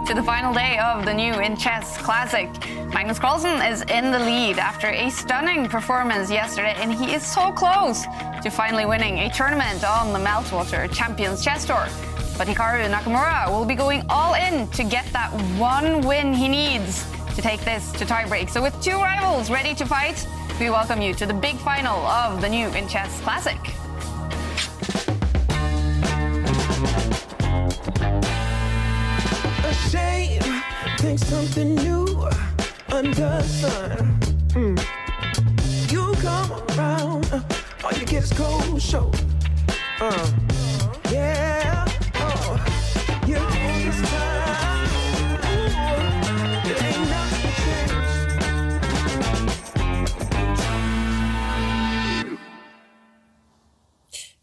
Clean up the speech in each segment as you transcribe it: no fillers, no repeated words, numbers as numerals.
to the final day of the new In Chess Classic. Magnus Carlsen is in the lead after a stunning performance yesterday, and he is so close to finally winning a tournament on the Meltwater Champions Chess Tour. But Hikaru Nakamura will be going all in to get that one win he needs to take this to tiebreak. So with two rivals ready to fight, we welcome you to the big final of the new In Chess Classic. A shame, think something new under the sun. You come around, all you get is cold show. Yeah, you take this time. Ooh, it ain't nothing changed.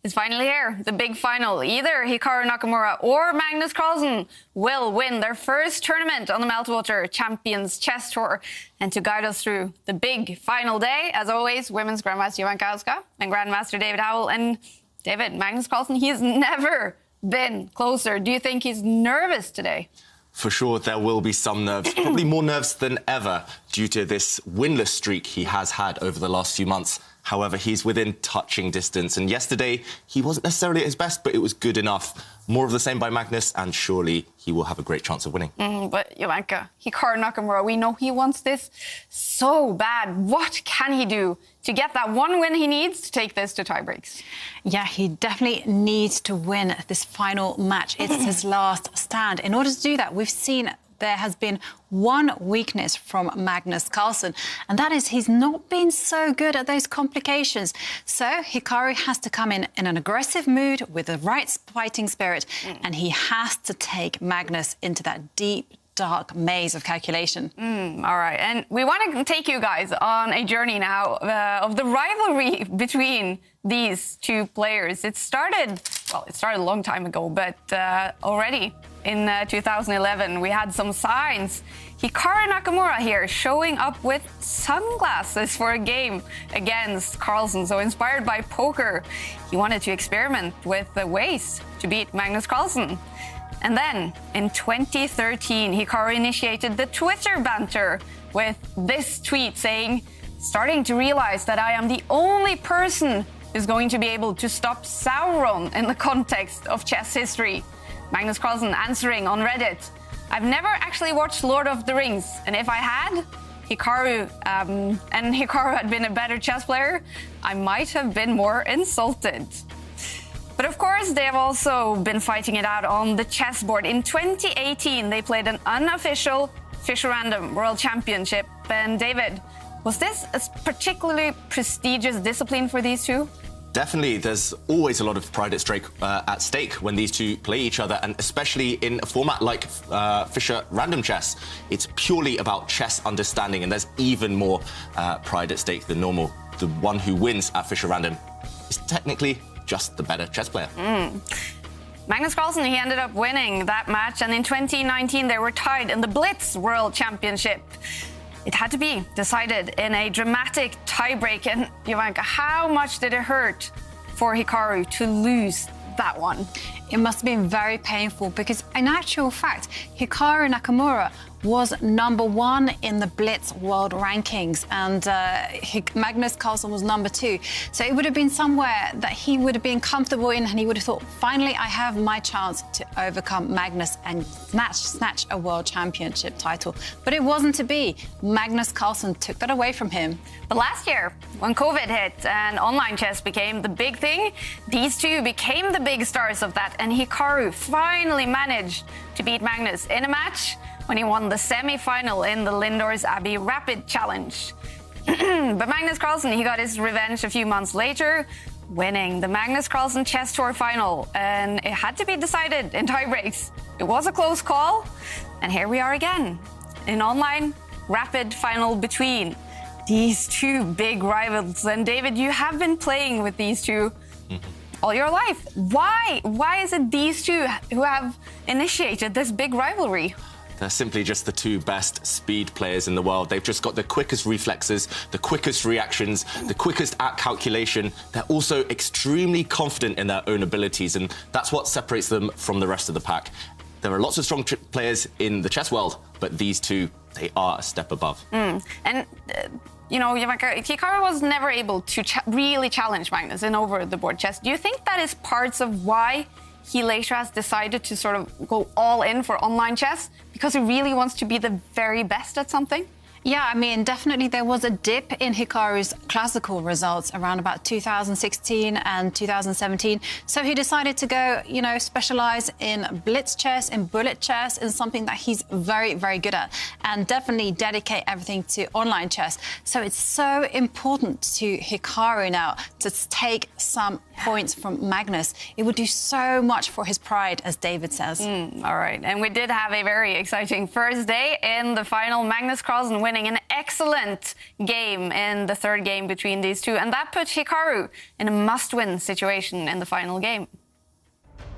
It's finally here, the big final. Either Hikaru Nakamura or Magnus Carlsen will win their first tournament on the Meltwater Champions Chess Tour. And to guide us through the big final day, as always, Women's Grandmaster Houska and Grandmaster David Howell. And David, Magnus Carlsen, he's never been closer. Do you think he's nervous today? For sure, there will be some nerves, probably more nerves than ever due to this winless streak he has had over the last few months. However, he's within touching distance. And yesterday, he wasn't necessarily at his best, but it was good enough. More of the same by Magnus, and surely he will have a great chance of winning. But Jovanka, Hikaru Nakamura, we know he wants this so bad. What can he do to get that one win he needs to take this to tiebreaks? Yeah, he definitely needs to win this final match. It's his last stand. In order to do that, we've seen there has been one weakness from Magnus Carlsen, and that is he's not been so good at those complications. So Hikaru has to come in an aggressive mood with the right fighting spirit, and he has to take Magnus into that deep, dark maze of calculation. All right, and we want to take you guys on a journey now of the rivalry between these two players. It started a long time ago, but already in 2011, we had some signs. Hikaru Nakamura here showing up with sunglasses for a game against Carlsen. So inspired by poker, he wanted to experiment with the ways to beat Magnus Carlsen. And then in 2013, Hikaru initiated the Twitter banter with this tweet saying, "Starting to realize that I am the only person who's going to be able to stop Sauron in the context of chess history." Magnus Carlsen answering on Reddit, "I've never actually watched Lord of the Rings, and if I had, Hikaru had been a better chess player, I might have been more insulted." But of course, they have also been fighting it out on the chessboard. In 2018, they played an unofficial Fischer Random World Championship. And David, was this a particularly prestigious discipline for these two? Definitely, there's always a lot of pride at stake when these two play each other, and especially in a format like Fischer Random Chess. It's purely about chess understanding, and there's even more pride at stake than normal. The one who wins at Fischer Random is technically just the better chess player. Magnus Carlsen, he ended up winning that match, and in 2019 they were tied in the Blitz World Championship. It had to be decided in a dramatic tiebreak. And Jovanka, how much did it hurt for Hikaru to lose that one? It must have been very painful because, in actual fact, Hikaru Nakamura was #1 in the Blitz World Rankings, and Magnus Carlsen was #2. So it would have been somewhere that he would have been comfortable in, and he would have thought, finally, I have my chance to overcome Magnus and snatch a World Championship title. But it wasn't to be. Magnus Carlsen took that away from him. But last year, when COVID hit and online chess became the big thing, these two became the big stars of that, and Hikaru finally managed to beat Magnus in a match when he won the semi-final in the Lindor's Abbey Rapid Challenge. But Magnus Carlsen, he got his revenge a few months later, winning the Magnus Carlsen Chess Tour final. And it had to be decided in tiebreaks. It was a close call, and here we are again, an online rapid final between these two big rivals. And David, you have been playing with these two all your life. Why is it these two who have initiated this big rivalry? They're simply just the two best speed players in the world. They've just got the quickest reflexes, the quickest reactions, the quickest at calculation. They're also extremely confident in their own abilities, and that's what separates them from the rest of the pack. There are lots of strong players in the chess world, but these two, they are a step above. And, you know, Hikaru was never able to really challenge Magnus in over-the-board chess. Do you think that is parts of why he later has decided to sort of go all in for online chess? Because he really wants to be the very best at something? Yeah, I mean, definitely there was a dip in Hikaru's classical results around about 2016 and 2017. So he decided to go, you know, specialize in blitz chess, in bullet chess, in something that he's very, very good at, and definitely dedicate everything to online chess. So it's so important to Hikaru now to take some points from Magnus. It would do so much for his pride, as David says. All right, and we did have a very exciting first day in the final. Magnus Carlsen winning an excellent game in the third game between these two, and that put Hikaru in a must-win situation in the final game.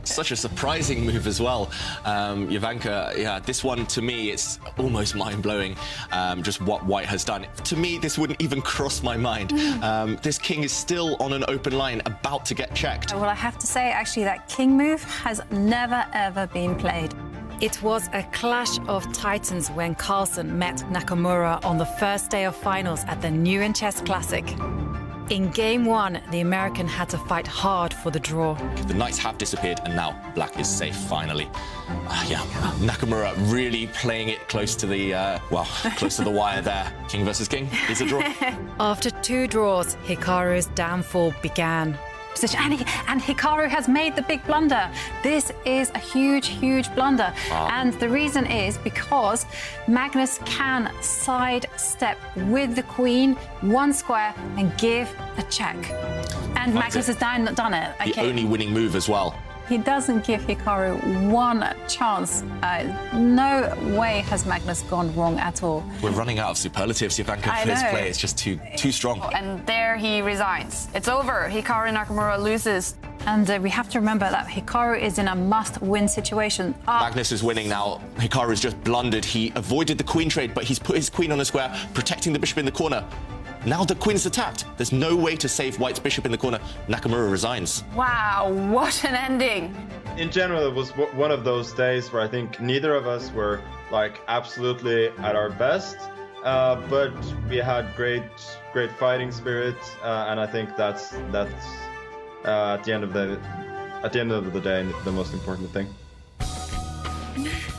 Such a surprising move as well. Jovanka, yeah, this one to me, it's almost mind-blowing, just what White has done. To me, this wouldn't even cross my mind. This king is still on an open line, about to get checked. Well, I have to say, actually, that king move has never, ever been played. It was a clash of titans when Carlsen met Nakamura on the first day of finals at the New Chess Classic. In Game 1, the American had to fight hard for the draw. The knights have disappeared, and now black is safe, finally. Yeah, Nakamura really playing it close to the, close to the wire there. King versus king is a draw. After 2 draws, Hikaru's downfall began. And Hikaru has made the big blunder. This is a huge, huge blunder. And the reason is because Magnus can sidestep with the queen 1 square and give a check. And Magnus has done it. Okay. The only winning move as well. He doesn't give Hikaru 1 chance. No way has Magnus gone wrong at all. We're running out of superlatives, Jovanka, for his play. It's just too strong. And there he resigns. It's over. Hikaru Nakamura loses. And we have to remember that Hikaru is in a must-win situation. Magnus is winning now. Hikaru's just blundered. He avoided the queen trade, but he's put his queen on the square, protecting the bishop in the corner. Now the queen's attacked. There's no way to save White's bishop in the corner. Nakamura resigns. Wow, what an ending. In general, it was one of those days where I think neither of us were like absolutely at our best, but we had great fighting spirit, and I think that's at the end of the day the most important thing.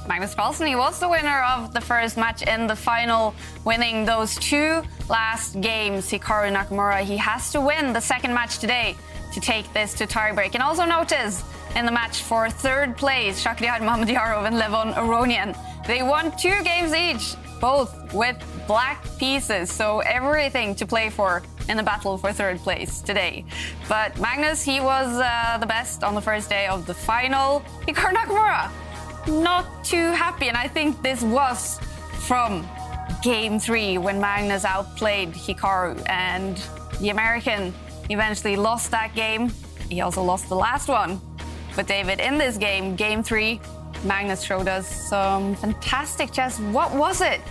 Magnus Carlsen, he was the winner of the first match in the final, winning those 2 last games. Hikaru Nakamura, he has to win the second match today to take this to tiebreak. And also notice, in the match for 3rd place, Shakhriyar Mamedyarov and Levon Aronian, they won 2 games each, both with black pieces. So everything to play for in the battle for 3rd place today. But Magnus, he was the best on the first day of the final. Hikaru Nakamura, not too happy, and I think this was from Game 3 when Magnus outplayed Hikaru, and the American eventually lost that game. He also lost the last one. But David, in this game, Game 3, Magnus showed us some fantastic chess. What was it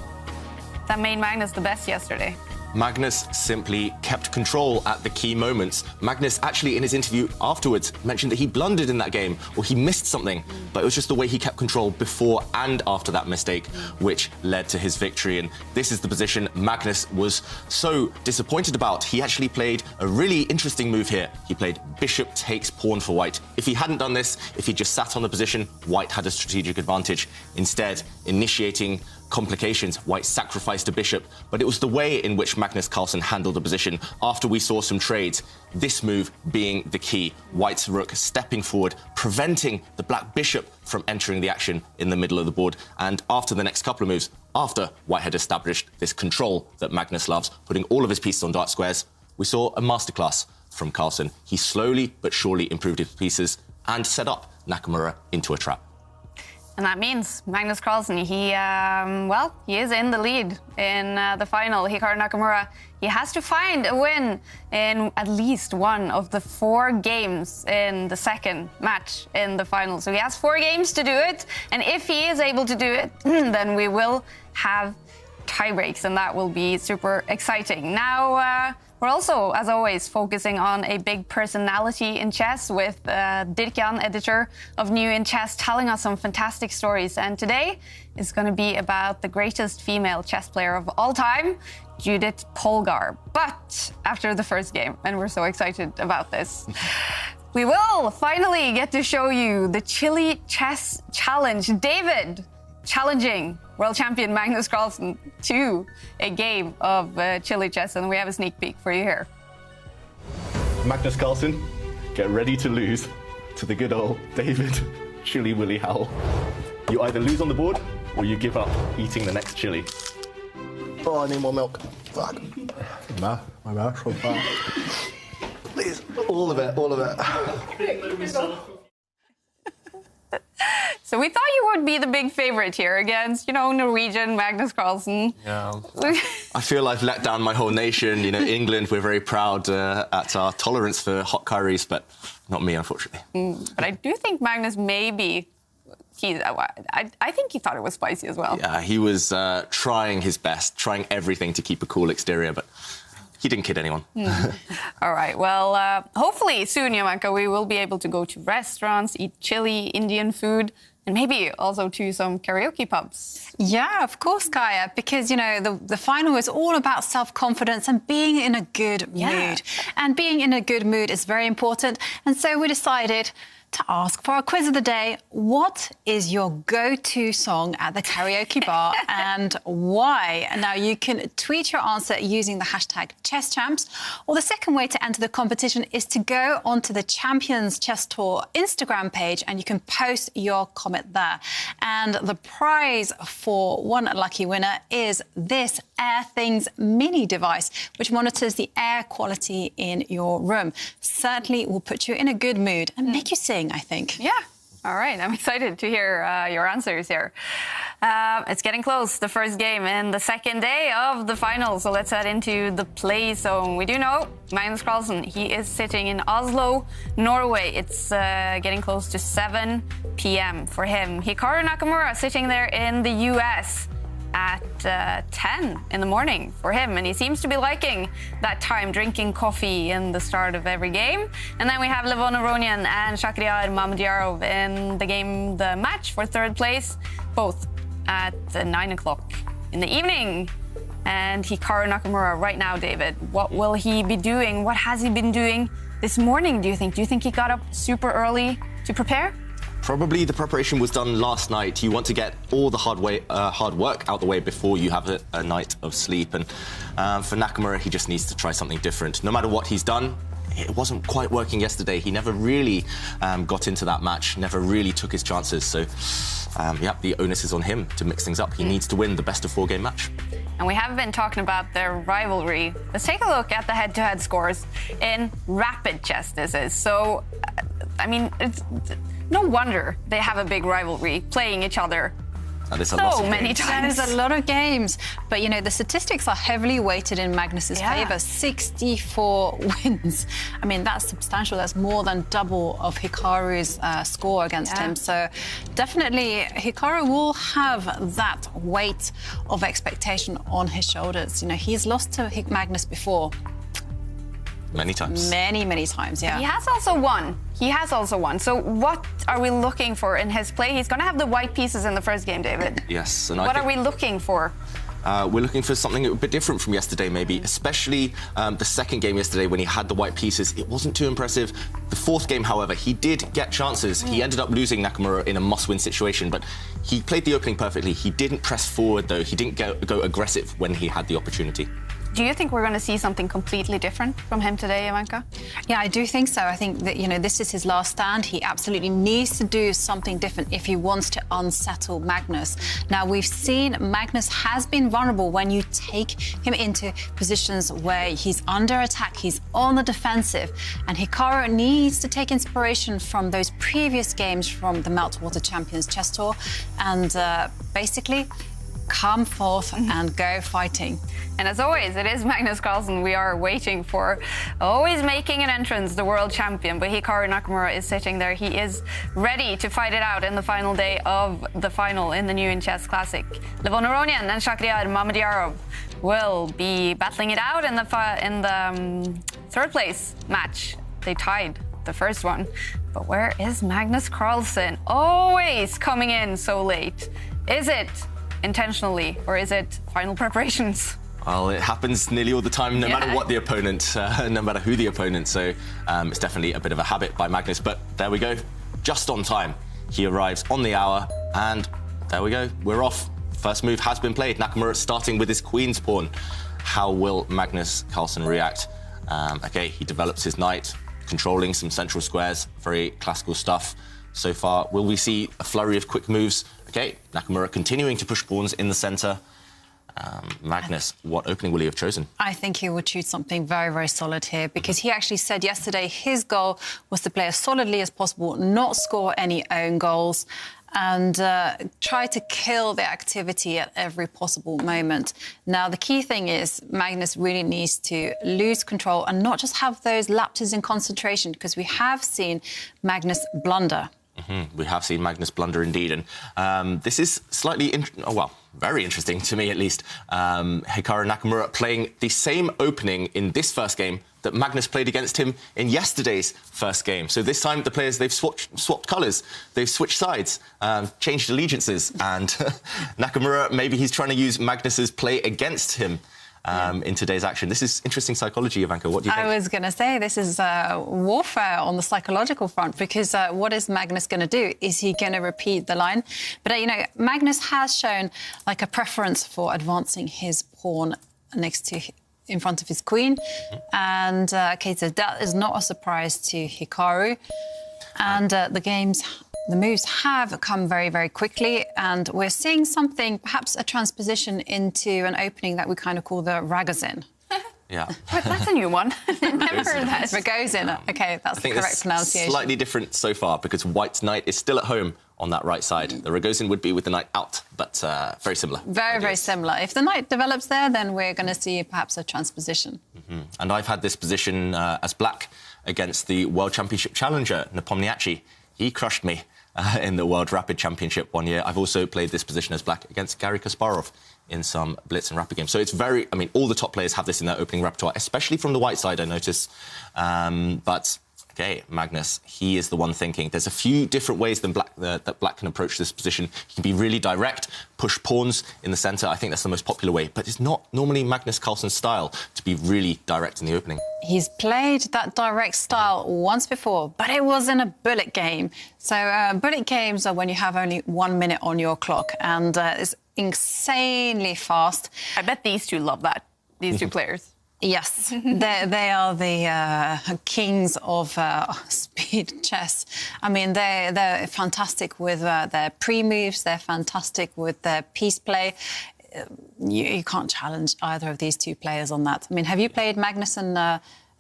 that made Magnus the best yesterday? Magnus simply kept control at the key moments. Magnus actually in his interview afterwards mentioned that he blundered in that game, or he missed something, but it was just the way he kept control before and after that mistake which led to his victory. And this is the position Magnus was so disappointed about. He actually played a really interesting move here. He played bishop takes pawn for White. If he hadn't done this, if he just sat on the position, White had a strategic advantage. Instead, initiating complications, White sacrificed a bishop, but it was the way in which Magnus Carlsen handled the position after we saw some trades. This move being the key. White's rook stepping forward, preventing the black bishop from entering the action in the middle of the board. And after the next couple of moves, after White had established this control that Magnus loves, putting all of his pieces on dark squares, we saw a masterclass from Carlsen. He slowly but surely improved his pieces and set up Nakamura into a trap. And that means Magnus Carlsen, he is in the lead in the final. Hikaru Nakamura, he has to find a win in at least one of the 4 games in the second match in the final. So he has 4 games to do it. And if he is able to do it, then we will have tie breaks, and that will be super exciting. Now, we're also, as always, focusing on a big personality in chess with Dirkjan, editor of New in Chess, telling us some fantastic stories. And today is going to be about the greatest female chess player of all time, Judith Polgar. But after the first game, and we're so excited about this, we will finally get to show you the Chile Chess Challenge. David challenging world champion Magnus Carlsen to a game of Chile chess, and we have a sneak peek for you here. Magnus Carlsen, get ready to lose to the good old David Chili Willy Howell. You either lose on the board or you give up eating the next chili. Oh, I need more milk. Fuck. My mouth's so fat. Please, all of it, all of it. So we thought you would be the big favorite here against, Norwegian Magnus Carlsen. Yeah. I feel I've let down my whole nation. England, we're very proud at our tolerance for hot curries, but not me, unfortunately. But I do think Magnus maybe... I think he thought it was spicy as well. Yeah, he was trying his best, trying everything to keep a cool exterior, but he didn't kid anyone. All right, well, hopefully soon, Jovanka, we will be able to go to restaurants, eat chili, Indian food, and maybe also to some karaoke pubs. Yeah, of course, Kaya, because, the final is all about self-confidence and being in a good mood. And being in a good mood is very important. And so we decided to ask for our quiz of the day, what is your go-to song at the karaoke bar and why? Now, you can tweet your answer using the hashtag ChessChamps, or the second way to enter the competition is to go onto the Champions Chess Tour Instagram page and you can post your comment there. And the prize for one lucky winner is this AirThings mini device, which monitors the air quality in your room. Certainly will put you in a good mood and make you sing, I think. Yeah. All right. I'm excited to hear your answers here. It's getting close, the first game in the second day of the final. So let's head into the play zone. We do know Magnus Carlsen, he is sitting in Oslo, Norway. It's getting close to 7 p.m. for him. Hikaru Nakamura sitting there in the U.S. at 10 in the morning for him, and he seems to be liking that time, drinking coffee in the start of every game. And then we have Levon Aronian and Shakhriyar Mamedyarov in the match for third place, both at 9 o'clock in the evening. And Hikaru Nakamura right now, David, what will he be doing? What has he been doing this morning, do you think? Do you think he got up super early to prepare? Probably the preparation was done last night. You want to get all the hard work out the way before you have a night of sleep. And for Nakamura, he just needs to try something different. No matter what he's done, it wasn't quite working yesterday. He never really got into that match, never really took his chances. So, the onus is on him to mix things up. He needs to win the best of 4-game match. And we have been talking about their rivalry. Let's take a look at the head-to-head scores in rapid chess, this is. So, it's no wonder they have a big rivalry, playing each other so many times. There's a lot of games. But, the statistics are heavily weighted in Magnus's favour. 64 wins. That's substantial. That's more than double of Hikaru's score against him. So definitely Hikaru will have that weight of expectation on his shoulders. He's lost to Magnus before. Many times. Many times, yeah. He has also won. So what are we looking for in his play? He's going to have the white pieces in the first game, David. Yes. And what are we looking for? We're looking for something a bit different from yesterday, maybe, especially the second game yesterday when he had the white pieces. It wasn't too impressive. The fourth game, however, he did get chances. He ended up losing Nakamura in a must-win situation, but he played the opening perfectly. He didn't press forward, though. He didn't go aggressive when he had the opportunity. Do you think we're going to see something completely different from him today, Jovanka? Yeah, I do think so. I think that, this is his last stand. He absolutely needs to do something different if he wants to unsettle Magnus. Now, we've seen Magnus has been vulnerable when you take him into positions where he's under attack, he's on the defensive, and Hikaru needs to take inspiration from those previous games from the Meltwater Champions Chess Tour and basically come forth and go fighting. And as always, it is Magnus Carlsen we are waiting for. Always making an entrance, the world champion. But Hikaru Nakamura is sitting there. He is ready to fight it out in the final day of the final in the New in Chess Classic. Levon Aronian and Shakhriyar Mamedyarov will be battling it out in the third place match. They tied the first one. But where is Magnus Carlsen? Always coming in so late. Is it intentionally or is it final preparations? Well, it happens nearly all the time, no matter what the opponent, no matter who the opponent. So it's definitely a bit of a habit by Magnus. But there we go, just on time. He arrives on the hour, and there we go, we're off. First move has been played. Nakamura starting with his queen's pawn. How will Magnus Carlsen react? Okay, he develops his knight, controlling some central squares, very classical stuff so far. Will we see a flurry of quick moves? Okay, Nakamura continuing to push pawns in the center. Magnus, what opening will he have chosen? I think he would choose something very, very solid here, because he actually said yesterday his goal was to play as solidly as possible, not score any own goals, and try to kill the activity at every possible moment. Now, the key thing is Magnus really needs to lose control and not just have those lapses in concentration, because we have seen Magnus blunder. We have seen Magnus blunder indeed, and this is slightly, very interesting to me at least. Hikaru Nakamura playing the same opening in this first game that Magnus played against him in yesterday's first game. So this time the players, they've swapped colours, they've switched sides, changed allegiances, and Nakamura, maybe he's trying to use Magnus's play against him. In today's action. This is interesting psychology, Ivanka. What do you think? I was going to say this is warfare on the psychological front, because what is Magnus going to do? Is he going to repeat the line? But, you know, Magnus has shown like a preference for advancing his pawn in front of his queen. And, okay, so that is not a surprise to Hikaru. And the moves have come very, very quickly, and we're seeing something, perhaps a transposition into an opening that we kind of call the Ragozin. Yeah. That's a new one. Never heard that. Ragozin. Okay, that's the correct pronunciation. Slightly different so far, because White's knight is still at home on that right side. The Ragozin would be with the knight out, but very similar. Very, very similar. If the knight develops there, then we're going to see perhaps a transposition. And I've had this position as black against the World Championship challenger, Nepomniachtchi. He crushed me in the World Rapid Championship one year. I've also played this position as black against Garry Kasparov in some Blitz and Rapid games. So it's very, I mean, all the top players have this in their opening repertoire, especially from the white side, I notice. But, okay, Magnus, he is the one thinking. There's a few different ways than that black can approach this position. He can be really direct, push pawns in the centre. I think that's the most popular way. But it's not normally Magnus Carlsen's style to be really direct in the opening. He's played that direct style once before, but it was in a bullet game. So bullet games are when you have only 1 minute on your clock, and it's insanely fast. I bet these two love that, these two players. Yes, they are the kings of speed chess. I mean, they're fantastic with their pre-moves, they're fantastic with their piece play. You can't challenge either of these two players on that. I mean, have you played Magnus and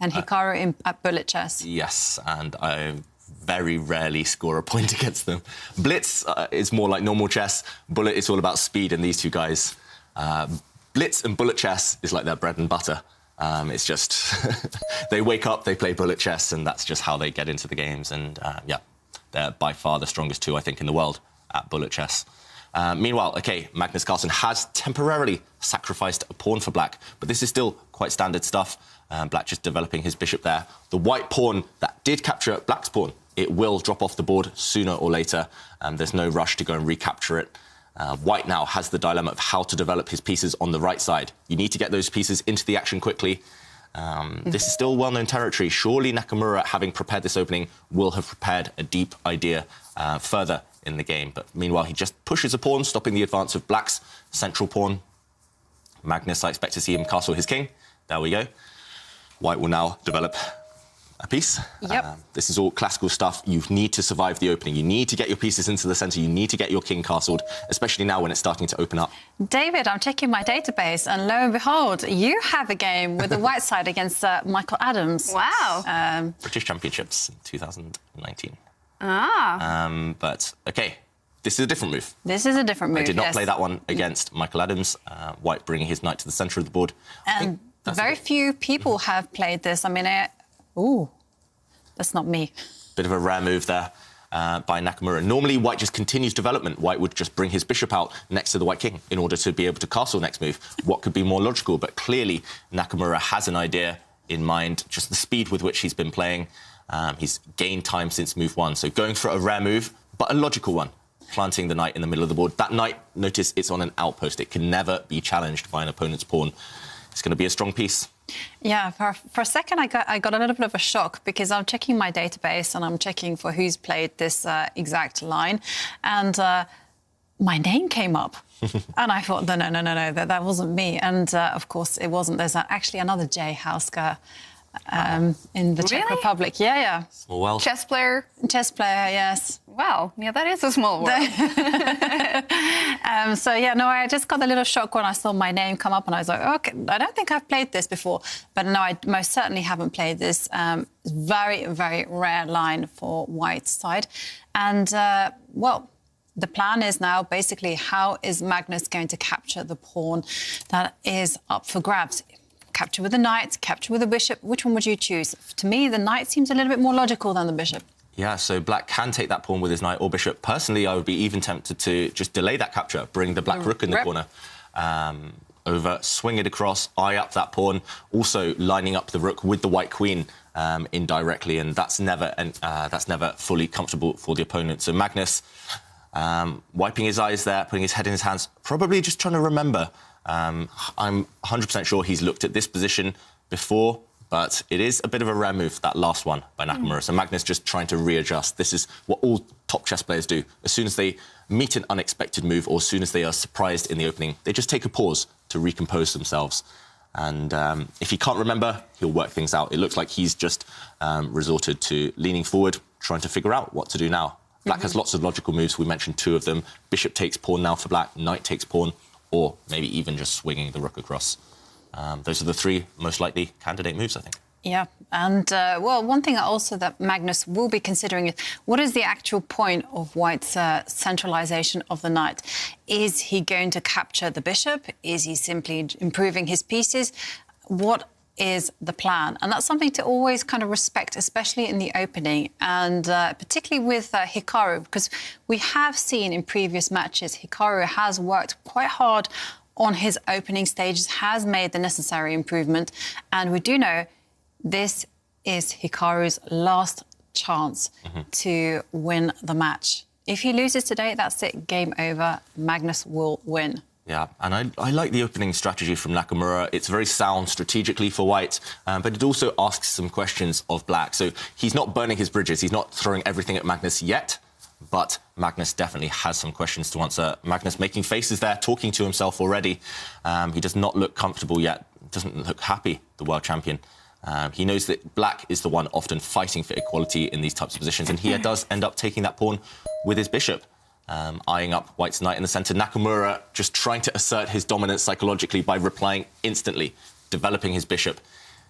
Hikaru at bullet chess? Yes, and I very rarely score a point against them. Blitz is more like normal chess. Bullet is all about speed, and these two guys, Blitz and bullet chess is like their bread and butter. It's just they wake up, they play bullet chess, and that's just how they get into the games. And yeah, they're by far the strongest two, I think, in the world at bullet chess. Meanwhile, okay, Magnus Carlsen has temporarily sacrificed a pawn for black, but this is still quite standard stuff. Black just developing his bishop there. The white pawn that did capture black's pawn, it will drop off the board sooner or later. There's no rush to go and recapture it. White now has the dilemma of how to develop his pieces on the right side. You need to get those pieces into the action quickly. This is still well-known territory. Surely Nakamura, having prepared this opening, will have prepared a deep idea further in the game. But meanwhile, he just pushes a pawn, stopping the advance of black's central pawn. Magnus, I expect to see him castle his king. There we go. White will now develop a piece. Yep. This is all classical stuff. You need to survive the opening. You need to get your pieces into the centre. You need to get your king castled, especially now when it's starting to open up. David, I'm checking my database, and lo and behold, you have a game with the white side against Michael Adams. Wow. British Championships in 2019. Ah. But, OK, this is a different move. This is a different move, I did not yes. play that one against Michael Adams. White bringing his knight to the centre of the board. And very few people have played this. I mean, ooh, that's not me. Bit of a rare move there by Nakamura. Normally, White just continues development. White would just bring his bishop out next to the White king in order to be able to castle next move. What could be more logical? But clearly, Nakamura has an idea in mind, just the speed with which he's been playing. He's gained time since move 1. So going for a rare move, but a logical one. Planting the knight in the middle of the board. That knight, notice it's on an outpost. It can never be challenged by an opponent's pawn. It's going to be a strong piece. Yeah, for a second I got a little bit of a shock because I'm checking my database and I'm checking for who's played this exact line, and my name came up. And I thought, no, that wasn't me. And of course it wasn't. There's actually another J, Houska, in the Czech Republic. Yeah. Small world. Chess player. Chess player, yes. Wow, yeah, that is a small world. So, yeah, no, I just got a little shock when I saw my name come up and I was like, OK, I don't think I've played this before. But no, I most certainly haven't played this. Very, very rare line for White's side. And, well, the plan is now basically how is Magnus going to capture the pawn that is up for grabs? Capture with the knight, capture with the bishop. Which one would you choose? To me, the knight seems a little bit more logical than the bishop. Yeah, so Black can take that pawn with his knight or bishop. Personally, I would be even tempted to just delay that capture, bring the Black rook in the corner over, swing it across, eye up that pawn, also lining up the rook with the White queen indirectly, and that's never fully comfortable for the opponent. So Magnus wiping his eyes there, putting his head in his hands, probably just trying to remember. I'm 100% sure he's looked at this position before, but it is a bit of a rare move, that last one by Nakamura. So Magnus just trying to readjust. This is what all top chess players do. As soon as they meet an unexpected move or as soon as they are surprised in the opening, they just take a pause to recompose themselves. And if he can't remember, he'll work things out. It looks like he's just resorted to leaning forward, trying to figure out what to do now. Black has lots of logical moves. We mentioned 2 of them. Bishop takes pawn now for Black, knight takes pawn, or maybe even just swinging the rook across. Those are the 3 most likely candidate moves, I think. Yeah, and, well, one thing also that Magnus will be considering is what is the actual point of White's centralisation of the knight? Is he going to capture the bishop? Is he simply improving his pieces? What is the plan? And that's something to always kind of respect, especially in the opening, and particularly with Hikaru, because we have seen in previous matches Hikaru has worked quite hard on his opening stages, has made the necessary improvement, and we do know this is Hikaru's last chance to win the match. If he loses today, that's it, game over. Magnus will win. Yeah, and I like the opening strategy from Nakamura. It's very sound strategically for White, but it also asks some questions of Black. So he's not burning his bridges. He's not throwing everything at Magnus yet, but Magnus definitely has some questions to answer. Magnus making faces there, talking to himself already. He does not look comfortable yet, doesn't look happy, the world champion. He knows that Black is the one often fighting for equality in these types of positions, and he does end up taking that pawn with his bishop. Eyeing up White's knight in the centre. Nakamura just trying to assert his dominance psychologically by replying instantly, developing his bishop.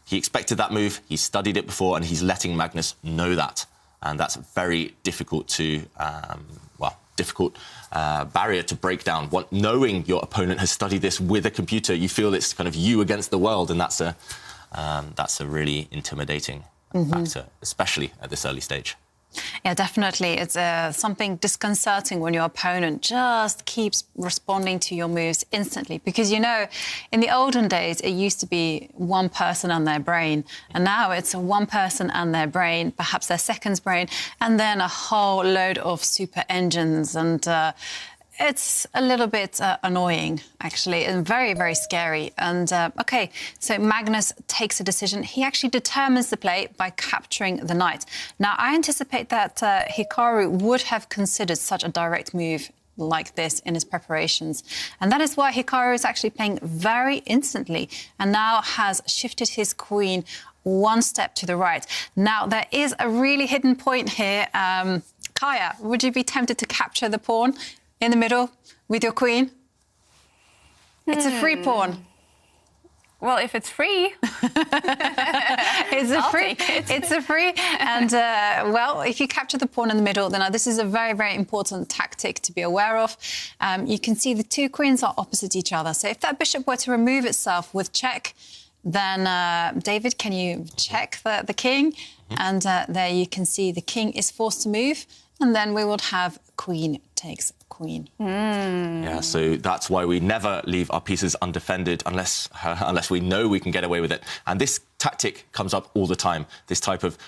He expected that move, he studied it before, and he's letting Magnus know that. And that's a very difficult barrier to break down. Knowing your opponent has studied this with a computer, you feel it's kind of you against the world, and that's a really intimidating factor, especially at this early stage. Yeah, definitely. It's something disconcerting when your opponent just keeps responding to your moves instantly. Because, you know, in the olden days, it used to be one person and their brain. And now it's one person and their brain, perhaps their second's brain, and then a whole load of super engines. And it's a little bit annoying, actually, and very, very scary. And, OK, so Magnus takes a decision. He actually determines the play by capturing the knight. Now, I anticipate that Hikaru would have considered such a direct move like this in his preparations. And that is why Hikaru is actually playing very instantly and now has shifted his queen 1 step to the right. Now, there is a really hidden point here. Kaya, would you be tempted to capture the pawn in the middle with your queen? It's a free pawn. Well, if it's free. Is I'll free. take it. It's a free. And, well, if you capture the pawn in the middle, then this is a very, very important tactic to be aware of. You can see the two queens are opposite each other. So if that bishop were to remove itself with check, then, David, can you check the king? And there you can see the king is forced to move. And then we would have queen takes queen. Yeah, so that's why we never leave our pieces undefended unless we know we can get away with it. And this tactic comes up all the time, this type of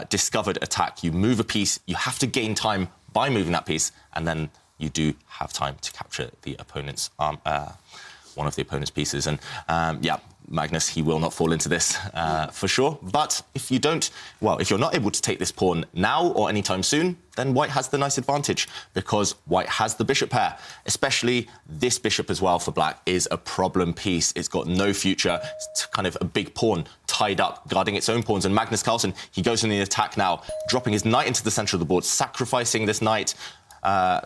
discovered attack. You move a piece, you have to gain time by moving that piece, and then you do have time to capture the opponent's one of the opponent's pieces. And yeah, Magnus, he will not fall into this for sure. But if you don't, well, if you're not able to take this pawn now or anytime soon, then white has the nice advantage because white has the bishop pair. Especially this bishop as well for black is a problem piece. It's got no future. It's kind of a big pawn tied up, guarding its own pawns. And Magnus Carlsen, he goes in the attack now, dropping his knight into the centre of the board, sacrificing this knight.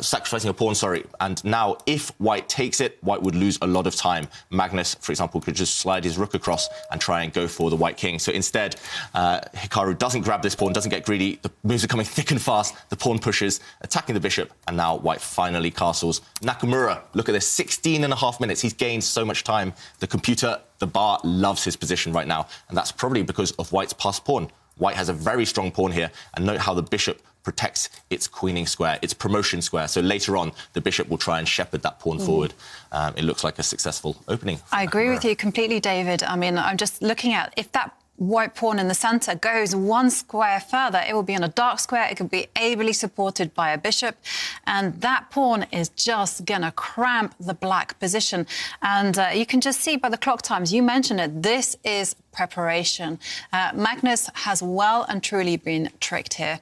Sacrificing a pawn, sorry. And now, if white takes it, white would lose a lot of time. Magnus, for example, could just slide his rook across and try and go for the white king. So instead, Hikaru doesn't grab this pawn, doesn't get greedy. The moves are coming thick and fast. The pawn pushes, attacking the bishop, and now white finally castles. Nakamura, look at this, 16.5 minutes. He's gained so much time. The computer, the bar, loves his position right now. And that's probably because of white's passed pawn. White has a very strong pawn here, and note how the bishop protects its queening square, its promotion square. So later on, the bishop will try and shepherd that pawn forward. It looks like a successful opening. I agree with you completely, David. I mean, I'm just looking at if that white pawn in the centre goes one square further, it will be on a dark square. It could be ably supported by a bishop. And that pawn is just going to cramp the black position. And you can just see by the clock times, you mentioned it, this is preparation. Magnus has well and truly been tricked here.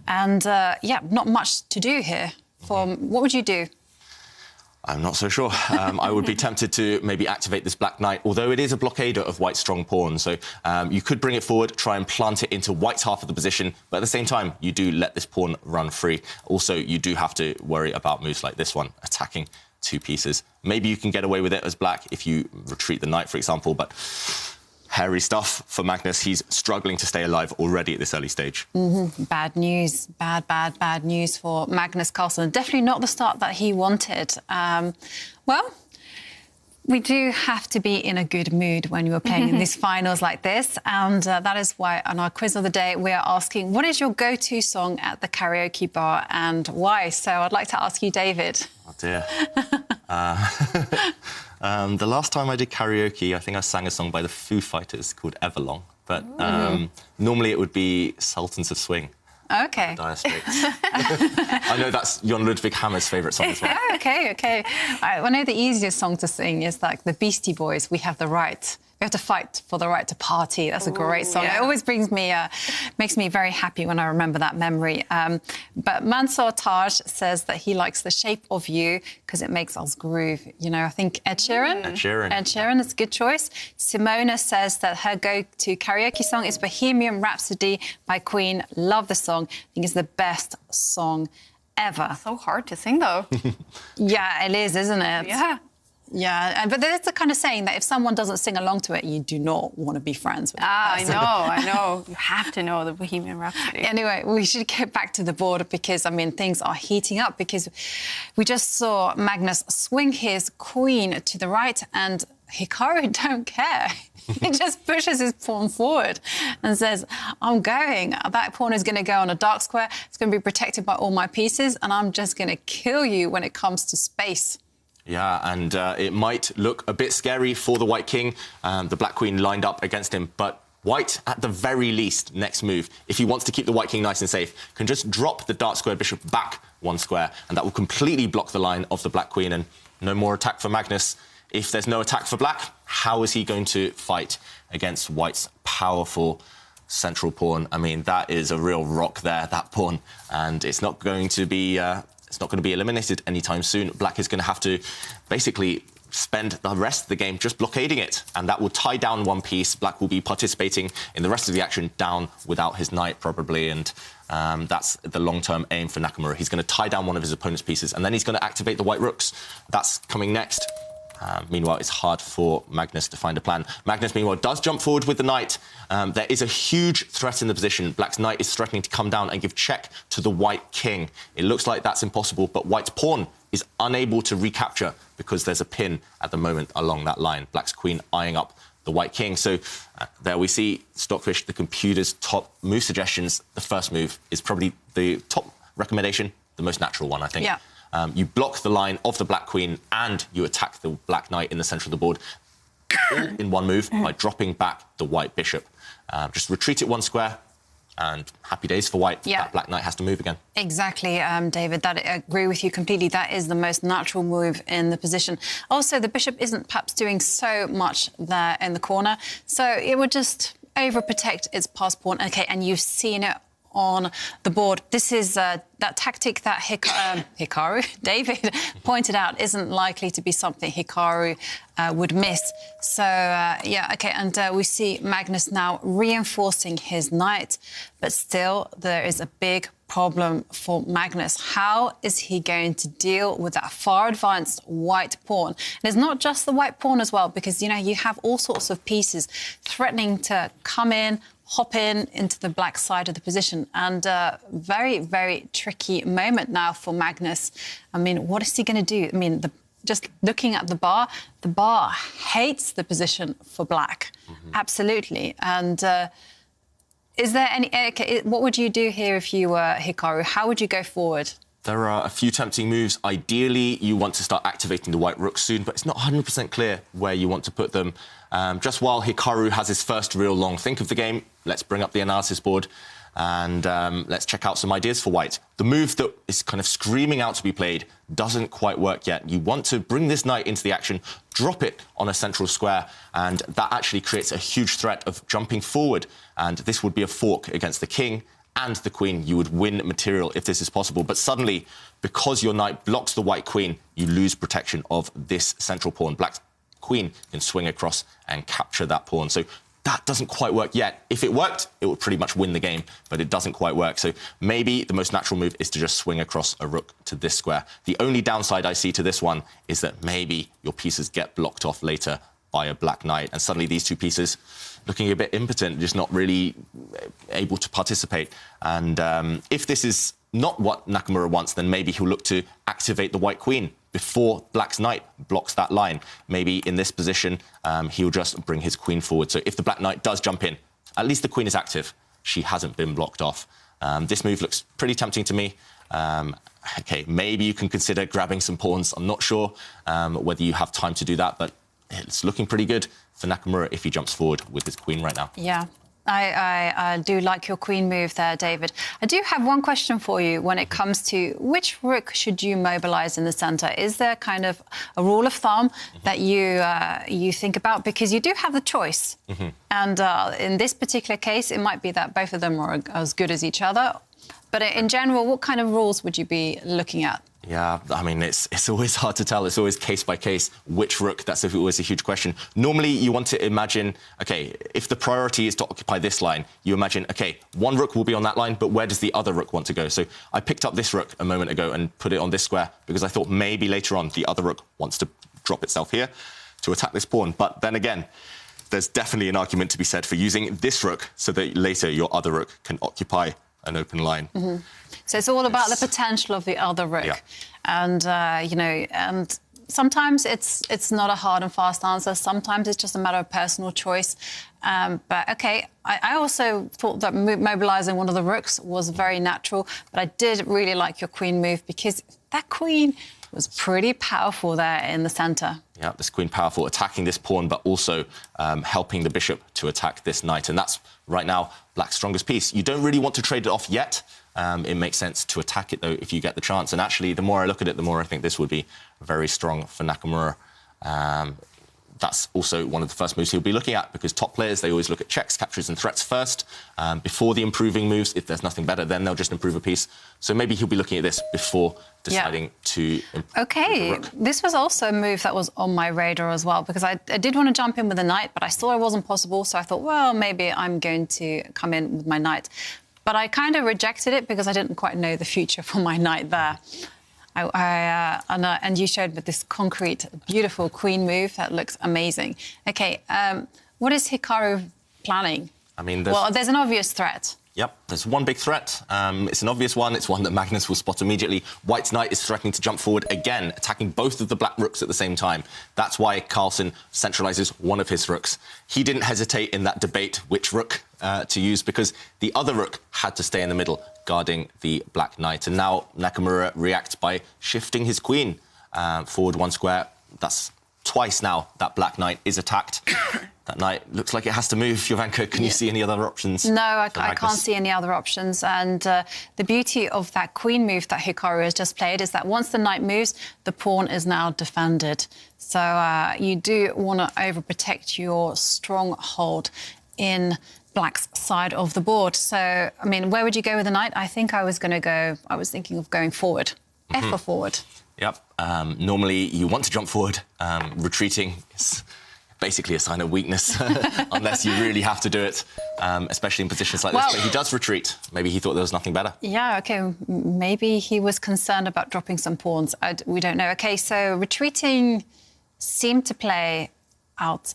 And, yeah, not much to do here. What would you do? I'm not so sure. I would be tempted to maybe activate this black knight, although it is a blockader of white's strong pawn. So you could bring it forward, try and plant it into white's half of the position, but at the same time, you do let this pawn run free. Also, you do have to worry about moves like this one, attacking two pieces. Maybe you can get away with it as black if you retreat the knight, for example, but hairy stuff for Magnus. He's struggling to stay alive already at this early stage. Bad news. Bad news for Magnus Carlsen. Definitely not the start that he wanted. Well, we do have to be in a good mood when you're playing in these finals like this. And that is why on our quiz of the day, we are asking, what is your go-to song at the karaoke bar and why? So I'd like to ask you, David. Oh, dear. The last time I did karaoke, I think I sang a song by the Foo Fighters called Everlong. But normally it would be Sultans of Swing. OK. Dire Straits. I know that's Jon Ludwig Hammer's favourite song as well. OK. I know the easiest song to sing is like the Beastie Boys, We Have the Right. We have to fight for the right to party. That's a great song. Yeah. It always brings me, makes me very happy when I remember that memory. But Mansour Taj says that he likes The Shape of You because it makes us groove. You know, I think Ed Sheeran. Ed Sheeran is a good choice. Simona says that her go-to karaoke song is Bohemian Rhapsody by Queen. Love the song. I think it's the best song ever. So hard to sing, though. Yeah, it is, isn't it? Yeah. Yeah, but there's the kind of saying that if someone doesn't sing along to it, you do not want to be friends with them. I know. You have to know the Bohemian Rhapsody. Anyway, we should get back to the board because, I mean, things are heating up because we just saw Magnus swing his queen to the right and Hikaru don't care. He just pushes his pawn forward and says, I'm going. That pawn is going to go on a dark square. It's going to be protected by all my pieces and I'm just going to kill you when it comes to space. Yeah, and it might look a bit scary for the white king. The black queen lined up against him, but white, at the very least, next move, if he wants to keep the white king nice and safe, can just drop the dark square bishop back one square, and that will completely block the line of the black queen, and no more attack for Magnus. If there's no attack for black, how is he going to fight against white's powerful central pawn? I mean, that is a real rock there, that pawn, and it's not going to be... It's not going to be eliminated anytime soon. Black is going to have to basically spend the rest of the game just blockading it, and that will tie down one piece. Black will be participating in the rest of the action down without his knight, probably, and that's the long-term aim for Nakamura. He's going to tie down one of his opponent's pieces, and then he's going to activate the white rooks. That's coming next. Meanwhile, it's hard for Magnus to find a plan. Magnus, meanwhile, does jump forward with the knight. There is a huge threat in the position. Black's knight is threatening to come down and give check to the white king. It looks like that's impossible, but white's pawn is unable to recapture because there's a pin at the moment along that line. Black's queen eyeing up the white king. So there we see Stockfish, the computer's top move suggestions. The first move is probably the top recommendation, the most natural one, I think. Yeah. You block the line of the black queen and you attack the black knight in the centre of the board all in one move by dropping back the white bishop. Just retreat it one square and happy days for white. Yeah. That black knight has to move again. Exactly, David. I agree with you completely. That is the most natural move in the position. Also, the bishop isn't perhaps doing so much there in the corner, so it would just overprotect its pass pawn. OK, and you've seen it on the board. This is that tactic that David pointed out isn't likely to be something Hikaru would miss. So, yeah, OK, and we see Magnus now reinforcing his knight, but still there is a big problem for Magnus. How is he going to deal with that far advanced white pawn? And it's not just the white pawn as well, because, you know, you have all sorts of pieces threatening to come in, hop into the black side of the position. And very, very tricky moment now for Magnus. I mean, what is he going to do? I mean, just looking at the bar hates the position for black. Mm-hmm. Absolutely. And is there any... Okay, what would you do here if you were Hikaru? How would you go forward? There are a few tempting moves. Ideally, you want to start activating the white rook soon, but it's not 100% clear where you want to put them. Just while Hikaru has his first real long think of the game, let's bring up the analysis board and let's check out some ideas for white. The move that is kind of screaming out to be played doesn't quite work yet. You want to bring this knight into the action, drop it on a central square, and that actually creates a huge threat of jumping forward. And this would be a fork against the king and the queen. You would win material if this is possible. But suddenly, because your knight blocks the white queen, you lose protection of this central pawn. Black's queen can swing across and capture that pawn. So that doesn't quite work yet. If it worked, it would pretty much win the game, but it doesn't quite work. So maybe the most natural move is to just swing across a rook to this square. The only downside I see to this one is that maybe your pieces get blocked off later by a black knight, and suddenly these two pieces looking a bit impotent, just not really able to participate. And if this is not what Nakamura wants, then maybe he'll look to activate the white queen before black's knight blocks that line. Maybe in this position, he'll just bring his queen forward. So if the black knight does jump in, at least the queen is active. She hasn't been blocked off. This move looks pretty tempting to me. OK, maybe you can consider grabbing some pawns. I'm not sure whether you have time to do that, but it's looking pretty good for Nakamura if he jumps forward with his queen right now. Yeah. I do like your queen move there, David. I do have one question for you when it comes to which rook should you mobilise in the centre. Is there kind of a rule of thumb that you think about? Because you do have the choice. And in this particular case, it might be that both of them are as good as each other. But in general, what kind of rules would you be looking at? Yeah, I mean, it's always hard to tell. It's always case by case which rook. That's always a huge question. Normally, you want to imagine, OK, if the priority is to occupy this line, you imagine, OK, one rook will be on that line, but where does the other rook want to go? So I picked up this rook a moment ago and put it on this square because I thought maybe later on the other rook wants to drop itself here to attack this pawn. But then again, there's definitely an argument to be said for using this rook so that later your other rook can occupy an open line. So it's all about the potential of the other rook. Yeah. And, you know, and sometimes it's not a hard and fast answer. Sometimes it's just a matter of personal choice. But, OK, I also thought that mobilising one of the rooks was very natural. But I did really like your queen move because that queen was pretty powerful there in the centre. Yeah, this queen powerful, attacking this pawn, but also helping the bishop to attack this knight. And that's, right now, black's strongest piece. You don't really want to trade it off yet. It makes sense to attack it, though, if you get the chance. And actually, the more I look at it, the more I think this would be very strong for Nakamura. That's also one of the first moves he'll be looking at, because top players, they always look at checks, captures and threats first, before the improving moves. If there's nothing better, then they'll just improve a piece. So maybe he'll be looking at this before deciding to improve the rook. This was also a move that was on my radar as well, because I did want to jump in with a knight, but I saw it wasn't possible, so I thought, well, maybe I'm going to come in with my knight. But I kind of rejected it because I didn't quite know the future for my knight there. And you showed me this concrete, beautiful queen move that looks amazing. Okay, what is Hikaru planning? I mean, there's an obvious threat. Yep, there's one big threat. It's an obvious one. It's one that Magnus will spot immediately. White's knight is threatening to jump forward again, attacking both of the black rooks at the same time. That's why Carlsen centralises one of his rooks. He didn't hesitate in that debate which rook to use, because the other rook had to stay in the middle, guarding the black knight. And now Nakamura reacts by shifting his queen forward one square. That's twice now that black knight is attacked. That knight looks like it has to move. Jovanka, can you see any other options? No, I can't see any other options. And the beauty of that queen move that Hikaru has just played is that once the knight moves, the pawn is now defended. So you do want to overprotect your stronghold in black's side of the board. So, I mean, where would you go with the knight? I think I was thinking of going forward. F for forward. Yep. Normally, you want to jump forward. Retreating is basically a sign of weakness, unless you really have to do it, especially in positions like this. But he does retreat. Maybe he thought there was nothing better. Yeah, OK. Maybe he was concerned about dropping some pawns. We don't know. OK, so retreating seemed to play out.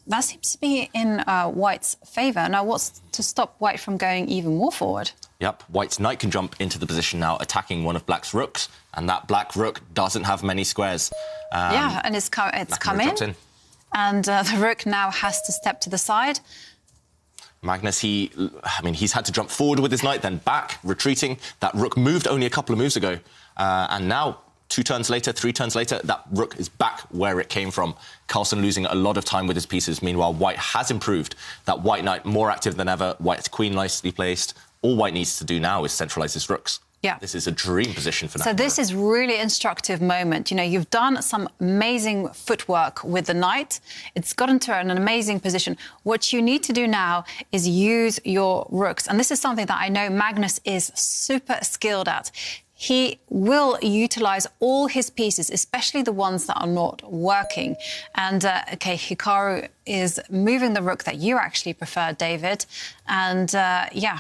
That seems to be in White's favour. Now, what's to stop White from going even more forward? Yep, White's knight can jump into the position now, attacking one of Black's rooks, and that black rook doesn't have many squares. Yeah, and it's come in. And the rook now has to step to the side. Magnus, he's had to jump forward with his knight, then back, retreating. That rook moved only a couple of moves ago. And now, 2 turns later, 3 turns later, that rook is back where it came from. Carlsen losing a lot of time with his pieces. Meanwhile, White has improved. That white knight more active than ever. White's queen nicely placed. All White needs to do now is centralise his rooks. Yeah. This is a dream position for Nakamura. So this is really instructive moment. You know, you've done some amazing footwork with the knight. It's gotten to an amazing position. What you need to do now is use your rooks. And this is something that I know Magnus is super skilled at. He will utilise all his pieces, especially the ones that are not working. And, OK, Hikaru is moving the rook that you actually prefer, David. And, yeah.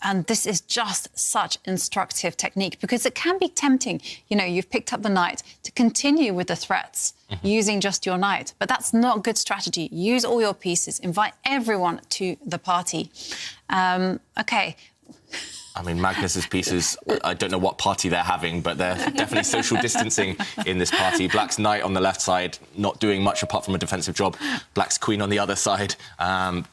And this is just such instructive technique, because it can be tempting. You know, you've picked up the knight to continue with the threats using just your knight. But that's not good strategy. Use all your pieces. Invite everyone to the party. OK. I mean, Magnus's pieces, I don't know what party they're having, but they're definitely social distancing in this party. Black's knight on the left side, not doing much apart from a defensive job. Black's queen on the other side,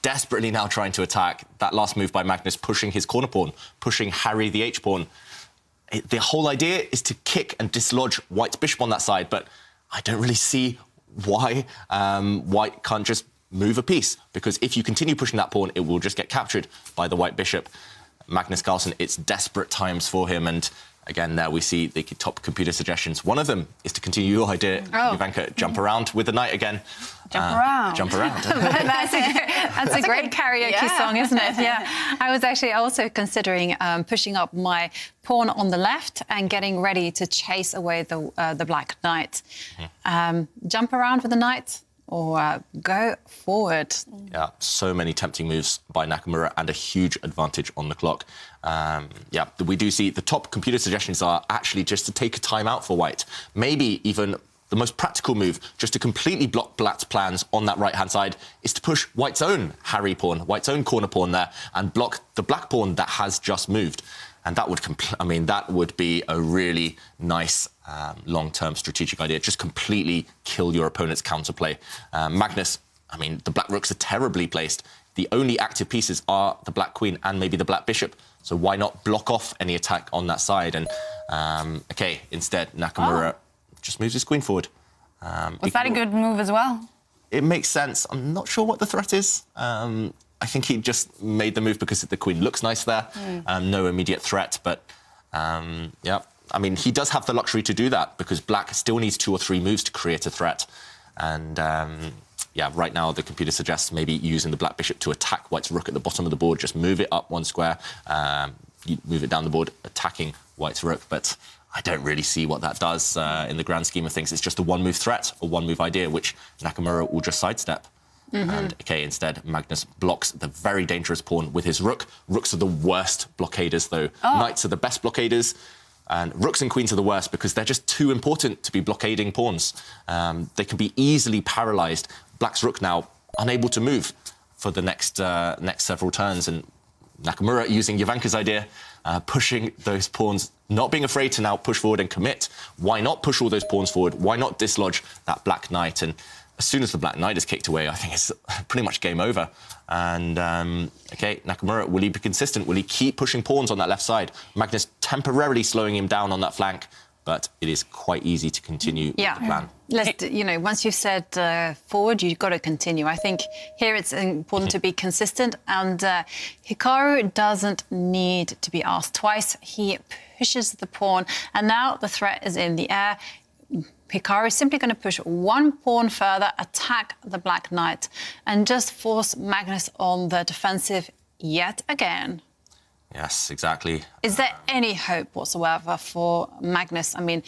desperately now trying to attack. That last move by Magnus, pushing his corner pawn, pushing Harry the H-pawn. The whole idea is to kick and dislodge White's bishop on that side, but I don't really see why White can't just move a piece, because if you continue pushing that pawn, it will just get captured by the White bishop. Magnus Carlsen, it's desperate times for him. And again, there we see the top computer suggestions. One of them is to continue your idea, Jovanka, jump around with the knight again. Jump around. Jump around. That's a great karaoke song, isn't it? Yeah. I was actually also considering pushing up my pawn on the left and getting ready to chase away the black knight. Jump around with the knight, or go forward. Yeah, so many tempting moves by Nakamura and a huge advantage on the clock. Yeah, we do see the top computer suggestions are actually just to take a time out for White. Maybe even the most practical move, just to completely block Black's plans on that right-hand side, is to push White's own Harry pawn, White's own corner pawn there, and block the black pawn that has just moved. And that would be a really nice long-term strategic idea. Just completely kill your opponent's counterplay. Magnus, the black rooks are terribly placed. The only active pieces are the black queen and maybe the black bishop. So why not block off any attack on that side? And, OK, instead, Nakamura just moves his queen forward. Was that a good move as well? It makes sense. I'm not sure what the threat is. I think he just made the move because the queen looks nice there. No immediate threat, but yeah. He does have the luxury to do that because Black still needs 2 or 3 moves to create a threat. And yeah, right now the computer suggests maybe using the black bishop to attack White's rook at the bottom of the board. Just move it up 1 square, you move it down the board, attacking White's rook. But I don't really see what that does in the grand scheme of things. It's just a 1-move threat, a 1-move idea, which Nakamura will just sidestep. And, OK, instead, Magnus blocks the very dangerous pawn with his rook. Rooks are the worst blockaders, though. Knights are the best blockaders. And rooks and queens are the worst because they're just too important to be blockading pawns. They can be easily paralysed. Black's rook now unable to move for the next several turns. And Nakamura using Jovanka's idea, pushing those pawns, not being afraid to now push forward and commit. Why not push all those pawns forward? Why not dislodge that black knight? And as soon as the black knight is kicked away, I think it's pretty much game over. And, OK, Nakamura, will he be consistent? Will he keep pushing pawns on that left side? Magnus temporarily slowing him down on that flank, but it is quite easy to continue with the plan. Once you've said forward, you've got to continue. I think here it's important to be consistent, and Hikaru doesn't need to be asked twice. He pushes the pawn, and now the threat is in the air. Hikaru is simply going to push one pawn further, attack the black knight, and just force Magnus on the defensive yet again. Yes, exactly. Is there any hope whatsoever for Magnus? I mean,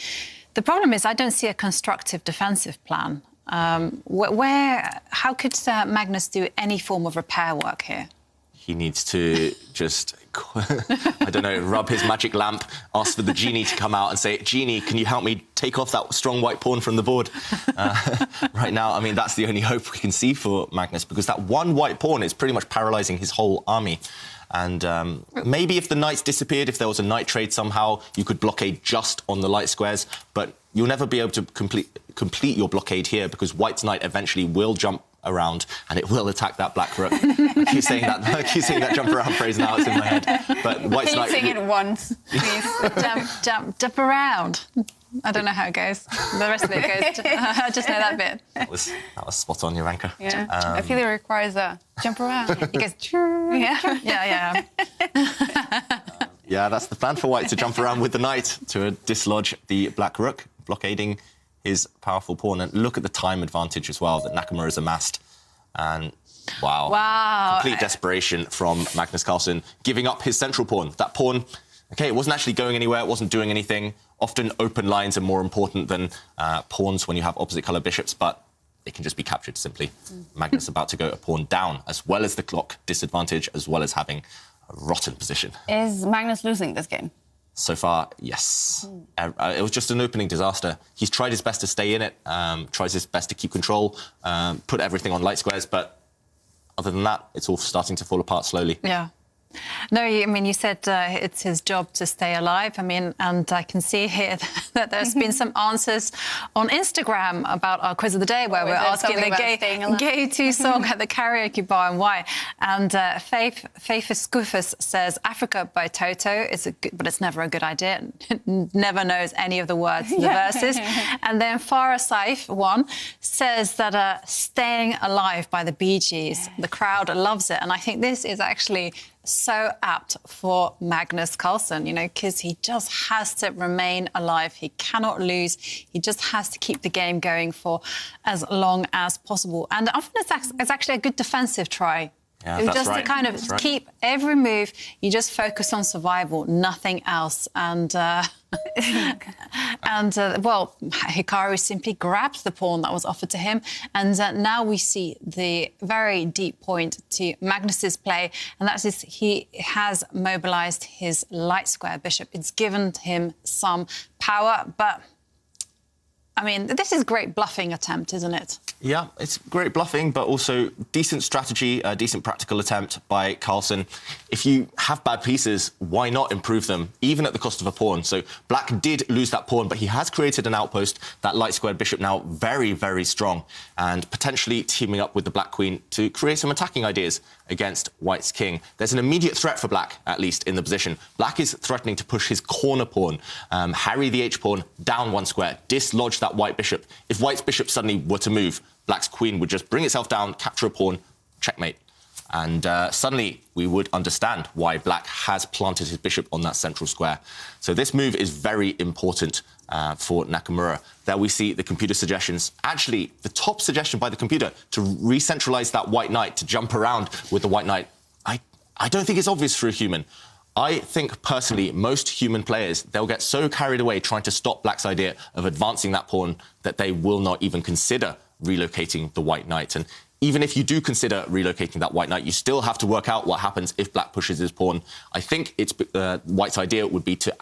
the problem is I don't see a constructive defensive plan. How could Magnus do any form of repair work here? He needs to just, I don't know, rub his magic lamp, ask for the genie to come out and say, Genie, can you help me take off that strong white pawn from the board? Right now, I mean, that's the only hope we can see for Magnus, because that one white pawn is pretty much paralysing his whole army. And maybe if the knights disappeared, if there was a knight trade somehow, you could blockade just on the light squares, but you'll never be able to complete your blockade here, because white's knight eventually will jump around and it will attack that black rook. I keep saying that jump around phrase now, it's in my head. But white's knight... Can you sing it once, please? jump around. I don't know how it goes. The rest of it goes... I just know that bit. That was spot on, Jovanka. Yeah. I feel it requires a jump around. He goes... Yeah. Yeah, that's the plan for white, to jump around with the knight to dislodge the black rook, blockading his powerful pawn. And look at the time advantage as well that Nakamura has amassed. And wow. Complete desperation from Magnus Carlsen, giving up his central pawn. That pawn, OK, it wasn't actually going anywhere, it wasn't doing anything. Often open lines are more important than pawns when you have opposite colour bishops, but they can just be captured simply. Magnus about to go a pawn down, as well as the clock disadvantage, as well as having a rotten position. Is Magnus losing this game? So far, yes. It was just an opening disaster. He's tried his best to stay in it, tries his best to keep control, put everything on light squares, but other than that, it's all starting to fall apart slowly. Yeah. No, I mean, you said it's his job to stay alive. I mean, and I can see here that there's been some answers on Instagram about our quiz of the day, where we're asking the Gay 2 song at the karaoke bar and why. And Faith Scoofus says Africa by Toto is but it's never a good idea. Never knows any of the words of the verses. And then Farah Saif, one, says that Staying Alive by the Bee Gees. The crowd loves it. And I think this is actually so apt for Magnus Carlsen, because he just has to remain alive. He cannot lose. He just has to keep the game going for as long as possible. And often it's actually a good defensive try. Yeah, that's just right. To kind of keep every move, you just focus on survival, nothing else. And well, Hikaru simply grabs the pawn that was offered to him, and now we see the very deep point to Magnus's play, and that is he has mobilised his light square bishop. It's given him some power, but I mean, this is a great bluffing attempt, isn't it? Yeah, it's great bluffing, but also decent strategy, a decent practical attempt by Carlsen. If you have bad pieces, why not improve them, even at the cost of a pawn? So black did lose that pawn, but he has created an outpost, that light squared bishop now very, very strong, and potentially teaming up with the black queen to create some attacking ideas against white's king. There's an immediate threat for black, at least, in the position. Black is threatening to push his corner pawn, harry the h-pawn down one square, dislodge that white bishop. If white's bishop suddenly were to move, black's queen would just bring itself down, capture a pawn, checkmate. And suddenly we would understand why black has planted his bishop on that central square. So this move is very important for Nakamura. There we see the computer suggestions. Actually, the top suggestion by the computer to re-centralise that white knight, to jump around with the white knight, I don't think it's obvious for a human. I think, personally, most human players, they'll get so carried away trying to stop black's idea of advancing that pawn that they will not even consider relocating the white knight. And even if you do consider relocating that white knight, you still have to work out what happens if black pushes his pawn. I think it's white's idea would be to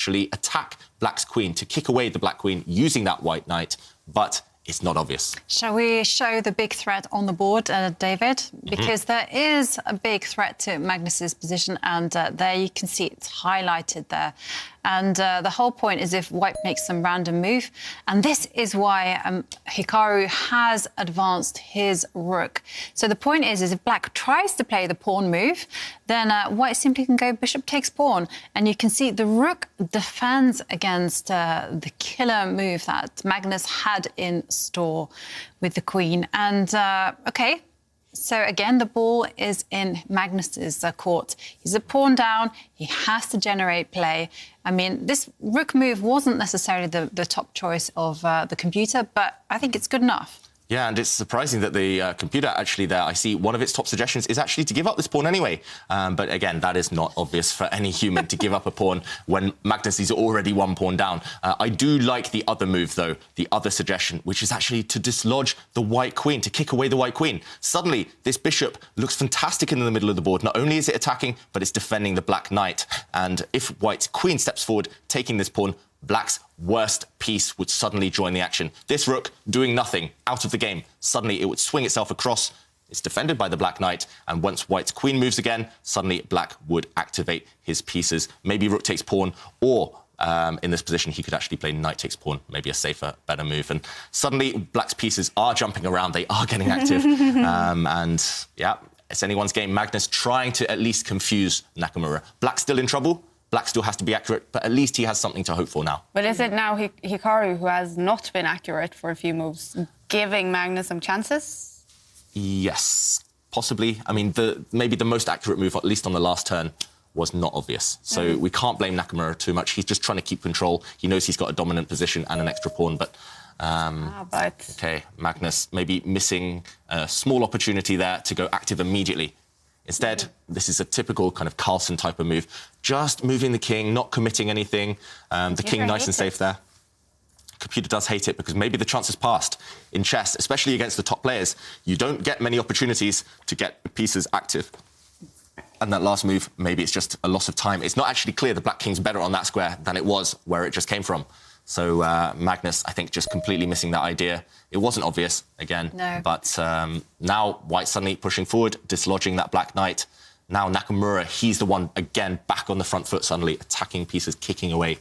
actually attack black's queen, to kick away the black queen using that white knight, but it's not obvious. Shall we show the big threat on the board, David? Because there is a big threat to Magnus's position, and there you can see it's highlighted there. And the whole point is if white makes some random move. And this is why Hikaru has advanced his rook. So the point is if black tries to play the pawn move, then white simply can go bishop takes pawn. And you can see the rook defends against the killer move that Magnus had in store with the queen. And, OK, so again, the ball is in Magnus's court. He's a pawn down. He has to generate play. I mean, this rook move wasn't necessarily the top choice of the computer, but I think it's good enough. Yeah, and it's surprising that the computer actually there, I see one of its top suggestions is actually to give up this pawn anyway. But again, that is not obvious for any human to give up a pawn when Magnus is already one pawn down. I do like the other move, though, the other suggestion, which is actually to dislodge the white queen, to kick away the white queen. Suddenly, this bishop looks fantastic in the middle of the board. Not only is it attacking, but it's defending the black knight. And if white's queen steps forward, taking this pawn, black's worst piece would suddenly join the action. This rook doing nothing, out of the game. Suddenly it would swing itself across. It's defended by the black knight, and once white's queen moves again, suddenly black would activate his pieces. Maybe rook takes pawn, or in this position he could actually play knight takes pawn, maybe a safer, better move. And suddenly black's pieces are jumping around, they are getting active. And yeah, it's anyone's game. Magnus trying to at least confuse Nakamura. Black's still in trouble. Black still has to be accurate, but at least he has something to hope for now. But is it now Hikaru who has not been accurate for a few moves, giving Magnus some chances? Yes, possibly. I mean, maybe the most accurate move, at least on the last turn, was not obvious. So we can't blame Nakamura too much. He's just trying to keep control. He knows he's got a dominant position and an extra pawn, but... OK, Magnus maybe missing a small opportunity there to go active immediately. Instead, this is a typical kind of Carlsen type of move. Just moving the king, not committing anything. The king nice and safe there. Computer does hate it because maybe the chance has passed. In chess, especially against the top players, you don't get many opportunities to get pieces active. And that last move, maybe it's just a loss of time. It's not actually clear the black king's better on that square than it was where it just came from. So Magnus, I think, just completely missing that idea. It wasn't obvious, again. No. But now white suddenly pushing forward, dislodging that black knight. Now Nakamura, he's the one, again, back on the front foot suddenly, attacking pieces, kicking away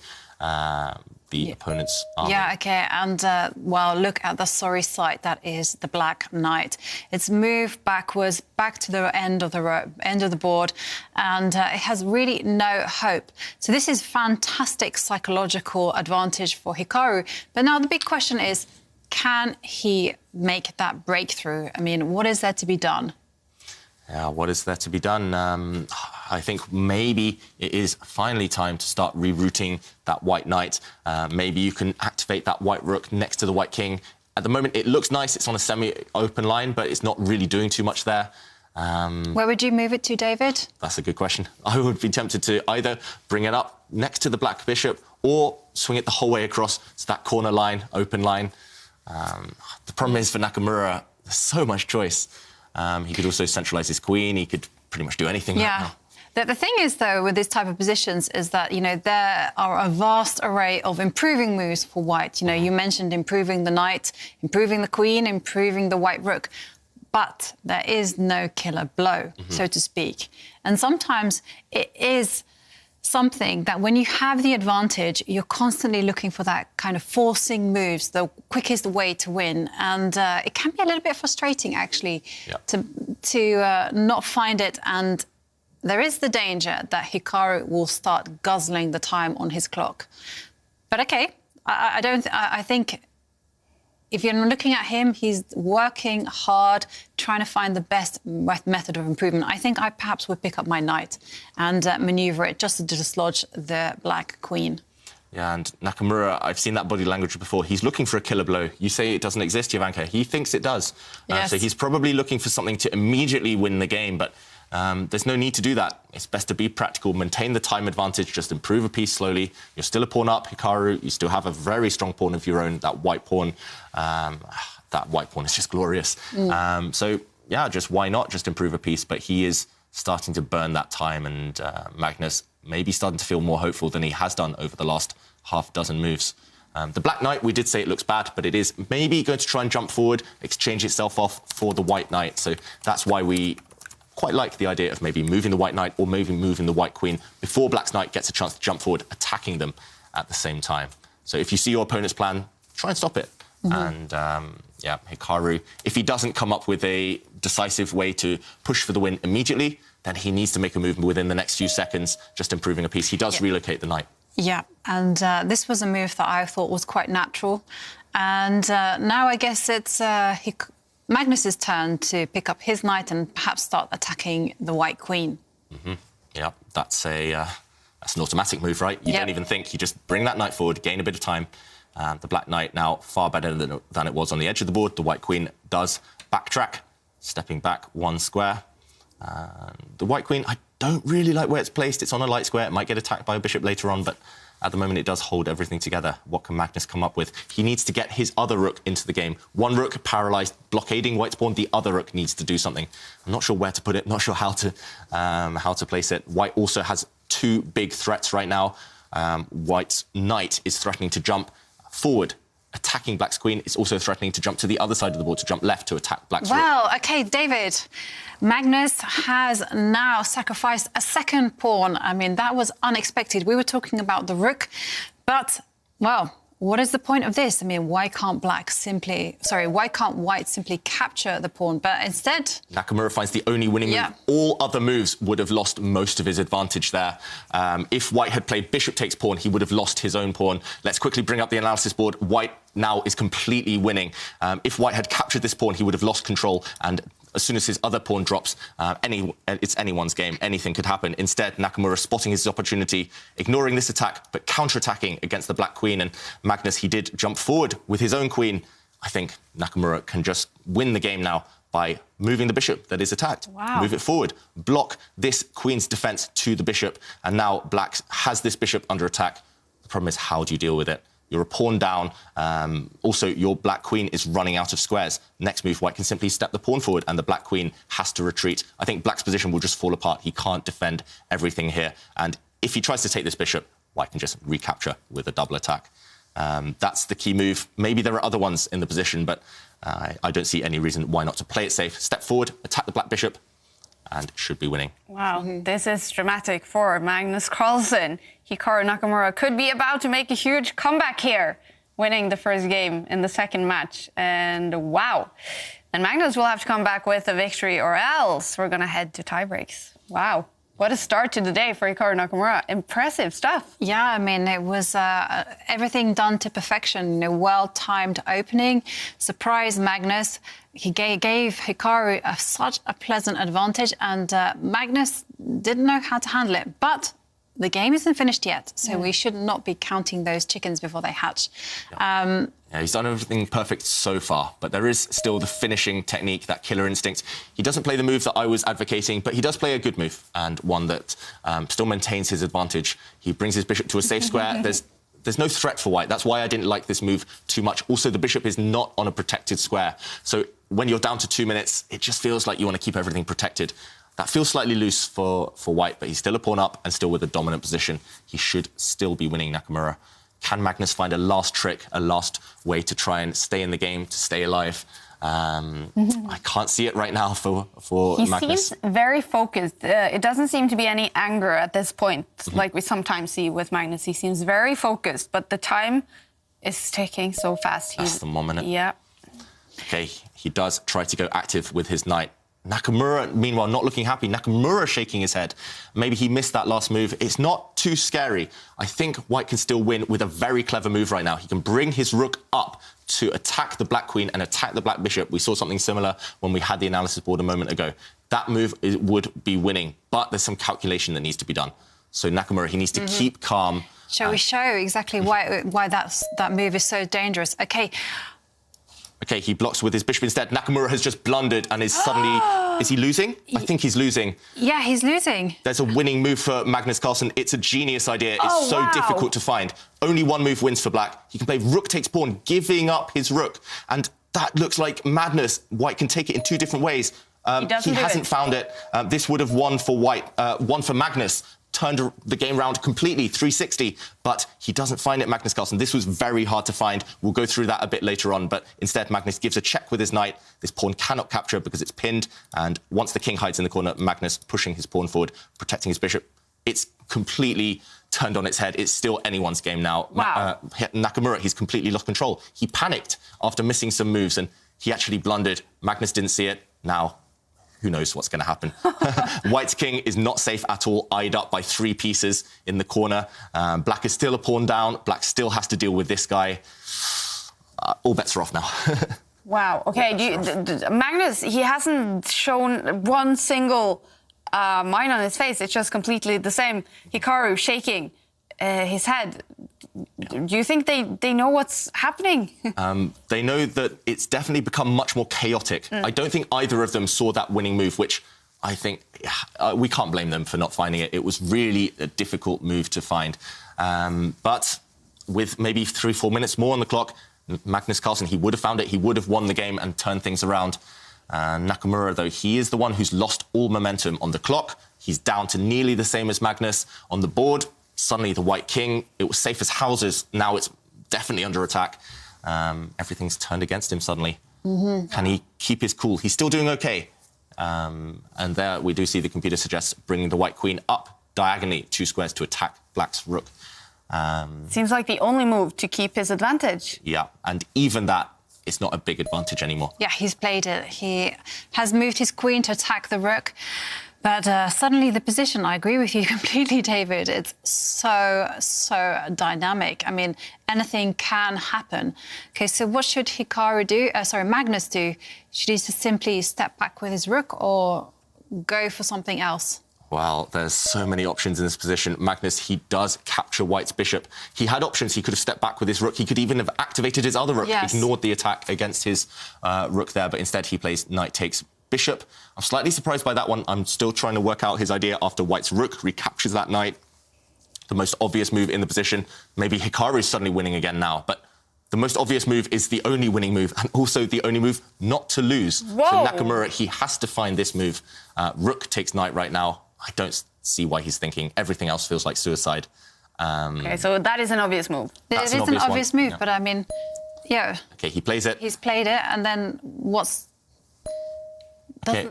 the opponent's army. Yeah, OK, and, well, look at the sorry sight that is the black knight. It's moved backwards, back to the end of the board, and it has really no hope. So this is fantastic psychological advantage for Hikaru. But now the big question is, can he make that breakthrough? I mean, what is there to be done? Yeah, what is there to be done? I think maybe it is finally time to start rerouting that white knight. Maybe you can activate that white rook next to the white king. At the moment, it looks nice. It's on a semi-open line, but it's not really doing too much there. Where would you move it to, David? That's a good question. I would be tempted to either bring it up next to the black bishop or swing it the whole way across to that corner line, open line. The problem is for Nakamura, there's so much choice. He could also centralise his queen. He could pretty much do anything right now. The thing is, though, with this type of positions is that, you know, there are a vast array of improving moves for white. You know, you mentioned improving the knight, improving the queen, improving the white rook. But there is no killer blow, so to speak. And sometimes it is something that when you have the advantage, you're constantly looking for that kind of forcing moves, the quickest way to win. And it can be a little bit frustrating, actually, to not find it. And there is the danger that Hikaru will start guzzling the time on his clock. But OK, I think if you're looking at him, he's working hard, trying to find the best method of improvement. I think I perhaps would pick up my knight and manoeuvre it just to dislodge the black queen. Yeah, and Nakamura, I've seen that body language before. He's looking for a killer blow. You say it doesn't exist, Jovanka. He thinks it does. Yes. So he's probably looking for something to immediately win the game, but there's no need to do that. It's best to be practical, maintain the time advantage, just improve a piece slowly. You're still a pawn up, Hikaru. You still have a very strong pawn of your own, that white pawn. That white pawn is just glorious. So, yeah, just why not just improve a piece? But he is starting to burn that time, and Magnus maybe starting to feel more hopeful than he has done over the last half dozen moves. The Black Knight, we did say it looks bad, but it is maybe going to try and jump forward, exchange itself off for the White Knight. So that's why we quite like the idea of maybe moving the White Knight or maybe moving the White Queen before Black Knight gets a chance to jump forward, attacking them at the same time. So if you see your opponent's plan, try and stop it. And, yeah, Hikaru, if he doesn't come up with a decisive way to push for the win immediately, then he needs to make a move within the next few seconds, just improving a piece. He does relocate the Knight. Yeah, and this was a move that I thought was quite natural. And now I guess it's Magnus's turn to pick up his Knight and perhaps start attacking the White Queen. Yeah, that's an automatic move, right? You don't even think. You just bring that Knight forward, gain a bit of time. The Black Knight now far better than it was on the edge of the board. The White Queen does backtrack, stepping back one square. The White Queen, I don't really like where it's placed. It's on a light square. It might get attacked by a bishop later on, but at the moment it does hold everything together. What can Magnus come up with? He needs to get his other rook into the game. One rook paralysed, blockading White's pawn. The other rook needs to do something. I'm not sure where to put it, not sure how to place it. White also has two big threats right now. White's Knight is threatening to jump forward, attacking Black's Queen. It's also threatening to jump to the other side of the board, to jump left to attack Black's rook. Well, OK, David, Magnus has now sacrificed a second pawn. I mean, that was unexpected. We were talking about the rook, but, well, what is the point of this? I mean, why can't White simply capture the pawn? But instead... Nakamura finds the only winning move. All other moves would have lost most of his advantage there. If White had played bishop takes pawn, he would have lost his own pawn. Let's quickly bring up the analysis board. White now is completely winning. If White had captured this pawn, he would have lost control, and as soon as his other pawn drops, it's anyone's game. Anything could happen. Instead, Nakamura spotting his opportunity, ignoring this attack, but counter-attacking against the Black Queen. And Magnus, he did jump forward with his own queen. I think Nakamura can just win the game now by moving the bishop that is attacked. Wow. Move it forward, block this queen's defence to the bishop, and now Black has this bishop under attack. The problem is, how do you deal with it? You're a pawn down. Also, your Black Queen is running out of squares. Next move, White can simply step the pawn forward and the Black Queen has to retreat. I think Black's position will just fall apart. He can't defend everything here. And if he tries to take this bishop, White can just recapture with a double attack. That's the key move. Maybe there are other ones in the position, but I don't see any reason why not to play it safe. Step forward, attack the Black bishop, and should be winning. Wow, this is dramatic for Magnus Carlsen. Hikaru Nakamura could be about to make a huge comeback here, winning the first game in the second match. And wow, and Magnus will have to come back with a victory or else we're going to head to tiebreaks. Wow. What a start to the day for Hikaru Nakamura. Impressive stuff. Yeah, I mean, it was everything done to perfection. Well-timed opening. Surprise Magnus. He gave Hikaru such a pleasant advantage, and Magnus didn't know how to handle it. But the game isn't finished yet, so we should not be counting those chickens before they hatch. Yeah, he's done everything perfect so far, but there is still the finishing technique, that killer instinct. He doesn't play the move that I was advocating, but he does play a good move, and one that still maintains his advantage. He brings his bishop to a safe square. There's no threat for White. That's why I didn't like this move too much. Also, the bishop is not on a protected square. So when you're down to 2 minutes, it just feels like you want to keep everything protected. That feels slightly loose for White, but he's still a pawn up and still with a dominant position. He should still be winning Nakamura. Can Magnus find a last trick, a last way to try and stay in the game, to stay alive? I can't see it right now for Magnus. He seems very focused. It doesn't seem to be any anger at this point, like we sometimes see with Magnus. He seems very focused, but the time is ticking so fast. That's the moment. Yeah. OK, he does try to go active with his knight. Nakamura, meanwhile, not looking happy. Nakamura shaking his head. Maybe he missed that last move. It's not too scary. I think White can still win with a very clever move right now. He can bring his rook up to attack the Black Queen and attack the Black Bishop. We saw something similar when we had the analysis board a moment ago. That move would be winning, but there's some calculation that needs to be done. So Nakamura, he needs to keep calm. Shall we show exactly why that move is so dangerous? OK. OK, he blocks with his bishop instead. Nakamura has just blundered and is suddenly... Is he losing? I think he's losing. Yeah, he's losing. There's a winning move for Magnus Carlsen. It's a genius idea. It's so difficult to find. Only one move wins for Black. He can play rook takes pawn, giving up his rook. And that looks like madness. White can take it in two different ways. He hasn't found it. This would have won for White, won for Magnus, turned the game round completely, 360, but he doesn't find it, Magnus Carlsen. This was very hard to find. We'll go through that a bit later on, but instead Magnus gives a check with his knight. This pawn cannot capture because it's pinned, and once the king hides in the corner, Magnus pushing his pawn forward, protecting his bishop. It's completely turned on its head. It's still anyone's game now. Wow. Nakamura, he's completely lost control. He panicked after missing some moves, and he actually blundered. Magnus didn't see it. Now, who knows what's going to happen. White's king is not safe at all, eyed up by 3 pieces in the corner. Black is still a pawn down. Black still has to deal with this guy. All bets are off now. Wow. OK, Magnus, he hasn't shown one single mind on his face. It's just completely the same. Hikaru shaking his head. Do you think they know what's happening? They know that it's definitely become much more chaotic. I don't think either of them saw that winning move, which I think we can't blame them for not finding it. It was really a difficult move to find. But with maybe 3-4 minutes more on the clock, Magnus Carlsen, he would have found it. He would have won the game and turned things around. Nakamura, though, he is the one who's lost all momentum on the clock. He's down to nearly the same as Magnus on the board. Suddenly, the white king, it was safe as houses. Now it's definitely under attack. Everything's turned against him suddenly. Can he keep his cool? He's still doing OK. And there we do see the computer suggests bringing the white queen up diagonally 2 squares to attack Black's rook. Seems like the only move to keep his advantage. Yeah, and even that, it's not a big advantage anymore. Yeah, he's played it. He has moved his queen to attack the rook. But suddenly the position, I agree with you completely, David. It's so dynamic. I mean, anything can happen. OK, so what should Hikaru do? Magnus do? Should he just simply step back with his rook or go for something else? Well, there's so many options in this position. Magnus, he does capture White's bishop. He had options. He could have stepped back with his rook. He could even have activated his other rook, ignored the attack against his rook there. But instead, he plays knight takes bishop. I'm slightly surprised by that one. I'm still trying to work out his idea after White's rook recaptures that knight. The most obvious move in the position. Maybe Hikaru is suddenly winning again now, but the most obvious move is the only winning move and also the only move not to lose. Whoa. So Nakamura, he has to find this move. Rook takes knight right now. I don't see why he's thinking. Everything else feels like suicide. OK, so that is an obvious move. It is an obvious move, but I mean, yeah. OK, he plays it. He's played it, and then what's... OK,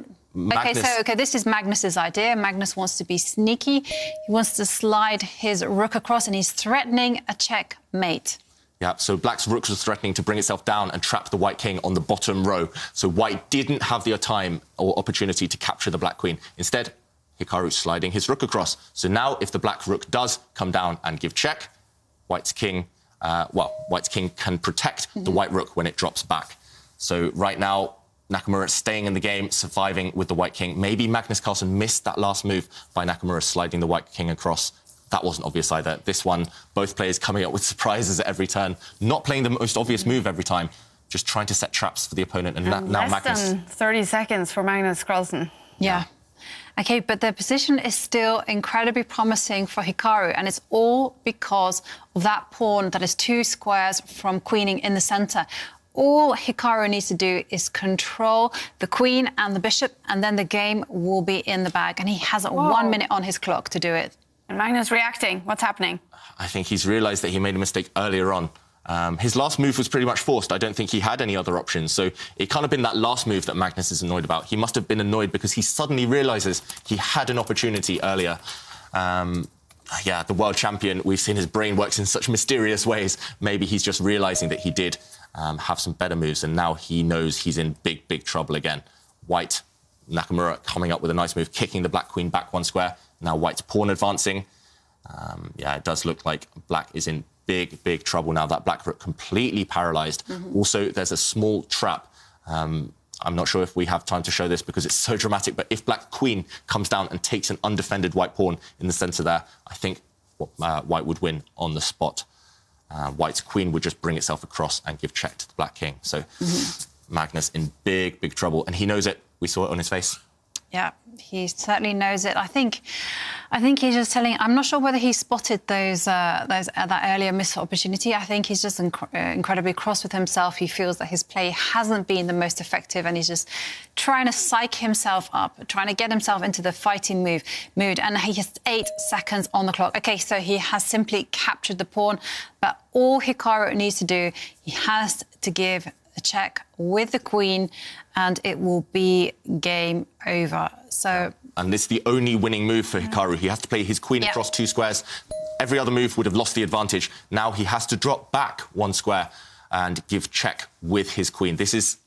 this is Magnus's idea. Magnus wants to be sneaky. He wants to slide his rook across, and he's threatening a checkmate. Yeah, so Black's rook was threatening to bring itself down and trap the white king on the bottom row. So White didn't have the time or opportunity to capture the black queen. Instead, Hikaru's sliding his rook across. So now, if the black rook does come down and give check, White's king can protect the white rook when it drops back. So right now, Nakamura staying in the game, surviving with the white king. Maybe Magnus Carlsen missed that last move by Nakamura sliding the white king across. That wasn't obvious either. This one, both players coming up with surprises at every turn, not playing the most obvious move every time, just trying to set traps for the opponent. And now Magnus... Less than 30 seconds for Magnus Carlsen. Yeah. OK, but the position is still incredibly promising for Hikaru, and it's all because of that pawn that is 2 squares from queening in the centre. All Hikaru needs to do is control the queen and the bishop, and then the game will be in the bag. And he has 1 minute on his clock to do it. And Magnus reacting. What's happening? I think he's realised that he made a mistake earlier on. His last move was pretty much forced. I don't think he had any other options. So it kind of been that last move that Magnus is annoyed about. He must have been annoyed because he suddenly realises he had an opportunity earlier. Yeah, the world champion, we've seen his brain works in such mysterious ways. Maybe he's just realising that he did have some better moves, and now he knows he's in big trouble again. White, Nakamura coming up with a nice move, kicking the black queen back 1 square. Now White's pawn advancing. Yeah, it does look like Black is in big trouble now. That black rook completely paralysed. Also, there's a small trap. I'm not sure if we have time to show this because it's so dramatic, but if black queen comes down and takes an undefended white pawn in the centre there, I think White would win on the spot. White's queen would just bring itself across and give check to the black king. So Magnus in big trouble, and he knows it. We saw it on his face. Yeah, he certainly knows it. I think he's just telling. I'm not sure whether he spotted that earlier missed opportunity. I think he's just incredibly cross with himself. He feels that his play hasn't been the most effective, and he's just trying to psych himself up, trying to get himself into the fighting mood. And he has 8 seconds on the clock. Okay, so he has simply captured the pawn, but all Hikaru needs to do, he has to give a check with the queen, and it will be game over. So, and this is the only winning move for Hikaru. He has to play his queen across 2 squares. Every other move would have lost the advantage. Now he has to drop back 1 square and give check with his queen. This is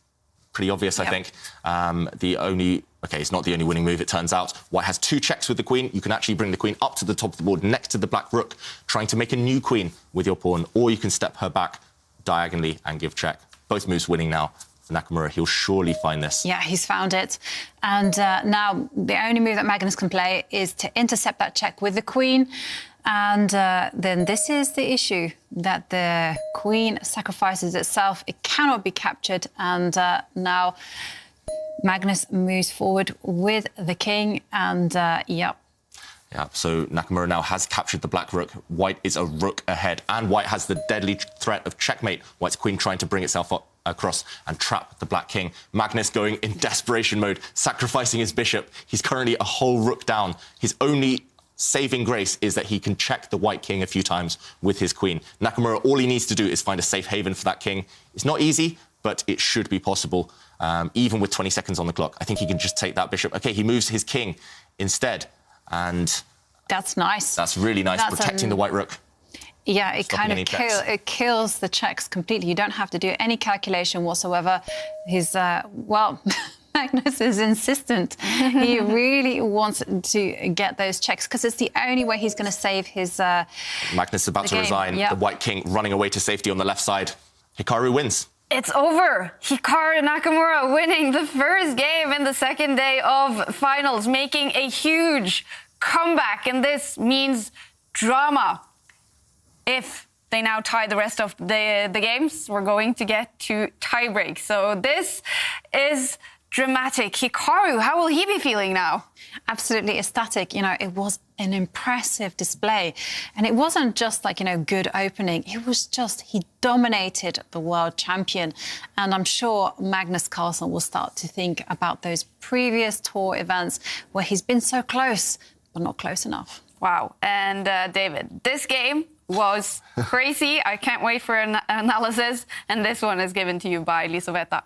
pretty obvious, I think. It's not the only winning move, it turns out. White has 2 checks with the queen. You can actually bring the queen up to the top of the board next to the black rook, trying to make a new queen with your pawn, or you can step her back diagonally and give check. Both moves winning now for Nakamura. He'll surely find this. Yeah, he's found it. And now the only move that Magnus can play is to intercept that check with the queen. And then this is the issue, that the queen sacrifices itself. It cannot be captured. And now Magnus moves forward with the king. And, Yeah, so Nakamura now has captured the black rook. White is a rook ahead, and White has the deadly threat of checkmate. White's queen trying to bring itself up across and trap the black king. Magnus going in desperation mode, sacrificing his bishop. He's currently a whole rook down. His only saving grace is that he can check the white king a few times with his queen. Nakamura, all he needs to do is find a safe haven for that king. It's not easy, but it should be possible, even with 20 seconds on the clock. I think he can just take that bishop. OK, he moves his king instead. And that's nice. That's really nice, protecting the white rook. Yeah, it kind of kills the checks completely. You don't have to do any calculation whatsoever. His, Magnus is insistent. He really wants to get those checks because it's the only way he's going to save his... Magnus is about to resign. Yep. The white king running away to safety on the left side. Hikaru wins. It's over. Hikaru Nakamura winning the first game in the second day of finals, making a huge comeback. And this means drama. If they now tie the rest of the games, we're going to get to tiebreak. So this is dramatic. Hikaru, how will he be feeling now? Absolutely ecstatic. You know, it was an impressive display. And it wasn't just like, good opening. It was just, he dominated the world champion. And I'm sure Magnus Carlsen will start to think about those previous tour events where he's been so close, but not close enough. Wow. And David, this game was crazy. I can't wait for an analysis. And this one is given to you by Lisoveta.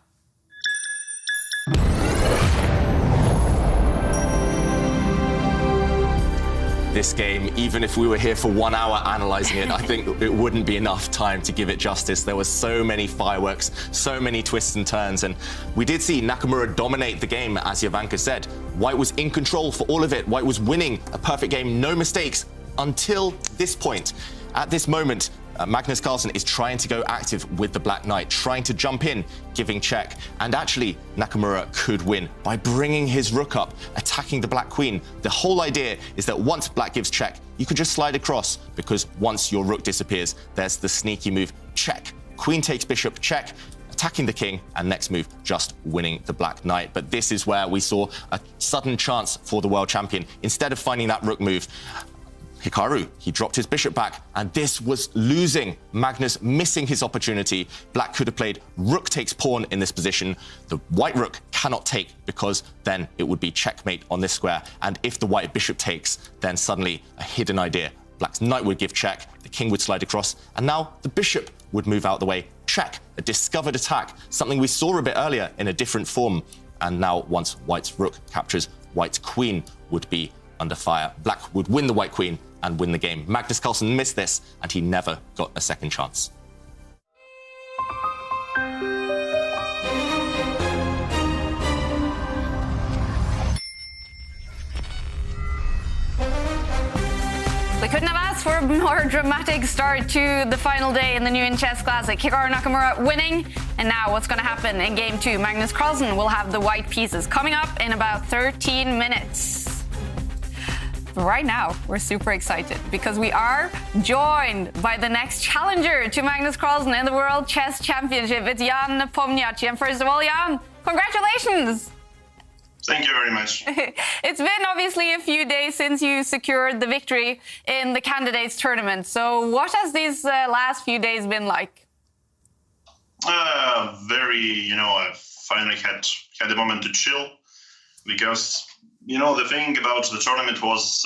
This game, even if we were here for 1 hour analysing it, I think it wouldn't be enough time to give it justice. There were so many fireworks, so many twists and turns, and we did see Nakamura dominate the game, as Jovanka said. White was in control for all of it. White was winning a perfect game, no mistakes, until this point. At this moment, Magnus Carlsen is trying to go active with the Black Knight, trying to jump in, giving check. And actually, Nakamura could win by bringing his rook up, attacking the Black Queen. The whole idea is that once Black gives check, you can just slide across, because once your rook disappears, there's the sneaky move, check. Queen takes bishop, check, attacking the king, and next move, just winning the Black Knight. But this is where we saw a sudden chance for the world champion. Instead of finding that rook move, Hikaru, he dropped his bishop back, and this was losing. Magnus missing his opportunity. Black could have played rook takes pawn in this position. The white rook cannot take, because then it would be checkmate on this square. And if the white bishop takes, then suddenly a hidden idea. Black's knight would give check, the king would slide across, and now the bishop would move out the way. Check, a discovered attack, something we saw a bit earlier in a different form. And now, once white's rook captures, white's queen would be under fire. Black would win the white queen and win the game. Magnus Carlsen missed this, and he never got a second chance. We couldn't have asked for a more dramatic start to the final day in the New Chess Classic. Hikaru Nakamura winning. And now what's going to happen in Game 2? Magnus Carlsen will have the white pieces coming up in about 13 minutes. But right now, we're super excited because we are joined by the next challenger to Magnus Carlsen in the World Chess Championship. It's Jan Pomniac. And first of all, Jan, congratulations! Thank you very much. It's been obviously a few days since you secured the victory in the candidates tournament. So what has these last few days been like? Very, I finally had a moment to chill because, the thing about the tournament was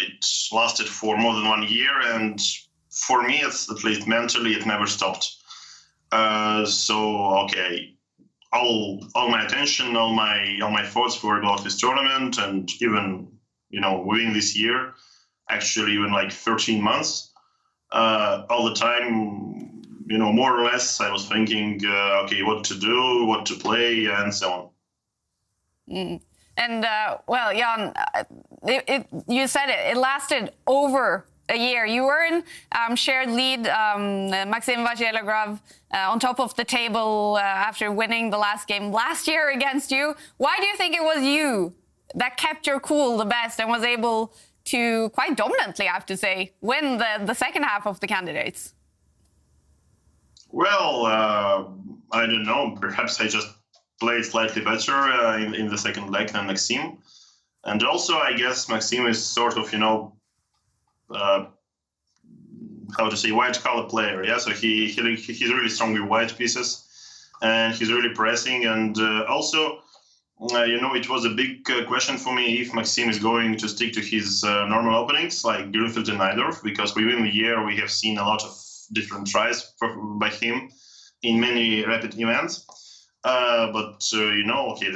it lasted for more than 1 year, and for me, at least mentally, it never stopped. All my attention, all my thoughts were about this tournament, and even within this year, actually even like 13 months, all the time, more or less, I was thinking, what to do, what to play, and so on. Mm. And Jan, you said it lasted over a year. You were in shared lead, Maxim Vachier-Lagrave on top of the table after winning the last game last year against you. Why do you think it was you that kept your cool the best and was able to, quite dominantly, I have to say, win the second half of the candidates? Well, I don't know. Perhaps I just played slightly better in the second leg than Maxim. And also, I guess Maxim is sort of, white collar player. Yeah, so he's really strong with white pieces, and he's really pressing. And also, it was a big question for me if Maxim is going to stick to his normal openings like Grünfeld and Najdorf, because within the year we have seen a lot of different tries by him in many rapid events. The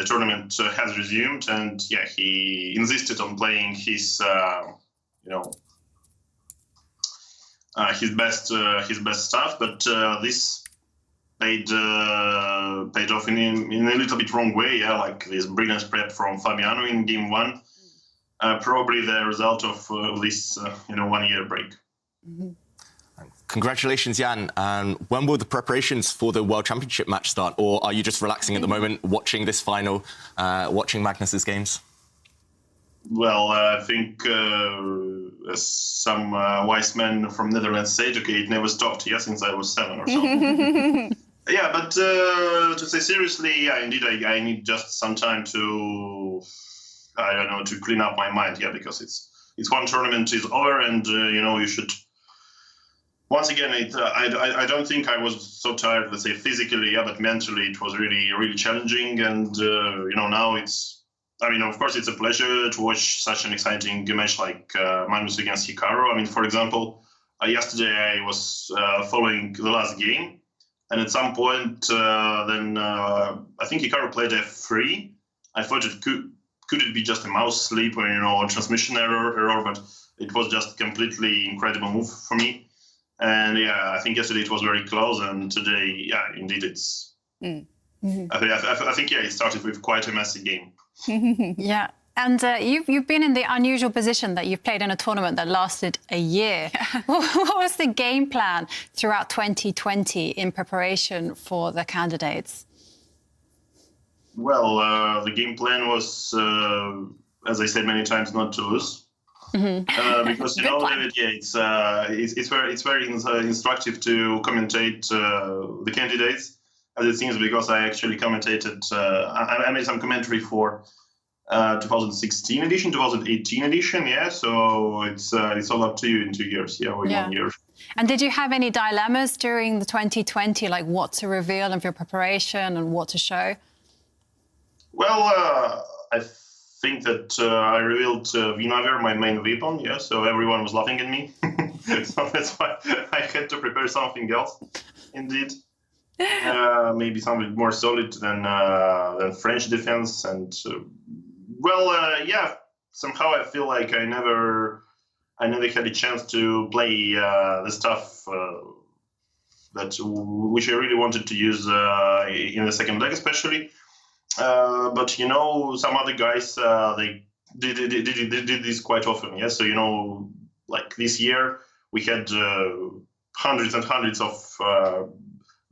tournament has resumed, and he insisted on playing his best stuff, but this paid off in a little bit wrong way. Yeah, like this brilliant prep from Fabiano in game 1, probably the result of this 1 year break. Mm-hmm. Congratulations, Jan. And when will the preparations for the World Championship match start, or are you just relaxing at the moment, watching this final, watching Magnus's games? Well, I think as some wise men from Netherlands said, it never stopped, since I was 7 or so. Yeah, but to say seriously, indeed, I need just some time to clean up my mind, because it's one tournament is over, and, you should... Once again, I don't think I was so tired, let's say, physically, but mentally it was really, really challenging, and, now it's... of course, it's a pleasure to watch such an exciting match like Magnus against Hikaru. For example, yesterday I was following the last game, and at some point, I think Hikaru played F3. I thought could it be just a mouse sleep or a transmission error, but it was just completely incredible move for me. And I think yesterday it was very close, and today, indeed, it's. Mm-hmm. I think it started with quite a messy game. Yeah, and you've been in the unusual position that you've played in a tournament that lasted a year. What was the game plan throughout 2020 in preparation for the candidates? Well, the game plan was, as I said many times, not to lose. Mm-hmm. Because David, it's very instructive to commentate the candidates. As it seems, because I actually commentated, I made some commentary for 2016 edition, 2018 edition, so it's all up to you in 2 years, or 1 year. And did you have any dilemmas during the 2020, like what to reveal of your preparation and what to show? Well, I think that I revealed Vinaver, my main weapon, so everyone was laughing at me. So that's why I had to prepare something else, indeed. Maybe something more solid than French defense, and somehow I feel like I never had a chance to play the stuff which I really wanted to use in the second leg, especially. But some other guys they did this quite often. So like this year we had hundreds and hundreds of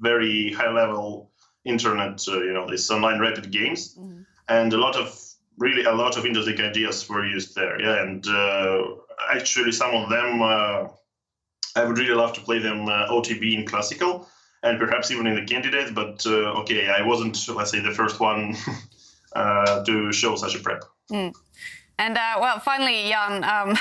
very high-level internet, these online rapid games, mm-hmm. and a lot of interesting ideas were used there. And actually, some of them I would really love to play them OTB in classical, and perhaps even in the candidates. But I wasn't, let's say, the first one to show such a prep. And well, finally, Jan,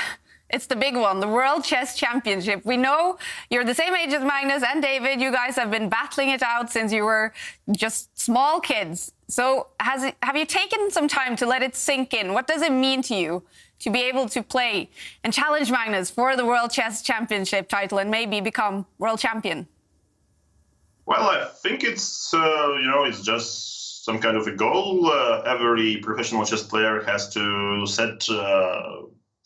it's the big one, the World Chess Championship. We know you're the same age as Magnus and David. You guys have been battling it out since you were just small kids. So have you taken some time to let it sink in? What does it mean to you to be able to play and challenge Magnus for the World Chess Championship title and maybe become world champion? Well, I think it's, it's just some kind of a goal. Every professional chess player has to set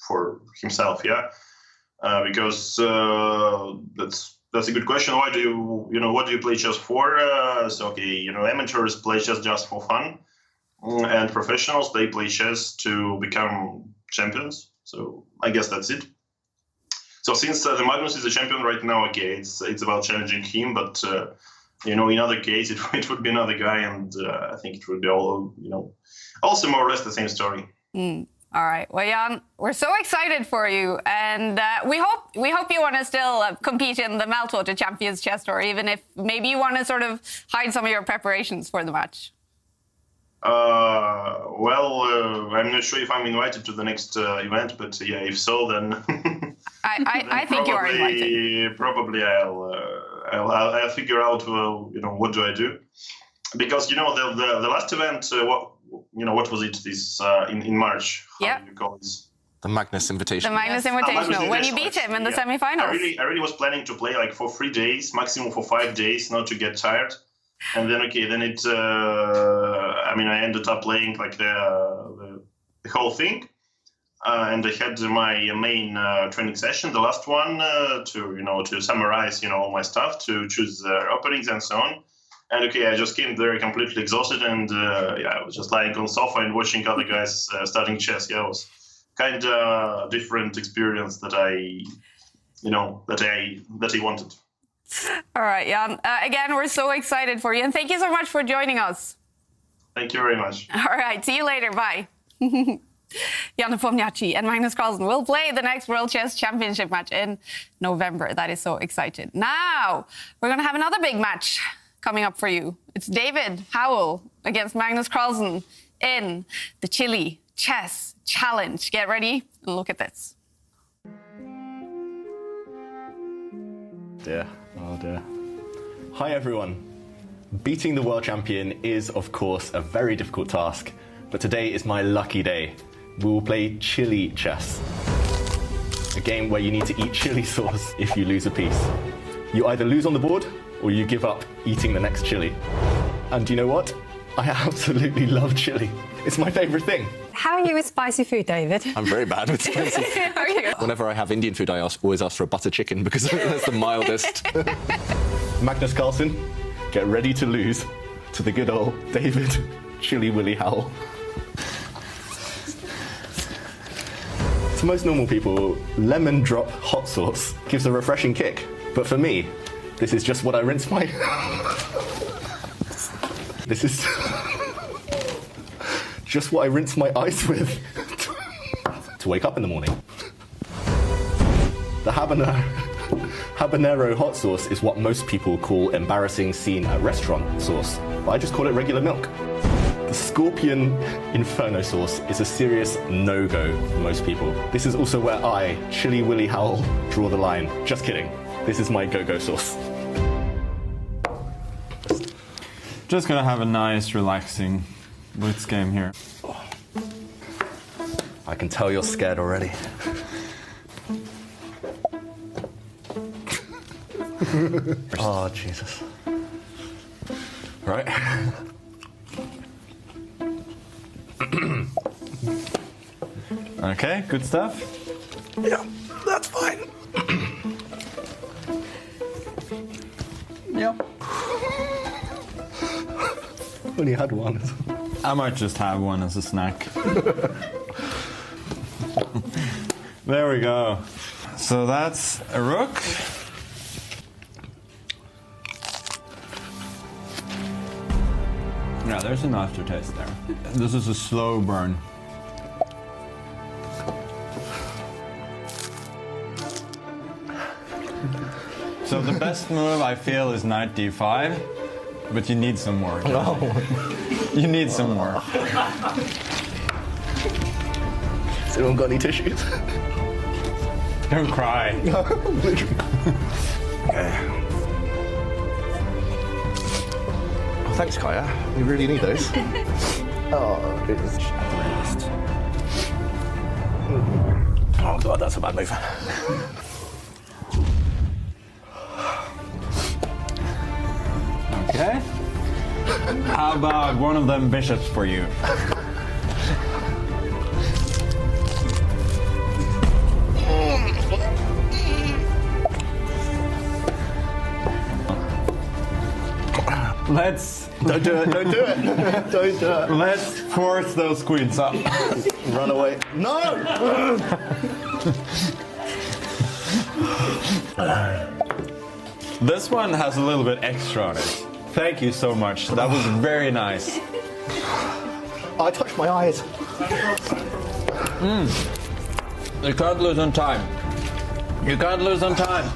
for himself, because that's a good question. Why do what do you play chess for? Amateurs play chess just for fun, and professionals, they play chess to become champions. So I guess that's it. So since the Magnus is a champion right now, okay, it's about challenging him, but in other case it would be another guy, and I think it would be also more or less the same story. All right. Well, Jan, we're so excited for you, and we hope you want to still compete in the Meltwater Champions Chess Tour, even if maybe you want to sort of hide some of your preparations for the match. I'm not sure if I'm invited to the next event, but if so, then I think you are invited. Probably I'll figure out what do I do, because the last event what was it this in March? Yeah. How do you call this? The Magnus Invitational. The Magnus Invitational, when you beat him in the semifinals. I really was planning to play like for 3 days, maximum for 5 days, not to get tired. And then I ended up playing like the whole thing, and I had my main training session, the last one, to summarize all my stuff, to choose openings and so on. And I just came there completely exhausted, and I was just lying on the sofa and watching other guys starting chess. It was kind of different experience that I wanted. All right, Jan. Again, we're so excited for you, and thank you so much for joining us. Thank you very much. All right, see you later. Bye. Jan Nepomniachtchi and Magnus Carlsen will play the next World Chess Championship match in November. That is so exciting. Now, we're going to have another big match coming up for you. It's David Howell against Magnus Carlsen in the Chile Chess Challenge. Get ready and look at this. Dear. Oh dear. Hi everyone. Beating the world champion is, of course, a very difficult task, but today is my lucky day. We will play chili chess. A game where you need to eat chili sauce if you lose a piece. You either lose on the board, or you give up eating the next chili. And you know what? I absolutely love chili. It's my favourite thing. How are you with spicy food, David? I'm very bad with spicy food. Are you? Whenever I have Indian food, I always ask for a butter chicken because that's the mildest. Magnus Carlsen, get ready to lose to the good old David Chili Willy Howell. To most normal people, lemon drop hot sauce gives a refreshing kick. But for me, this is just what I rinse my... This is just what I rinse my eyes with to wake up in the morning. The habanero hot sauce is what most people call embarrassing scene at restaurant sauce, but I just call it regular milk. The scorpion inferno sauce is a serious no-go for most people. This is also where I, Chili Willy Howell, draw the line. Just kidding. This is my go-go sauce. Just gonna have a nice, relaxing blitz game here. I can tell you're scared already. Oh, Jesus. Right. Okay, good stuff. Yeah, that's fine. Yeah. Only had one. I might just have one as a snack. There we go. So that's a rook. Yeah, there's an aftertaste there. This is a slow burn. So the best move I feel is knight d5, but you need some more. Oh. You need some more. Has anyone got any tissues? Don't cry. Okay. Oh, thanks, Kaya. We really need those. Oh, goodness. Oh, God, that's a bad move. Okay. How about one of them bishops for you? Let's... Don't do it, don't do it. Don't do it. Let's force those queens up. Run away. No! This one has a little bit extra on it. Thank you so much. That was very nice. I touched my eyes. You can't lose on time. You can't lose on time.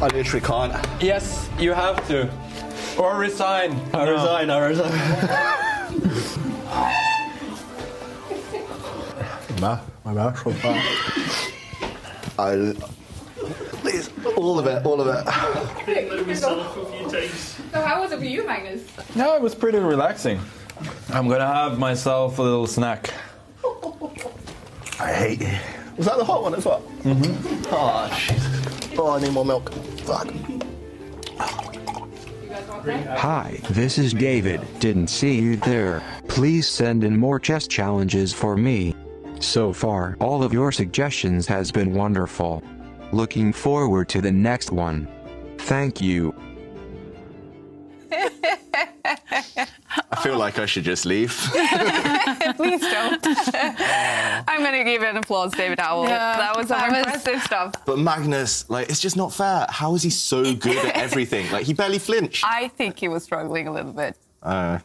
I literally can't. Yes, you have to. Or resign. I resign. My mouth's on fire. Please, all of it. So how was it for you, Magnus? No, it was pretty relaxing. I'm gonna have myself a little snack. I hate you. Was that the hot one as well? Mm-hmm. Oh, Jesus. Oh, I need more milk. Fuck. Hi, this is David. Didn't see you there. Please send in more chess challenges for me. So far, all of your suggestions has been wonderful. Looking forward to the next one. Thank you. I feel like I should just leave. Please don't. I'm going to give an applause, David Howell. Yeah, that was some impressive stuff. But Magnus, like, it's just not fair. How is he so good at everything? Like, he barely flinched. I think he was struggling a little bit.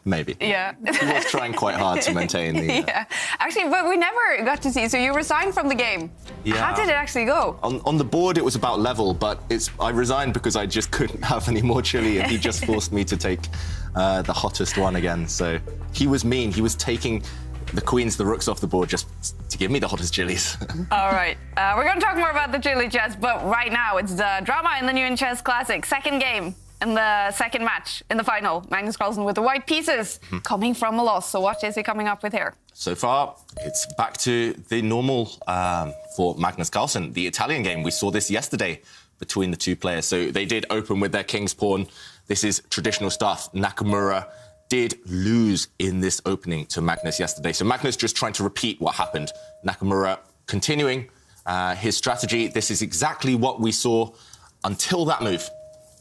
Maybe. Yeah. He was trying quite hard to maintain the... Yeah. Actually, but we never got to see. So you resigned from the game. Yeah. How did it actually go? On the board, it was about level, but I resigned because I just couldn't have any more chili, and he just forced me to take the hottest one again. So he was mean. He was taking the queens, the rooks off the board just to give me the hottest chilies. All right. We're going to talk more about the chili chess, but right now it's the drama in the New in Chess Classic. Second game. In the second match, in the final, Magnus Carlsen with the white pieces, coming from a loss. So what is he coming up with here? So far, it's back to the normal for Magnus Carlsen, the Italian game. We saw this yesterday between the two players. So they did open with their king's pawn. This is traditional stuff. Nakamura did lose in this opening to Magnus yesterday. So Magnus just trying to repeat what happened. Nakamura continuing his strategy. This is exactly what we saw until that move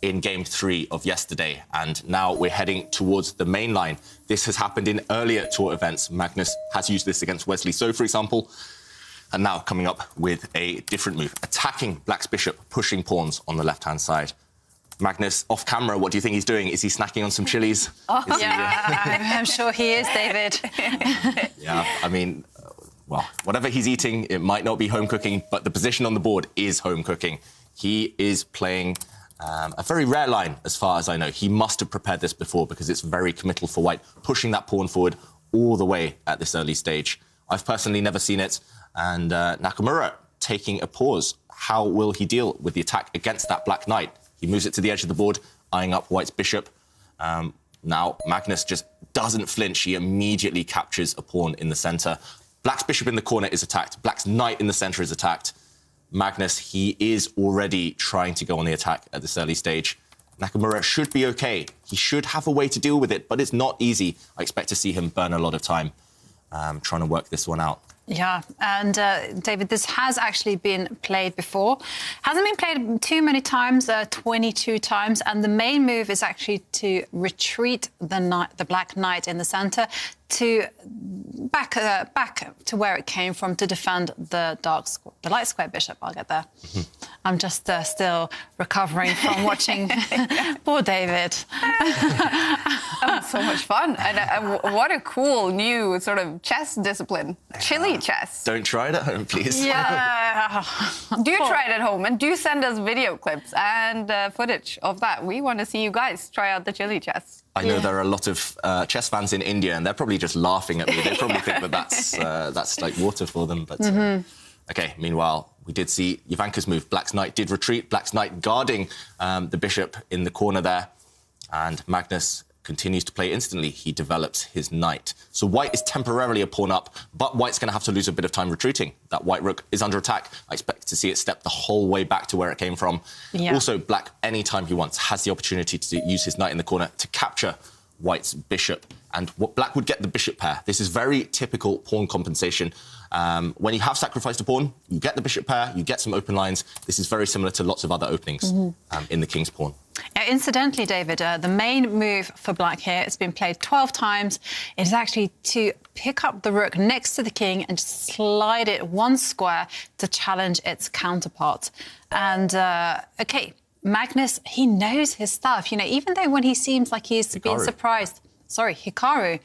in Game 3 of yesterday, and now we're heading towards the main line. This has happened in earlier tour events. Magnus has used this against Wesley So, for example, and now coming up with a different move, attacking Black's bishop, pushing pawns on the left-hand side. Magnus, off camera, what do you think he's doing? Is he snacking on some chilies? I'm sure he is, David. Yeah, I mean, well, whatever he's eating, it might not be home cooking, but the position on the board is home cooking. He is playing a very rare line, as far as I know. He must have prepared this before because it's very committal for white, pushing that pawn forward all the way at this early stage. I've personally never seen it. And Nakamura taking a pause. How will he deal with the attack against that black knight? He moves it to the edge of the board, eyeing up white's bishop. Now, Magnus just doesn't flinch. He immediately captures a pawn in the centre. Black's bishop in the corner is attacked. Black's knight in the centre is attacked. Magnus, he is already trying to go on the attack at this early stage. Nakamura should be okay. He should have a way to deal with it, but it's not easy. I expect to see him burn a lot of time trying to work this one out. Yeah, and David, this has actually been played before. Hasn't been played too many times, 22 times, and the main move is actually to retreat the black knight in the centre to back to where it came from to defend the light square bishop. I'll get there. I'm just still recovering from watching poor David. That was so much fun. And what a cool new sort of chess discipline, chili chess. Don't try it at home, please. Yeah. Do try it at home and do send us video clips and footage of that. We want to see you guys try out the chili chess. I know there are a lot of chess fans in India, and they're probably just laughing at me. They probably think that that's like water for them. But OK, meanwhile, we did see Jovanka's move. Black's knight did retreat. Black's knight guarding the bishop in the corner there. And Magnus continues to play instantly. He develops his knight. So white is temporarily a pawn up, but white's going to have to lose a bit of time retreating. That white rook is under attack. I expect to see it step the whole way back to where it came from. Yeah. Also, black, anytime he wants, has the opportunity to use his knight in the corner to capture white's bishop. And what black would get the bishop pair. This is very typical pawn compensation. When you have sacrificed a pawn, you get the bishop pair, you get some open lines. This is very similar to lots of other openings in the king's pawn. Incidentally, David, the main move for black here, it's been played 12 times. It is actually to pick up the rook next to the king and just slide it one square to challenge its counterpart. And, OK, Magnus, he knows his stuff. You know, even though when he seems like he's being surprised... Sorry, Hikaru,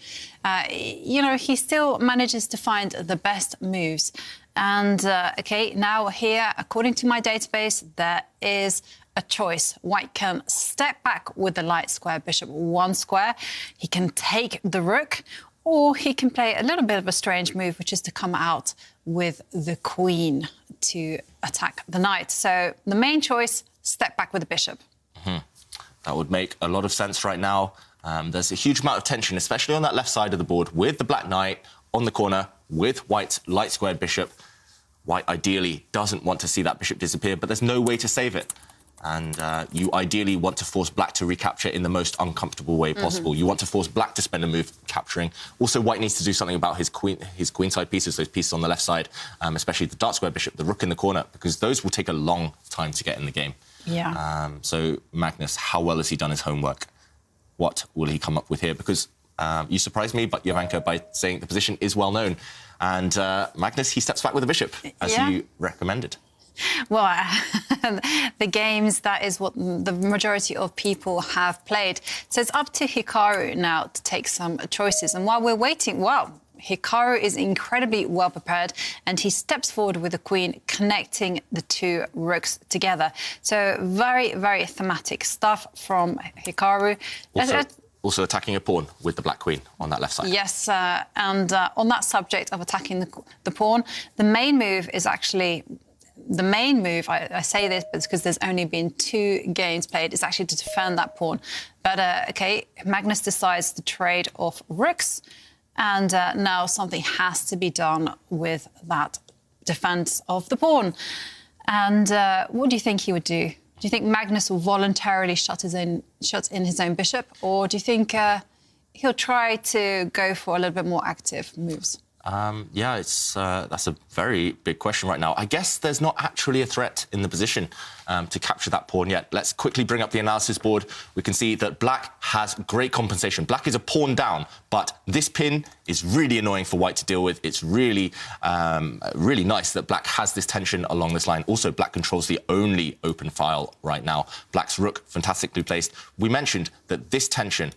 you know, he still manages to find the best moves. And, OK, now here, according to my database, there is a choice. White can step back with the light square bishop one square. He can take the rook, or he can play a little bit of a strange move, which is to come out with the queen to attack the knight. So the main choice, step back with the bishop. That would make a lot of sense right now. There's a huge amount of tension, especially on that left side of the board, with the black knight on the corner, with white's light squared bishop. White ideally doesn't want to see that bishop disappear, but there's no way to save it. And you ideally want to force black to recapture in the most uncomfortable way possible. You want to force black to spend a move capturing. Also, white needs to do something about his queenside pieces, those pieces on the left side, especially the dark square bishop, the rook in the corner, because those will take a long time to get in the game. Yeah. So Magnus, how well has he done his homework? What will he come up with here? Because you surprised me, but Jovanka, by saying the position is well known. And Magnus, he steps back with the bishop, as you recommended. Well, the games, that is what the majority of people have played. So it's up to Hikaru now to take some choices. And while we're waiting, well, Hikaru is incredibly well prepared, and he steps forward with the queen, connecting the two rooks together. So very, very thematic stuff from Hikaru. Also attacking a pawn with the black queen on that left side. Yes, and on that subject of attacking the pawn, the main move is actually... The main move, I say this because there's only been 2 games played, is actually to defend that pawn. But, OK, Magnus decides to trade off rooks, and now something has to be done with that defence of the pawn. And what do you think he would do? Do you think Magnus will voluntarily shut in his own bishop, or do you think he'll try to go for a little bit more active moves? Yeah, that's a very big question right now. I guess there's not actually a threat in the position to capture that pawn yet. Let's quickly bring up the analysis board. We can see that black has great compensation. Black is a pawn down, but this pin is really annoying for white to deal with. It's really, really nice that black has this tension along this line. Also, black controls the only open file right now. Black's rook, fantastically placed. We mentioned that this tension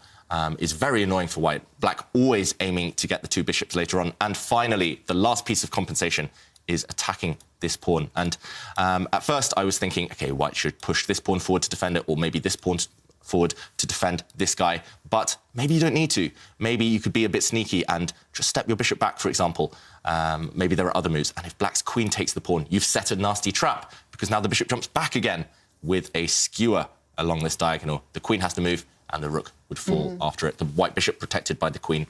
is very annoying for white. Black always aiming to get the 2 bishops later on. And finally, the last piece of compensation is attacking this pawn. And at first, I was thinking, OK, white should push this pawn forward to defend it, or maybe this pawn forward to defend this guy. But maybe you don't need to. Maybe you could be a bit sneaky and just step your bishop back, for example. Maybe there are other moves. And if black's queen takes the pawn, you've set a nasty trap, because now the bishop jumps back again with a skewer along this diagonal. The queen has to move, and the rook would fall after it. The white bishop protected by the queen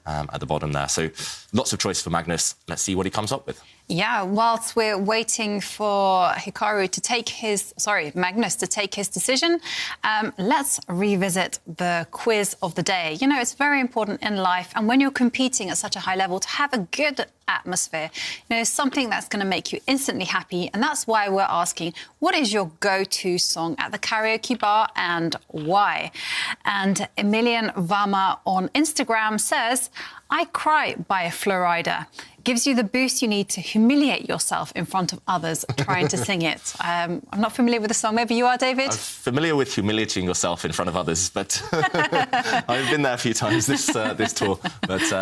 at the bottom there. So lots of choice for Magnus. Let's see what he comes up with. Yeah, whilst we're waiting for Hikaru to take his... Sorry, Magnus to take his decision, let's revisit the quiz of the day. You know, it's very important in life, and when you're competing at such a high level, to have a good atmosphere, you know, something that's going to make you instantly happy. And that's why we're asking, what is your go-to song at the karaoke bar and why? And Emilian Vama on Instagram says, I Cry by Florida gives you the boost you need to humiliate yourself in front of others trying to sing it. I'm not familiar with the song. Maybe you are, David? I'm familiar with humiliating yourself in front of others, but I've been there a few times this tour, but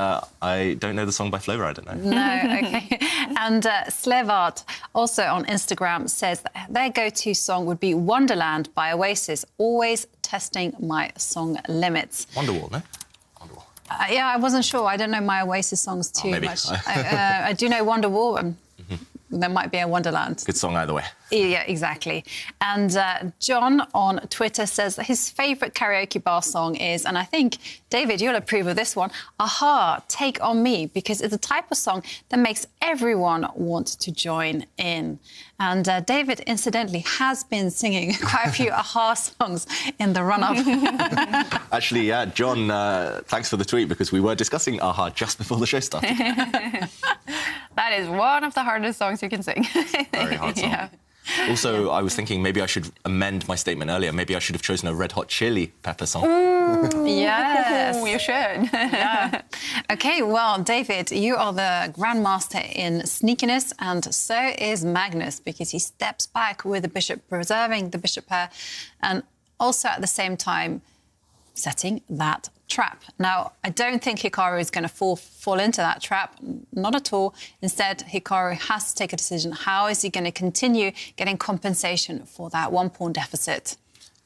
I don't know the song by Flowrider, no. No, OK. And Slevart, also on Instagram, says that their go-to song would be Wonderland by Oasis, always testing my song limits. Wonderwall, no? Yeah, I wasn't sure. I don't know my Oasis songs too much. I do know Wonderwall, and there might be a Wonderland. Good song either way. Yeah, exactly. And John on Twitter says that his favourite karaoke bar song is, and I think, David, you'll approve of this one, Aha, Take On Me, because it's a type of song that makes everyone want to join in. And David, incidentally, has been singing quite a few Aha songs in the run-up. Actually, yeah, John, thanks for the tweet, because we were discussing Aha just before the show started. That is one of the hardest songs you can sing. Very hard song. Yeah. Also, I was thinking maybe I should amend my statement earlier. Maybe I should have chosen a Red Hot Chili Pepper song. Yes. You should. Yeah. OK, well, David, you are the grandmaster in sneakiness, and so is Magnus, because he steps back with the bishop, preserving the bishop pair, and also at the same time setting that trap. Now, I don't think Hikaru is going to fall into that trap, not at all. Instead, Hikaru has to take a decision. How is he going to continue getting compensation for that one-pawn deficit?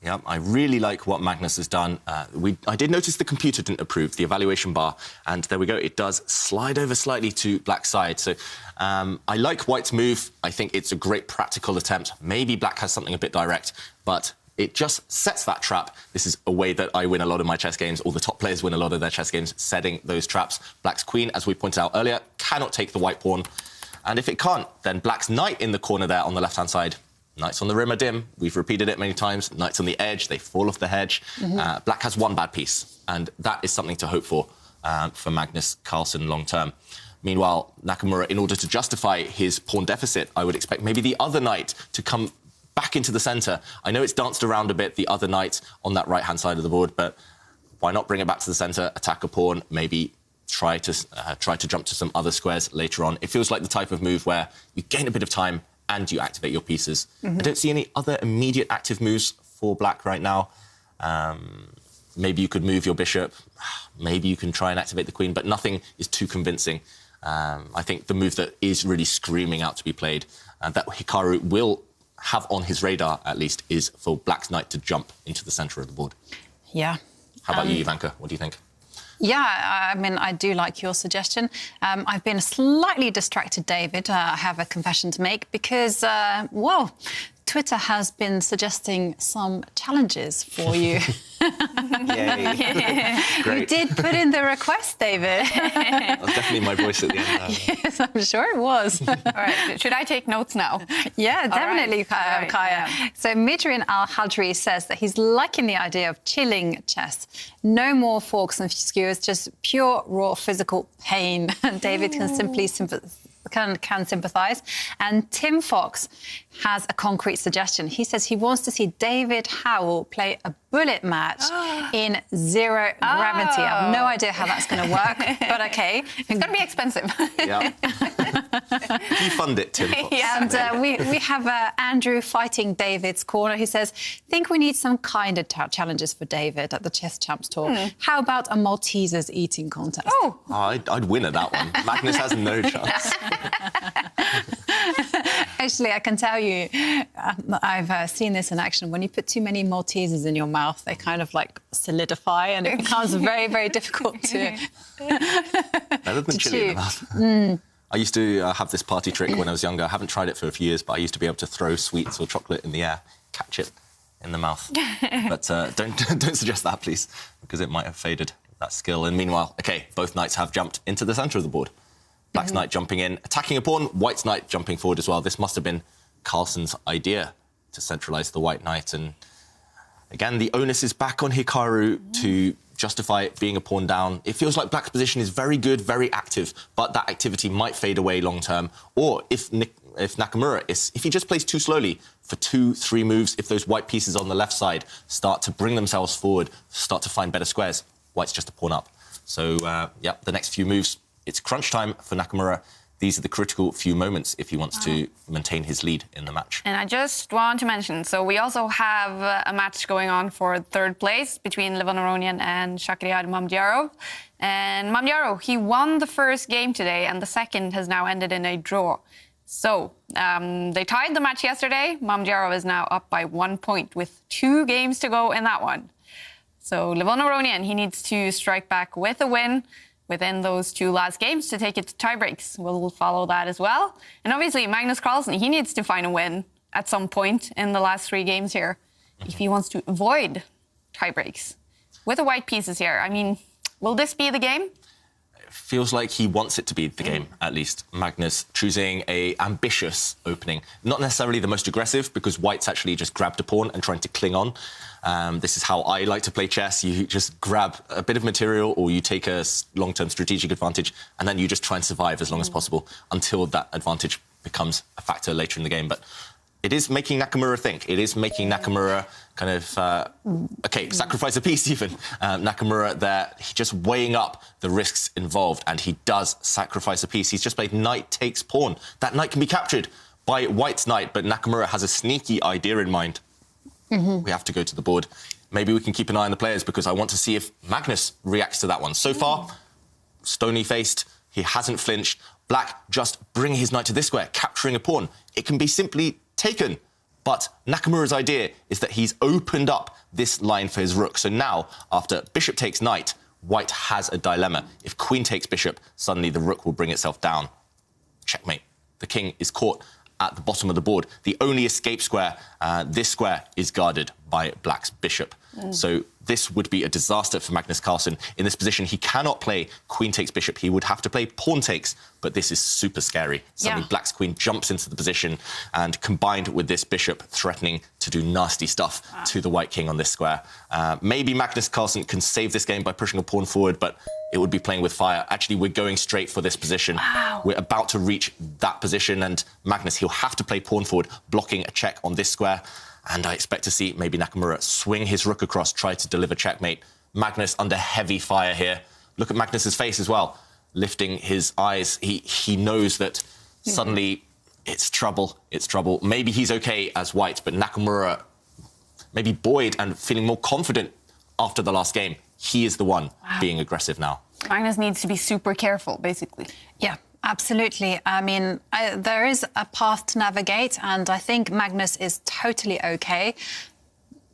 Yeah, I really like what Magnus has done. I did notice the computer didn't approve the evaluation bar, and there we go. It does slide over slightly to Black's side. So I like White's move. I think it's a great practical attempt. Maybe Black has something a bit direct, but it just sets that trap. This is a way that I win a lot of my chess games, or the top players win a lot of their chess games, setting those traps. Black's queen, as we pointed out earlier, cannot take the white pawn. And if it can't, then Black's knight in the corner there on the left-hand side. Knights on the rim are dim. We've repeated it many times. Knights on the edge, they fall off the hedge. Black has one bad piece, and that is something to hope for Magnus Carlsen long-term. Meanwhile, Nakamura, in order to justify his pawn deficit, I would expect maybe the other knight to come back into the centre. I know it's danced around a bit, the other knight on that right-hand side of the board, but why not bring it back to the centre, attack a pawn, maybe try to jump to some other squares later on. It feels like the type of move where you gain a bit of time and you activate your pieces. I don't see any other immediate active moves for Black right now. Maybe you could move your bishop. Maybe you can try and activate the queen, but nothing is too convincing. I think the move that is really screaming out to be played, that Hikaru will have on his radar, at least, is for Black's knight to jump into the centre of the board. Yeah. How about you, Ivanka? What do you think? Yeah, I mean, I do like your suggestion. I've been slightly distracted, David. I have a confession to make because, well, Twitter has been suggesting some challenges for you. Yay. Great. You did put in the request, David. That was definitely my voice at the end. Yes, I'm sure it was. All right, should I take notes now? Yeah, definitely, right. Kaya. So Midrin Al-Hadri says that he's liking the idea of chilling chess. No more forks and skewers, just pure, raw physical pain. David can simply can sympathise. And Tim Fox has a concrete suggestion. He says he wants to see David Howell play a bullet match in zero gravity. I have no idea how that's going to work, but OK. It's going to be expensive. Yeah. You fund it, Tim Fox. Yeah, and we have Andrew fighting David's corner. He says, think we need some kinder challenges for David at the Chess Champs Tour. How about a Maltesers eating contest? Oh, I'd win at that one. Magnus has no chance. Actually, I can tell you, I've seen this in action. When you put too many Maltesers in your mouth, they kind of like solidify and it becomes very, very difficult to Better than chili in the mouth. I used to have this party trick when I was younger. I haven't tried it for a few years, but I used to be able to throw sweets or chocolate in the air, catch it in the mouth. But don't suggest that, please, because it might have faded, that skill. And meanwhile, OK, both knights have jumped into the centre of the board. Black's knight jumping in, attacking a pawn, White's knight jumping forward as well. This must have been Carlsen's idea to centralise the white knight. And again, the onus is back on Hikaru to justify it being a pawn down. It feels like Black's position is very good, very active, but that activity might fade away long term. Or if Nakamura, if he just plays too slowly for 2-3 moves, if those white pieces on the left side start to bring themselves forward, start to find better squares, White's just a pawn up. So, yeah, the next few moves, it's crunch time for Nakamura. These are the critical few moments if he wants to maintain his lead in the match. And I just want to mention, so we also have a match going on for third place between Levon Aronian and Shakhriyar Mamdyarov. And Mamdyarov, he won the first game today, and the second has now ended in a draw. So they tied the match yesterday. Mamdyarov is now up by 1 point with 2 games to go in that one. So Levon Aronian, he needs to strike back with a win within those 2 last games to take it to tiebreaks. We'll follow that as well. And obviously, Magnus Carlsen, he needs to find a win at some point in the last 3 games here if he wants to avoid tiebreaks. With the white pieces here, I mean, will this be the game? It feels like he wants it to be the game, at least. Magnus choosing a ambitious opening. Not necessarily the most aggressive, because white's actually just grabbed a pawn and trying to cling on. This is how I like to play chess. You just grab a bit of material or you take a long-term strategic advantage and then you just try and survive as long as possible until that advantage becomes a factor later in the game. But it is making Nakamura think. It is making Nakamura kind of, sacrifice a piece even. Nakamura there, he's just weighing up the risks involved, and he does sacrifice a piece. He's just played knight takes pawn. That knight can be captured by white's knight, but Nakamura has a sneaky idea in mind. We have to go to the board. Maybe we can keep an eye on the players because I want to see if Magnus reacts to that one. So far, stony-faced, he hasn't flinched. Black just bring his knight to this square, capturing a pawn. It can be simply taken. But Nakamura's idea is that he's opened up this line for his rook. So now, after bishop takes knight, white has a dilemma. If queen takes bishop, suddenly the rook will bring itself down. Checkmate. The king is caught at the bottom of the board. The only escape square, this square, is guarded by black's bishop. So this would be a disaster for Magnus Carlsen. In this position, he cannot play queen takes bishop. He would have to play pawn takes, but this is super scary. Suddenly black's queen jumps into the position, and combined with this bishop threatening to do nasty stuff to the white king on this square. Maybe Magnus Carlsen can save this game by pushing a pawn forward, but it would be playing with fire. Actually, we're going straight for this position. We're about to reach that position, and Magnus, he'll have to play pawn forward, blocking a check on this square. And I expect to see maybe Nakamura swing his rook across, try to deliver checkmate. Magnus under heavy fire here. Look at Magnus's face as well, lifting his eyes. He knows that suddenly it's trouble. It's trouble. Maybe he's okay as white, but Nakamura, maybe buoyed and feeling more confident after the last game, he is the one being aggressive now. Magnus needs to be super careful, basically. Yeah. Absolutely. I mean, there is a path to navigate, and I think Magnus is totally okay.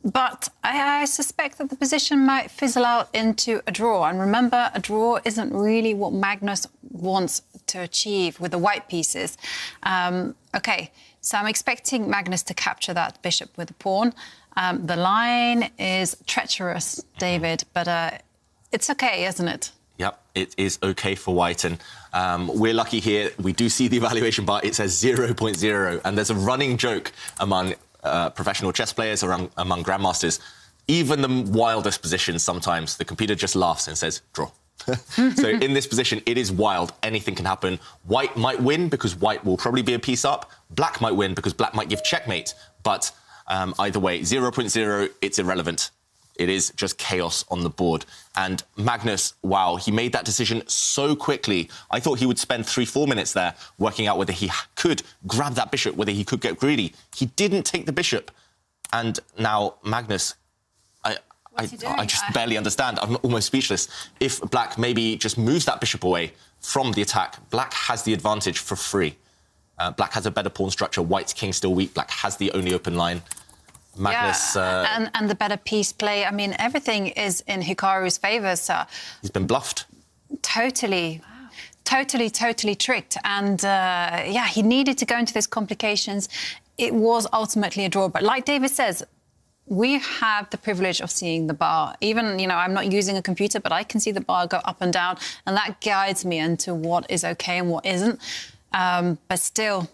But I suspect that the position might fizzle out into a draw. And remember, a draw isn't really what Magnus wants to achieve with the white pieces. OK, so I'm expecting Magnus to capture that bishop with a pawn. The line is treacherous, David, but it's OK, isn't it? Yep, it is OK for white. And we're lucky here. We do see the evaluation bar. It says 0.0. And there's a running joke among professional chess players, or among grandmasters. Even the wildest positions, sometimes the computer just laughs and says, draw. So in this position, it is wild. Anything can happen. White might win because white will probably be a piece up. Black might win because black might give checkmate. But either way, 0.0, it's irrelevant. It is just chaos on the board. And Magnus, wow, he made that decision so quickly. I thought he would spend 3-4 minutes there working out whether he could grab that bishop, whether he could get greedy. He didn't take the bishop. And now Magnus, I just barely understand. I'm almost speechless. If black maybe just moves that bishop away from the attack, black has the advantage for free. Black has a better pawn structure. White's king still weak. Black has the only open line. Magnus... and the better piece play. I mean, everything is in Hikaru's favour, so... He's been bluffed. Totally. Wow. Totally tricked. And, he needed to go into these complications. It was ultimately a draw. But like David says, we have the privilege of seeing the bar. Even, I'm not using a computer, but I can see the bar go up and down, and that guides me into what is OK and what isn't. But still,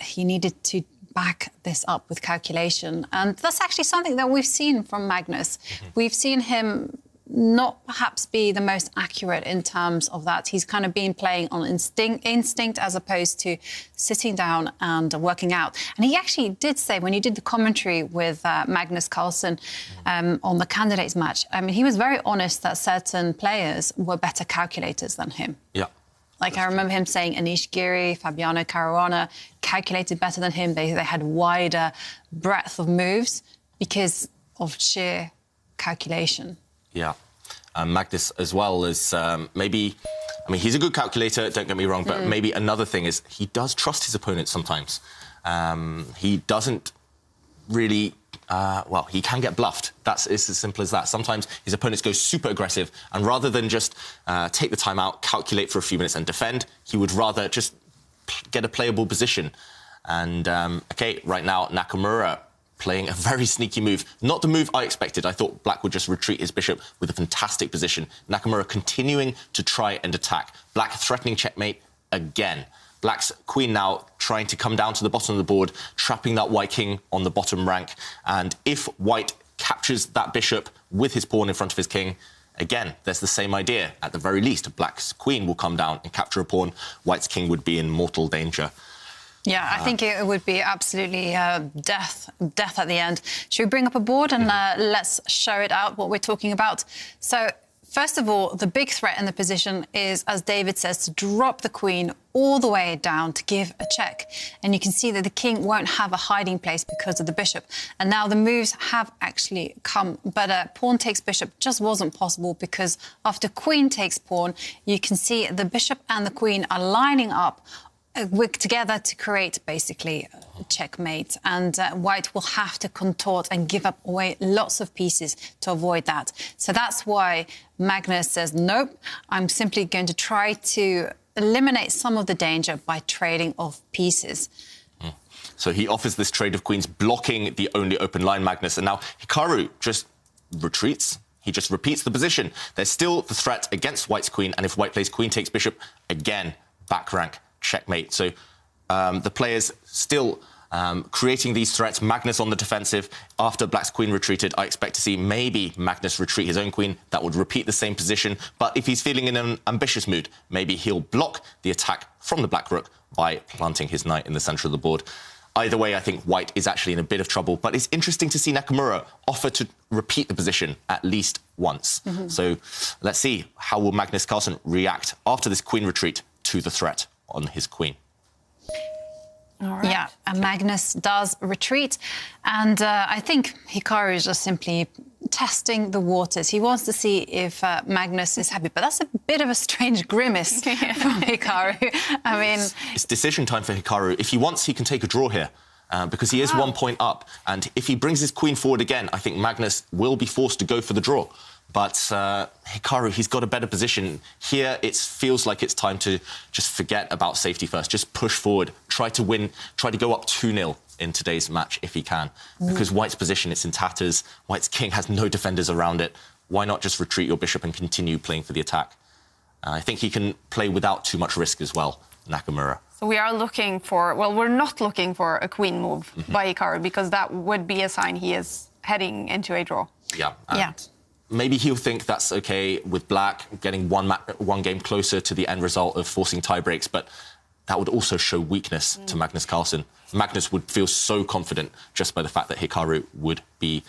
he needed to back this up with calculation. And that's actually something that we've seen from Magnus. We've seen him not perhaps be the most accurate in terms of that. He's kind of been playing on instinct as opposed to sitting down and working out. And he actually did say, when you did the commentary with Magnus Carlsen on the candidates match, I mean, he was very honest that certain players were better calculators than him. Yeah. Like, I remember him saying Anish Giri, Fabiano Caruana calculated better than him. They had wider breadth of moves because of sheer calculation. Yeah. Magnus as well is maybe... I mean, he's a good calculator, don't get me wrong, but maybe another thing is he does trust his opponents sometimes. He doesn't really... well, he can get bluffed. It's as simple as that. Sometimes his opponents go super aggressive, and rather than just take the time out, calculate for a few minutes and defend, he would rather just get a playable position. And, OK, right now, Nakamura playing a very sneaky move. Not the move I expected. I thought Black would just retreat his bishop with a fantastic position. Nakamura continuing to try and attack. Black threatening checkmate again. Black's queen now trying to come down to the bottom of the board, trapping that white king on the bottom rank. And if white captures that bishop with his pawn in front of his king, again, there's the same idea. At the very least, Black's queen will come down and capture a pawn. White's king would be in mortal danger. Yeah, I think it would be absolutely death at the end. Should we bring up a board and let's show it out, what we're talking about? So, first of all, the big threat in the position is, as David says, to drop the queen all the way down to give a check. And you can see that the king won't have a hiding place because of the bishop. And now the moves have actually come, but pawn takes bishop just wasn't possible because after queen takes pawn, you can see the bishop and the queen are lining up work together to create basically a checkmate, and white will have to contort and give up away lots of pieces to avoid that. So that's why Magnus says, nope, I'm simply going to try to eliminate some of the danger by trading off pieces. So he offers this trade of queens, blocking the only open line, Magnus, and now Hikaru just retreats. He just repeats the position. There's still the threat against white's queen, and if white plays queen takes bishop, again, back rank, checkmate. So the players still creating these threats. Magnus on the defensive. After black's queen retreated, I expect to see maybe Magnus retreat his own queen. That would repeat the same position. But if he's feeling in an ambitious mood, maybe he'll block the attack from the black rook by planting his knight in the centre of the board. Either way, I think white is actually in a bit of trouble. But it's interesting to see Nakamura offer to repeat the position at least once. So let's see, how will Magnus Carlsen react after this queen retreat to the threat on his queen? All right. Yeah, and Magnus does retreat. And I think Hikaru is just simply testing the waters. He wants to see if Magnus is happy. But that's a bit of a strange grimace from Hikaru. I mean... It's decision time for Hikaru. If he wants, he can take a draw here. Because he is 1 point up. And if he brings his queen forward again, I think Magnus will be forced to go for the draw. But Hikaru, he's got a better position. Here, it feels like it's time to just forget about safety first. Just push forward. Try to win. Try to go up 2-0 in today's match if he can. Because white's position, it's in tatters. White's king has no defenders around it. Why not just retreat your bishop and continue playing for the attack? I think he can play without too much risk as well, Nakamura. So we are looking for... Well, we're not looking for a queen move by Hikaru, because that would be a sign he is heading into a draw. Yeah. Maybe he'll think that's OK with black, getting one game closer to the end result of forcing tie breaks, but that would also show weakness to Magnus Carlsen. Magnus would feel so confident just by the fact that Hikaru would be...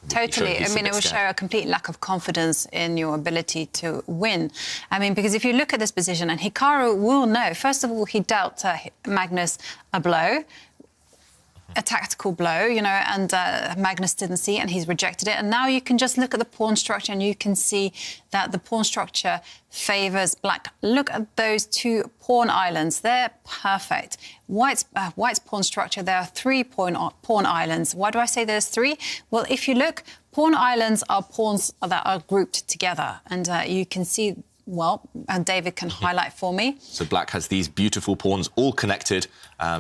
Totally. I mean, it would show a complete lack of confidence in your ability to win. I mean, because if you look at this position, and Hikaru will know, first of all, he dealt Magnus a blow, a tactical blow, you know, and Magnus didn't see it and he's rejected it. And now you can just look at the pawn structure and you can see that the pawn structure favours black. Look at those two pawn islands. They're perfect. White's pawn structure, there are 3 pawn islands. Why do I say there's 3? Well, if you look, pawn islands are pawns that are grouped together. And you can see... Well, and David can highlight for me. So black has these beautiful pawns all connected.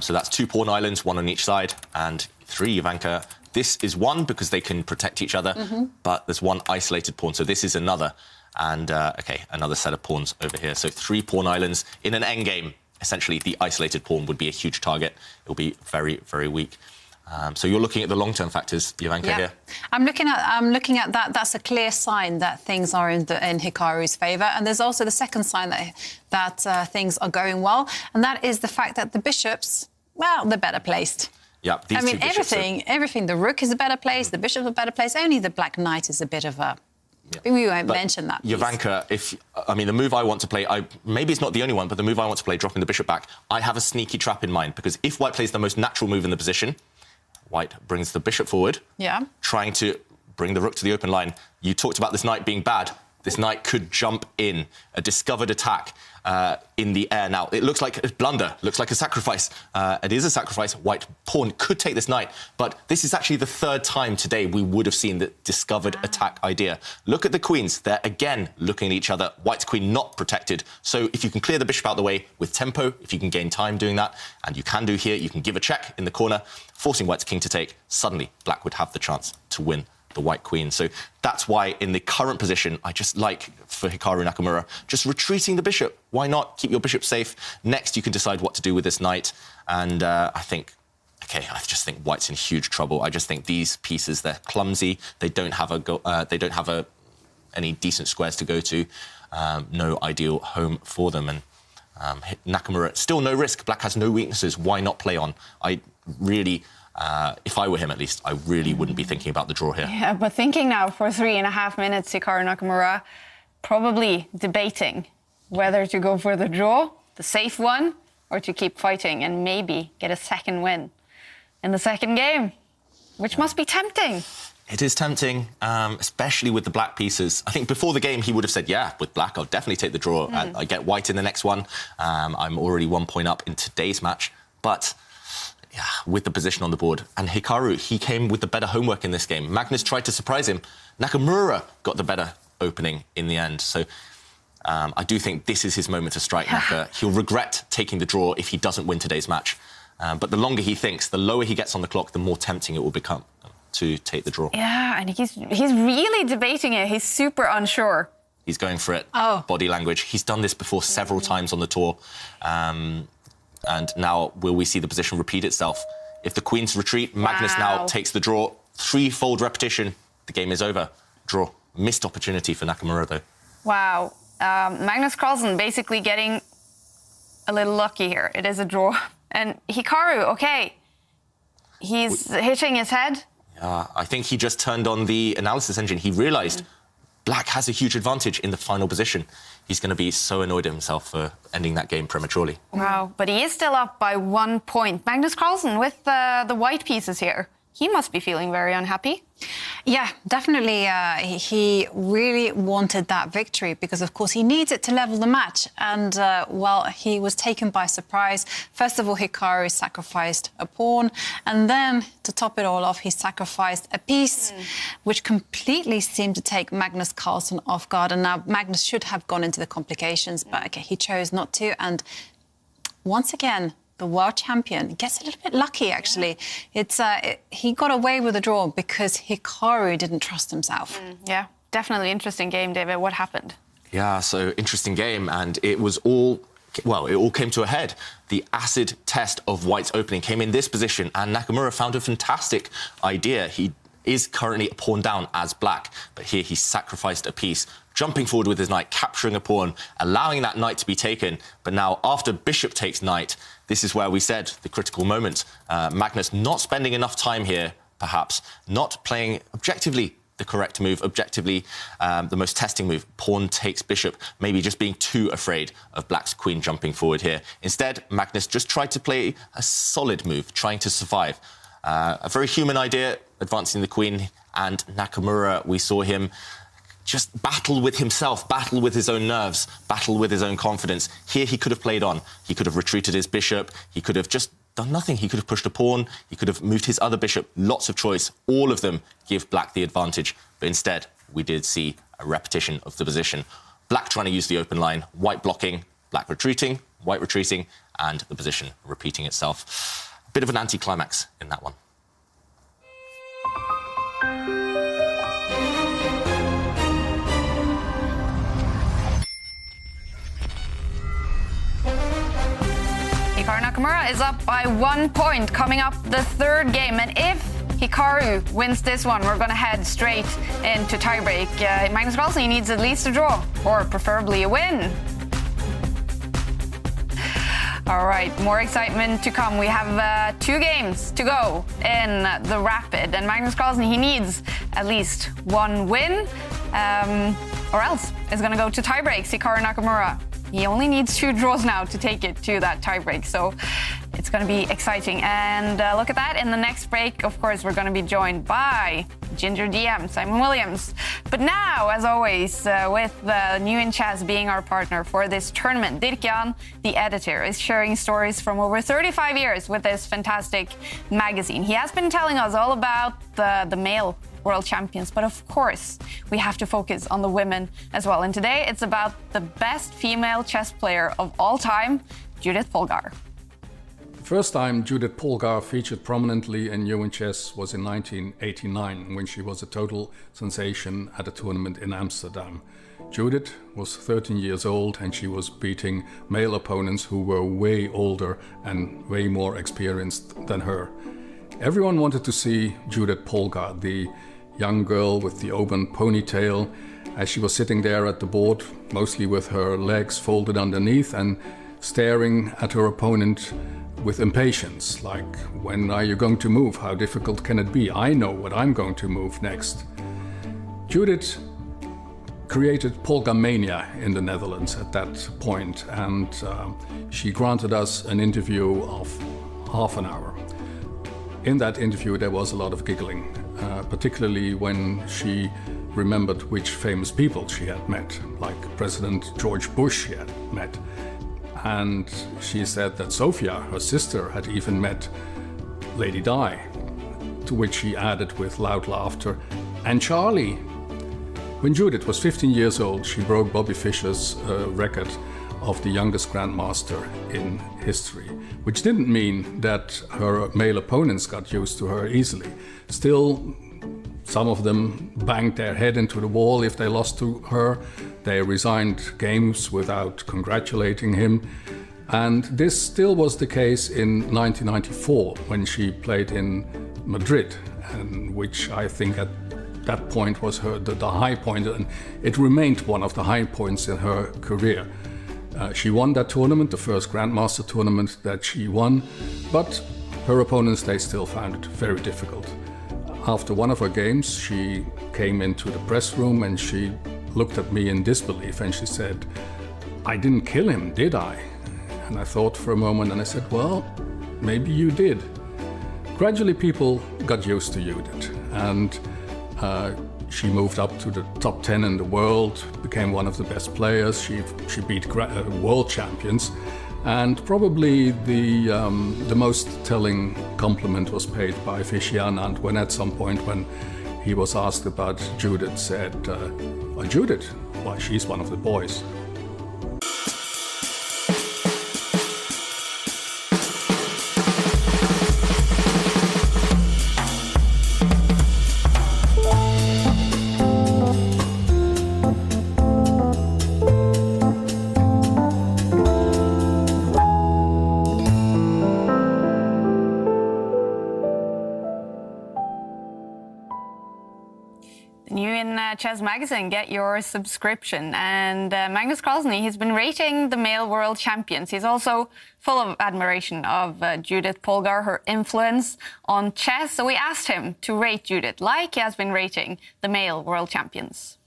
So that's 2 pawn islands, 1 on each side, and 3, Ivanka. This is 1 because they can protect each other, but there's 1 isolated pawn. So this is another. And, OK, another set of pawns over here. So 3 pawn islands in an endgame. Essentially, the isolated pawn would be a huge target. It will be very, very weak. So you're looking at the long-term factors, Jovanka, here. I'm looking at that. That's a clear sign that things are in Hikaru's favour. And there's also the second sign that things are going well, and that is the fact that the bishops, well, they're better placed. Yeah, I mean, everything. The rook is a better place. The bishop's a better place. Only the black knight is a bit of a. Yeah. We won't mention that piece. Jovanka, the move I want to play, maybe it's not the only one, but the move I want to play, dropping the bishop back, I have a sneaky trap in mind, because if white plays the most natural move in the position, white brings the bishop forward, trying to bring the rook to the open line. You talked about this knight being bad. This knight could jump in, a discovered attack in the air. Now, it looks like a blunder, looks like a sacrifice. It is a sacrifice. White pawn could take this knight, but this is actually the third time today we would have seen the discovered attack idea. Look at the queens. They're, again, looking at each other. White's queen not protected. So if you can clear the bishop out the way with tempo, if you can gain time doing that, and you can do here, you can give a check in the corner, forcing white's king to take. Suddenly, black would have the chance to win the white queen. So that's why in the current position, I just like, for Hikaru Nakamura, just retreating the bishop. Why not? Keep your bishop safe. Next, you can decide what to do with this knight. And I just think white's in huge trouble. I just think these pieces, they're clumsy. They don't have any decent squares to go to. No ideal home for them. And Nakamura, still no risk. Black has no weaknesses. Why not play on? I really... if I were him, at least, I really wouldn't be thinking about the draw here. Yeah, but thinking now for 3.5 minutes, Hikaru Nakamura probably debating whether to go for the draw, the safe one, or to keep fighting and maybe get a second win in the second game, which must be tempting. It is tempting, especially with the black pieces. I think before the game, he would have said, yeah, with black, I'll definitely take the draw. I get white in the next one. I'm already 1 point up in today's match. But... yeah, with the position on the board. And Hikaru, he came with the better homework in this game. Magnus tried to surprise him. Nakamura got the better opening in the end. So I do think this is his moment to strike Naka. He'll regret taking the draw if he doesn't win today's match. But the longer he thinks, the lower he gets on the clock, the more tempting it will become to take the draw. Yeah, and he's really debating it. He's super unsure. He's going for it. Body language. He's done this before several times on the tour. And now, will we see the position repeat itself? If the queens retreat, Magnus now takes the draw. Threefold repetition. The game is over. Draw. Missed opportunity for Nakamura, though. Wow. Magnus Carlsen basically getting a little lucky here. It is a draw. And Hikaru, OK, he's hitting his head. Yeah, I think he just turned on the analysis engine. He realised black has a huge advantage in the final position. He's going to be so annoyed at himself for ending that game prematurely. Wow, but he is still up by 1 point. Magnus Carlsen with the white pieces here. He must be feeling very unhappy. Yeah, definitely. He really wanted that victory because, of course, he needs it to level the match. And, well, he was taken by surprise. First of all, Hikaru sacrificed a pawn. And then, to top it all off, he sacrificed a piece, which completely seemed to take Magnus Carlsen off guard. And now Magnus should have gone into the complications, but, OK, he chose not to. And once again, the world champion gets a little bit lucky, actually. He got away with the draw because Hikaru didn't trust himself. Yeah, definitely interesting game, David. What happened? Yeah, so interesting game, and it was all... well, it all came to a head. The acid test of white's opening came in this position, and Nakamura found a fantastic idea. He is currently a pawn down as black, but here he sacrificed a piece, jumping forward with his knight, capturing a pawn, allowing that knight to be taken. But now, after bishop takes knight, this is where we said the critical moment. Magnus not spending enough time here, perhaps, not playing objectively the correct move, objectively the most testing move. Pawn takes bishop, maybe just being too afraid of black's queen jumping forward here. Instead, Magnus just tried to play a solid move, trying to survive. A very human idea, advancing the queen, and Nakamura, we saw him just battle with himself, battle with his own nerves, battle with his own confidence. Here he could have played on. He could have retreated his bishop. He could have just done nothing. He could have pushed a pawn. He could have moved his other bishop. Lots of choice. All of them give black the advantage. But instead, we did see a repetition of the position. Black trying to use the open line, white blocking, black retreating, white retreating, and the position repeating itself. A bit of an anticlimax in that one. Hikaru Nakamura is up by 1 point, coming up the third game. And if Hikaru wins this one, we're going to head straight into tiebreak. Magnus Carlsen, he needs at least a draw, or preferably a win. All right, more excitement to come. We have 2 games to go in the Rapid, and Magnus Carlsen, he needs at least 1 win, or else it's going to go to tiebreaks. Hikaru Nakamura, he only needs 2 draws now to take it to that tiebreak, so it's going to be exciting. And look at that, in the next break, of course, we're going to be joined by Ginger DM, Simon Williams. But now, as always, with New in Chess being our partner for this tournament, Dirkjan, the editor, is sharing stories from over 35 years with this fantastic magazine. He has been telling us all about the male world champions, but of course, we have to focus on the women as well. And today, it's about the best female chess player of all time, Judith Polgar. The first time Judith Polgar featured prominently in New in Chess was in 1989, when she was a total sensation at a tournament in Amsterdam. Judith was 13 years old, and she was beating male opponents who were way older and way more experienced than her. Everyone wanted to see Judith Polgar, the young girl with the auburn ponytail, as she was sitting there at the board, mostly with her legs folded underneath and staring at her opponent with impatience, like, when are you going to move? How difficult can it be? I know what I'm going to move next. Judith created Polgar Mania in the Netherlands at that point, and she granted us an interview of half an hour. In that interview, there was a lot of giggling, particularly when she remembered which famous people she had met, like President George Bush she had met. And she said that Sophia, her sister, had even met Lady Di, to which she added with loud laughter, and Charlie. When Judith was 15 years old, she broke Bobby Fischer's record of the youngest grandmaster in history, which didn't mean that her male opponents got used to her easily. Still, some of them banged their head into the wall if they lost to her. They resigned games without congratulating him. And this still was the case in 1994, when she played in Madrid, and which I think at that point was the high point, and it remained one of the high points in her career. She won that tournament, the first Grandmaster tournament that she won, but her opponents, they still found it very difficult. After one of her games, she came into the press room and she looked at me in disbelief and she said, "I didn't kill him, did I?" And I thought for a moment and I said, "Well, maybe you did." Gradually people got used to Judith, and she moved up to the top 10 in the world, became one of the best players. She beat world champions, and probably the most telling compliment was paid by Fischer Anand when at some point when he was asked about Judith, said, "Oh, Judith, why, she's one of the boys." Chess Magazine, get your subscription. And Magnus Carlsen, he's been rating the male world champions. He's also full of admiration of Judith Polgar, her influence on chess. So we asked him to rate Judith like he has been rating the male world champions.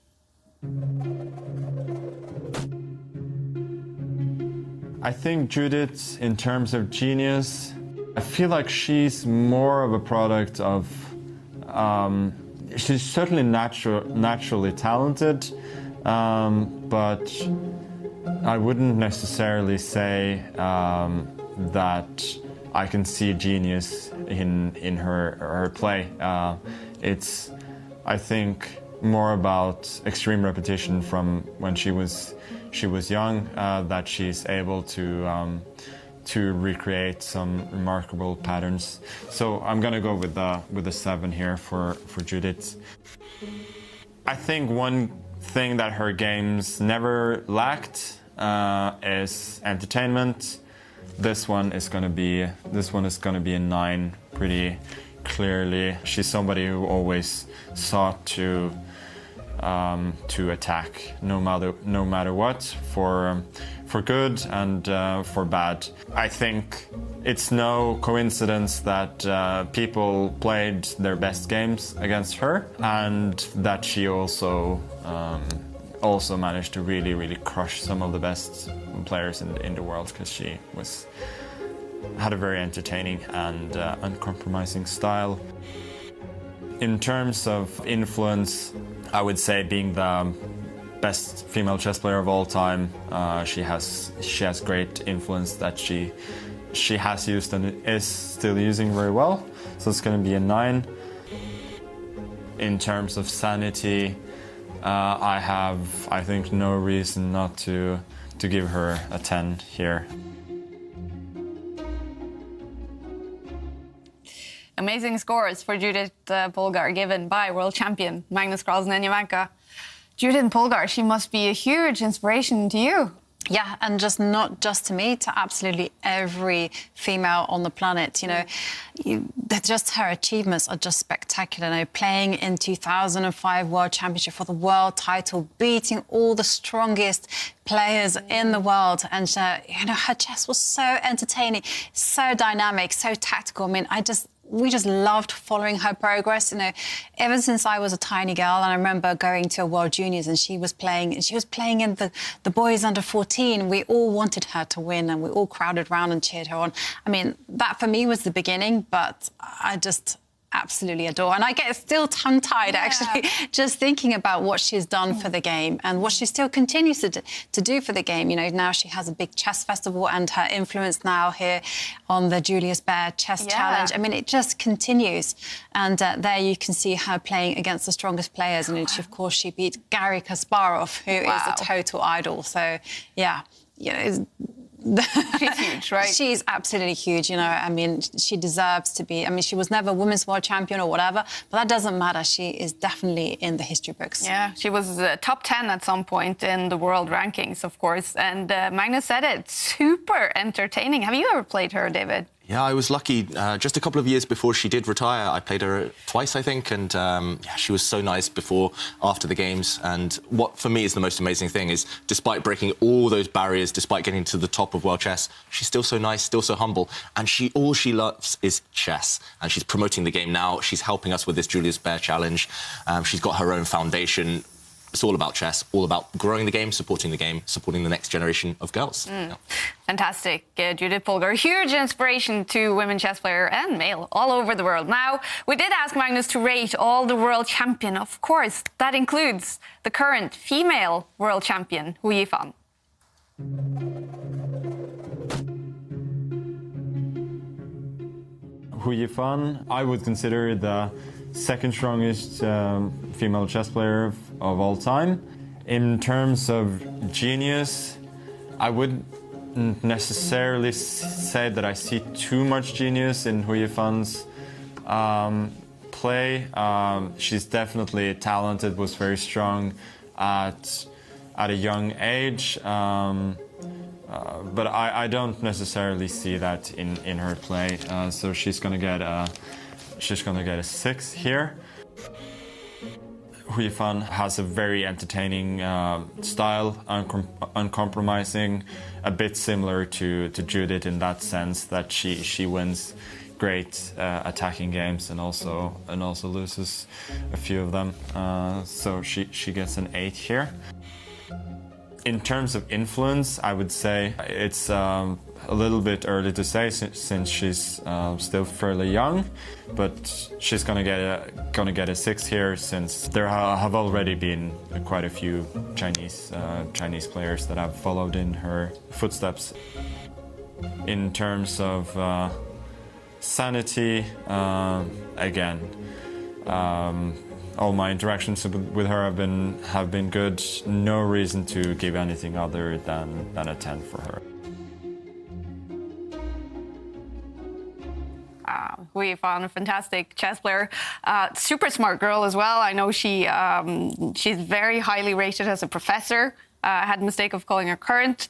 I think Judith, in terms of genius, I feel like she's more of a product of she's certainly naturally talented, but I wouldn't necessarily say that I can see genius in her play. It's, I think, more about extreme repetition from when she was young, that she's able to recreate some remarkable patterns. So I'm gonna go with the 7 here for Judith. I think one thing that her games never lacked is entertainment. this one is going to be a 9 pretty clearly. She's somebody who always sought to attack no matter what, for good and for bad. I think it's no coincidence that people played their best games against her, and that she also managed to really crush some of the best players in the world, because she had a very entertaining and uncompromising style. In terms of influence, I would say being the best female chess player of all time, she has great influence that she has used and is still using very well. So it's going to be a 9. In terms of sanity, I think no reason not to give her a 10 here. Amazing scores for Judith Polgar given by world champion Magnus Carlsen and Jovanka. Judith Polgar, she must be a huge inspiration to you. Yeah, and not just to me, to absolutely every female on the planet. You know, just her achievements are just spectacular. You know, playing in 2005 World Championship for the world title, beating all the strongest players in the world, and you know, her chess was so entertaining, so dynamic, so tactical. I mean, we just loved following her progress, you know, ever since I was a tiny girl. And I remember going to a World Juniors and she was playing in the boys under 14. We all wanted her to win and we all crowded around and cheered her on. I mean, that for me was the beginning, but I just absolutely adore. And I get still tongue-tied, actually, just thinking about what she's done for the game and what she still continues to do for the game. You know, now she has a big chess festival and her influence now here on the Julius Baer Chess Challenge. I mean, it just continues. And there you can see her playing against the strongest players. And of course, she beat Garry Kasparov, who is a total idol. So, yeah, you know, she's huge, right? She's absolutely huge, you know. I mean, she deserves to be. I mean, she was never women's world champion or whatever, but that doesn't matter. She is definitely in the history books. Yeah, she was top 10 at some point in the world rankings, of course. And Magnus said it, super entertaining. Have you ever played her, David? Yeah, I was lucky. Just a couple of years before she did retire, I played her twice, I think, and yeah, she was so nice after the games. And what, for me, is the most amazing thing is, despite breaking all those barriers, despite getting to the top of world chess, she's still so nice, still so humble, and all she loves is chess. And she's promoting the game now. She's helping us with this Julius Baer Challenge. She's got her own foundation. It's all about chess, all about growing the game, supporting the next generation of girls. Yeah. Fantastic. Judith Polgar, huge inspiration to women chess player and male all over the world. Now, we did ask Magnus to rate all the world champion. Of course, that includes the current female world champion, Hou Yifan. Hou Yifan, I would consider the second strongest female chess player of all time. In terms of genius, I wouldn't necessarily say that I see too much genius in Hou Yifan's play. She's definitely talented, was very strong at a young age, but I don't necessarily see that in her play. So she's gonna get a 6 here. Hou Yifan has a very entertaining style, uncompromising, a bit similar to Judith in that sense that she wins great attacking games and also loses a few of them. So she gets an 8 here. In terms of influence, I would say it's a little bit early to say since she's still fairly young, but she's gonna get a 6 here since there have already been quite a few Chinese players that have followed in her footsteps. In terms of sanity, again. All my interactions with her have been good. No reason to give anything other than a 10 for her. Hou Yifan, a fantastic chess player, super smart girl as well. I know she's very highly rated as a professor had the mistake of calling her current.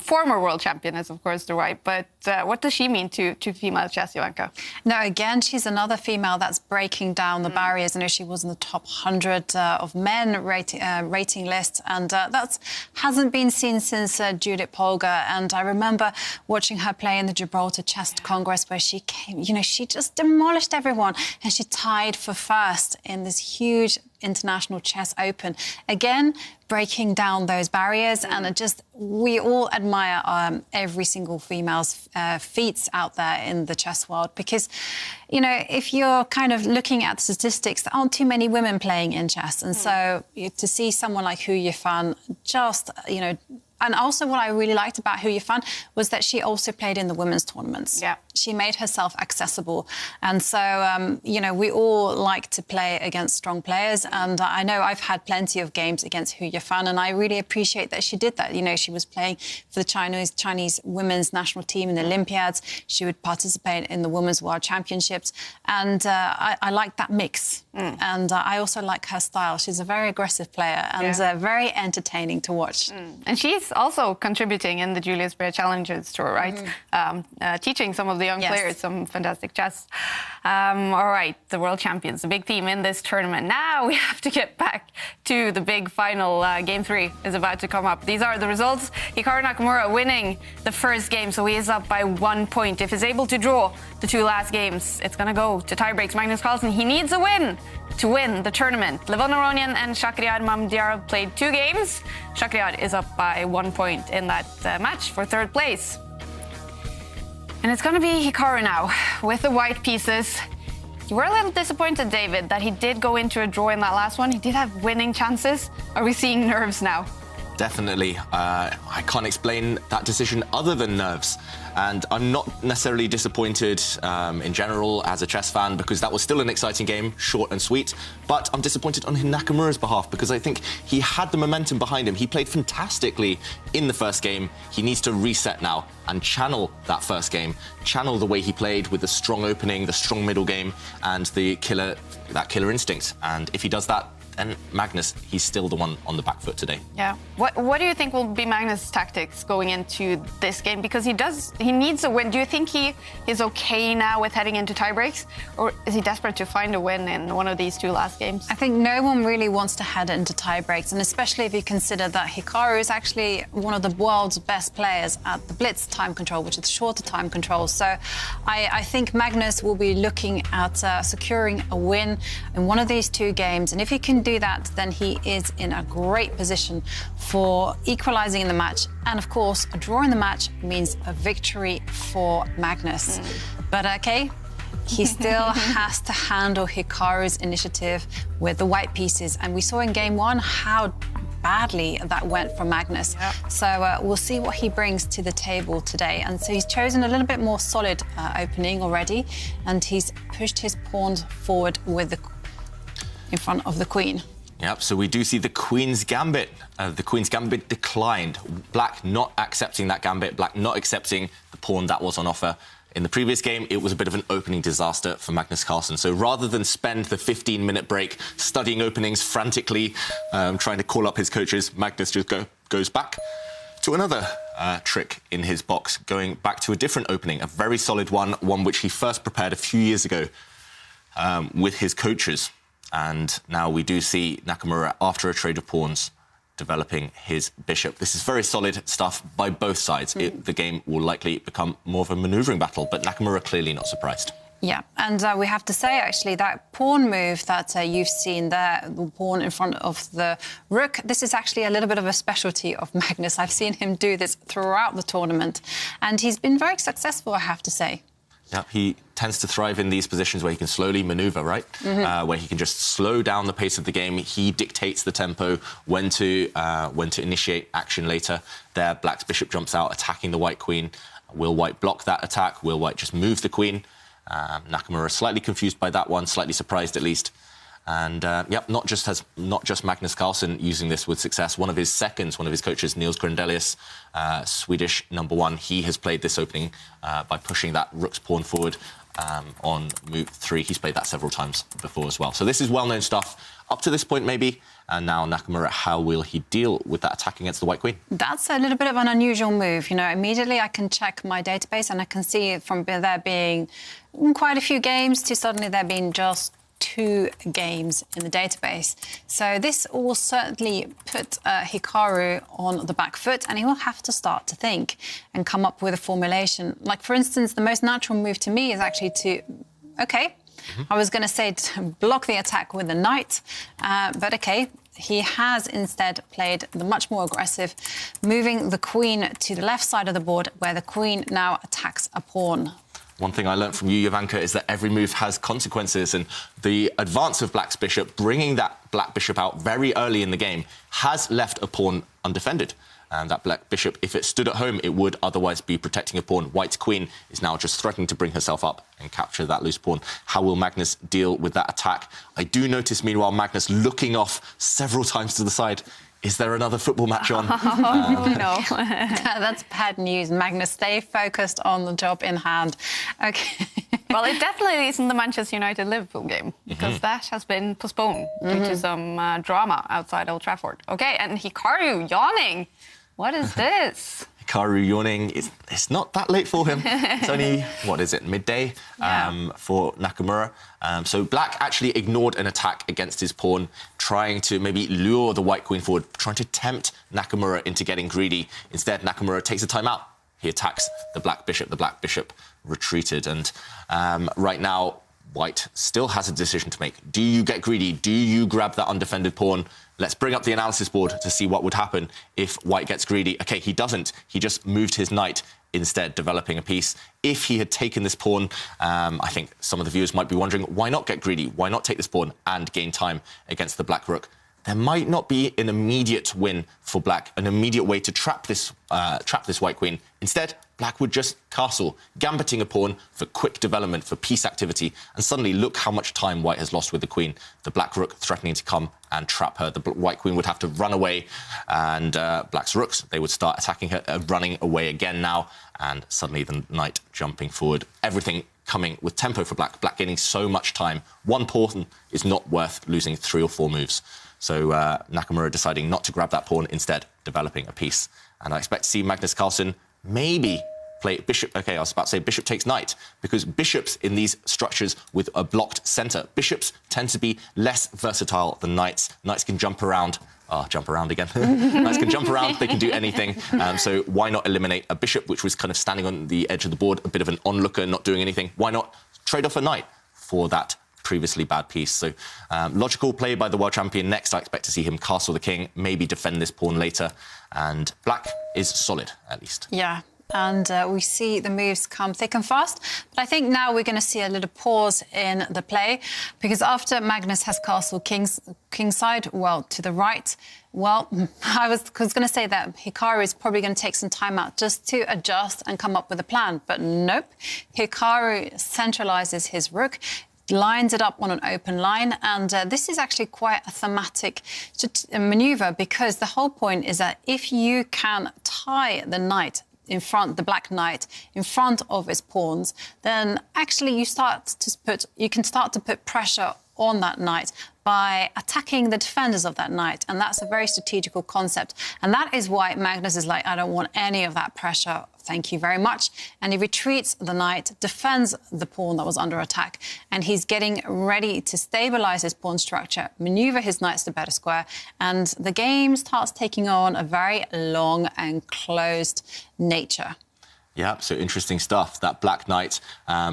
Former world champion is, of course, the right. But what does she mean to female chess, Jovanka? No, again, she's another female that's breaking down the barriers. I know she was in the top 100 of men rating list, and that hasn't been seen since Judith Polgar. And I remember watching her play in the Gibraltar Chess Congress, where she came, you know, she just demolished everyone, and she tied for first in this huge International Chess Open. Again, breaking down those barriers, and we all admire every single female's feats out there in the chess world, because, you know, if you're kind of looking at statistics, there aren't too many women playing in chess, and so to see someone like Hou Yifan just, you know. And also what I really liked about Hou Yifan was that she also played in the women's tournaments. Yeah. She made herself accessible. And so, you know, we all like to play against strong players. And I know I've had plenty of games against Hou Yifan, and I really appreciate that she did that. You know, she was playing for the Chinese women's national team in the Olympiads. She would participate in the Women's World Championships. And I like that mix. And I also like her style. She's a very aggressive player and very entertaining to watch. And she's also contributing in the Julius Baer Challengers Tour, right? Teaching some of the young players some fantastic chess. All right, the world champions, a big theme in this tournament. Now we have to get back to the big final. Game 3 is about to come up. These are the results. Hikaru Nakamura winning the first game, so he is up by 1 point. If he's able to draw the 2 last games, it's going to go to tiebreaks. Magnus Carlsen, he needs a win to win the tournament. Levon Aronian and Shakhriyar Mamdiyarov played 2 games. Shakhriyar is up by 1 point in that match for 3rd place. And it's going to be Hikaru now with the white pieces. You were a little disappointed, David, that he did go into a draw in that last one. He did have winning chances. Are we seeing nerves now? Definitely. I can't explain that decision other than nerves. And I'm not necessarily disappointed in general as a chess fan, because that was still an exciting game, short and sweet. But I'm disappointed on Nakamura's behalf, because I think he had the momentum behind him. He played fantastically in the first game. He needs to reset now and channel that first game, channel the way he played with the strong opening, the strong middle game, and that killer instinct. And if he does that, and Magnus, he's still the one on the back foot today. Yeah. What do you think will be Magnus' tactics going into this game? Because he needs a win. Do you think he is okay now with heading into tiebreaks? Or is he desperate to find a win in one of these 2 last games? I think no one really wants to head into tiebreaks, and especially if you consider that Hikaru is actually one of the world's best players at the Blitz time control, which is shorter time control. So I think Magnus will be looking at securing a win in one of these 2 games. And if he can do that, then he is in a great position for equalising in the match. And of course, a draw in the match means a victory for Magnus. But okay, he still has to handle Hikaru's initiative with the white pieces. And we saw in game 1 how badly that went for Magnus. Yep. So we'll see what he brings to the table today. And so he's chosen a little bit more solid opening already, and he's pushed his pawns forward with in front of the queen. Yep, so we do see the Queen's Gambit. The Queen's Gambit declined. Black not accepting that gambit, Black not accepting the pawn that was on offer. In the previous game, it was a bit of an opening disaster for Magnus Carlsen. So rather than spend the 15-minute break studying openings frantically, trying to call up his coaches, Magnus just goes back to another trick in his box, going back to a different opening, a very solid one which he first prepared a few years ago with his coaches. And now we do see Nakamura, after a trade of pawns, developing his bishop. This is very solid stuff by both sides. The game will likely become more of a manoeuvring battle, but Nakamura clearly not surprised. Yeah, and we have to say, actually, that pawn move that you've seen there, the pawn in front of the rook, this is actually a little bit of a specialty of Magnus. I've seen him do this throughout the tournament, and he's been very successful, I have to say. Yeah, he tends to thrive in these positions where he can slowly manoeuvre, right? Where he can just slow down the pace of the game. He dictates the tempo, when to initiate action later. There, Black's bishop jumps out, attacking the white queen. Will White block that attack? Will White just move the queen? Nakamura slightly confused by that one, slightly surprised at least. And yep, not just Magnus Carlsen using this with success. One of his coaches, Niels Grandelius, Swedish #1, he has played this opening by pushing that rook's pawn forward on move 3. He's played that several times before as well. So this is well-known stuff up to this point, maybe. And now Nakamura, how will he deal with that attack against the White Queen? That's a little bit of an unusual move. You know, immediately I can check my database and I can see from there being quite a few games to suddenly there being just 2 games in the database. So this will certainly put Hikaru on the back foot, and he will have to start to think and come up with a formulation. Like, for instance, the most natural move to me is actually to, I was going to say to block the attack with the knight, but OK, he has instead played the much more aggressive, moving the queen to the left side of the board, where the queen now attacks a pawn. One thing I learned from you, Jovanka, is that every move has consequences, and the advance of Black's bishop, bringing that Black bishop out very early in the game, has left a pawn undefended. And that Black bishop, if it stood at home, it would otherwise be protecting a pawn. White's queen is now just threatening to bring herself up and capture that loose pawn. How will Magnus deal with that attack? I do notice, meanwhile, Magnus looking off several times to the side. Is there another football match on? No. That's bad news, Magnus. Stay focused on the job in hand. OK. Well, it definitely isn't the Manchester United-Liverpool game, because that has been postponed due to some drama outside Old Trafford. OK, and Hikaru yawning. What is this? Hikaru yawning. It's not that late for him. It's only, what is it, midday for Nakamura. So Black actually ignored an attack against his pawn, trying to maybe lure the White Queen forward, trying to tempt Nakamura into getting greedy. Instead, Nakamura takes a timeout. He attacks the Black bishop. The Black bishop retreated. And right now, White still has a decision to make. Do you get greedy? Do you grab that undefended pawn? Let's bring up the analysis board to see what would happen if White gets greedy. OK, he doesn't. He just moved his knight instead, developing a piece. If he had taken this pawn, I think some of the viewers might be wondering, why not get greedy? Why not take this pawn and gain time against the Black rook? There might not be an immediate win for Black, an immediate way to trap this White Queen. Instead, Black would just castle, gambiting a pawn for quick development, for piece activity. And suddenly, look how much time White has lost with the Queen. The Black rook threatening to come and trap her. The White Queen would have to run away, and Black's rooks, they would start attacking her, running away again now. And suddenly, the knight jumping forward. Everything coming with tempo for Black. Black gaining so much time. One pawn is not worth losing 3 or 4 moves. So Nakamura deciding not to grab that pawn, instead developing a piece. And I expect to see Magnus Carlsen maybe play bishop. OK, I was about to say bishop takes knight, because bishops in these structures with a blocked centre, bishops tend to be less versatile than knights. Knights can jump around. Jump around again. Knights can jump around, they can do anything. So why not eliminate a bishop, which was kind of standing on the edge of the board, a bit of an onlooker, not doing anything? Why not trade off a knight for that previously bad piece? So logical play by the world champion. Next, I expect to see him castle the king, maybe defend this pawn later. And Black is solid, at least. Yeah. And we see the moves come thick and fast. But I think now we're going to see a little pause in the play, because after Magnus has castled kingside, well, to the right, well, I was going to say that Hikaru is probably going to take some time out just to adjust and come up with a plan. But nope. Hikaru centralises his rook, lines it up on an open line, and this is actually quite a thematic manoeuvre, because the whole point is that if you can tie the knight in front, the Black knight in front of his pawns, then actually you can start to put pressure on that knight by attacking the defenders of that knight. And that's a very strategical concept. And that is why Magnus is like, I don't want any of that pressure. Thank you very much. And he retreats the knight, defends the pawn that was under attack, and he's getting ready to stabilise his pawn structure, manoeuvre his knights to better square, and the game starts taking on a very long and closed nature. Yeah, so interesting stuff. That Black knight,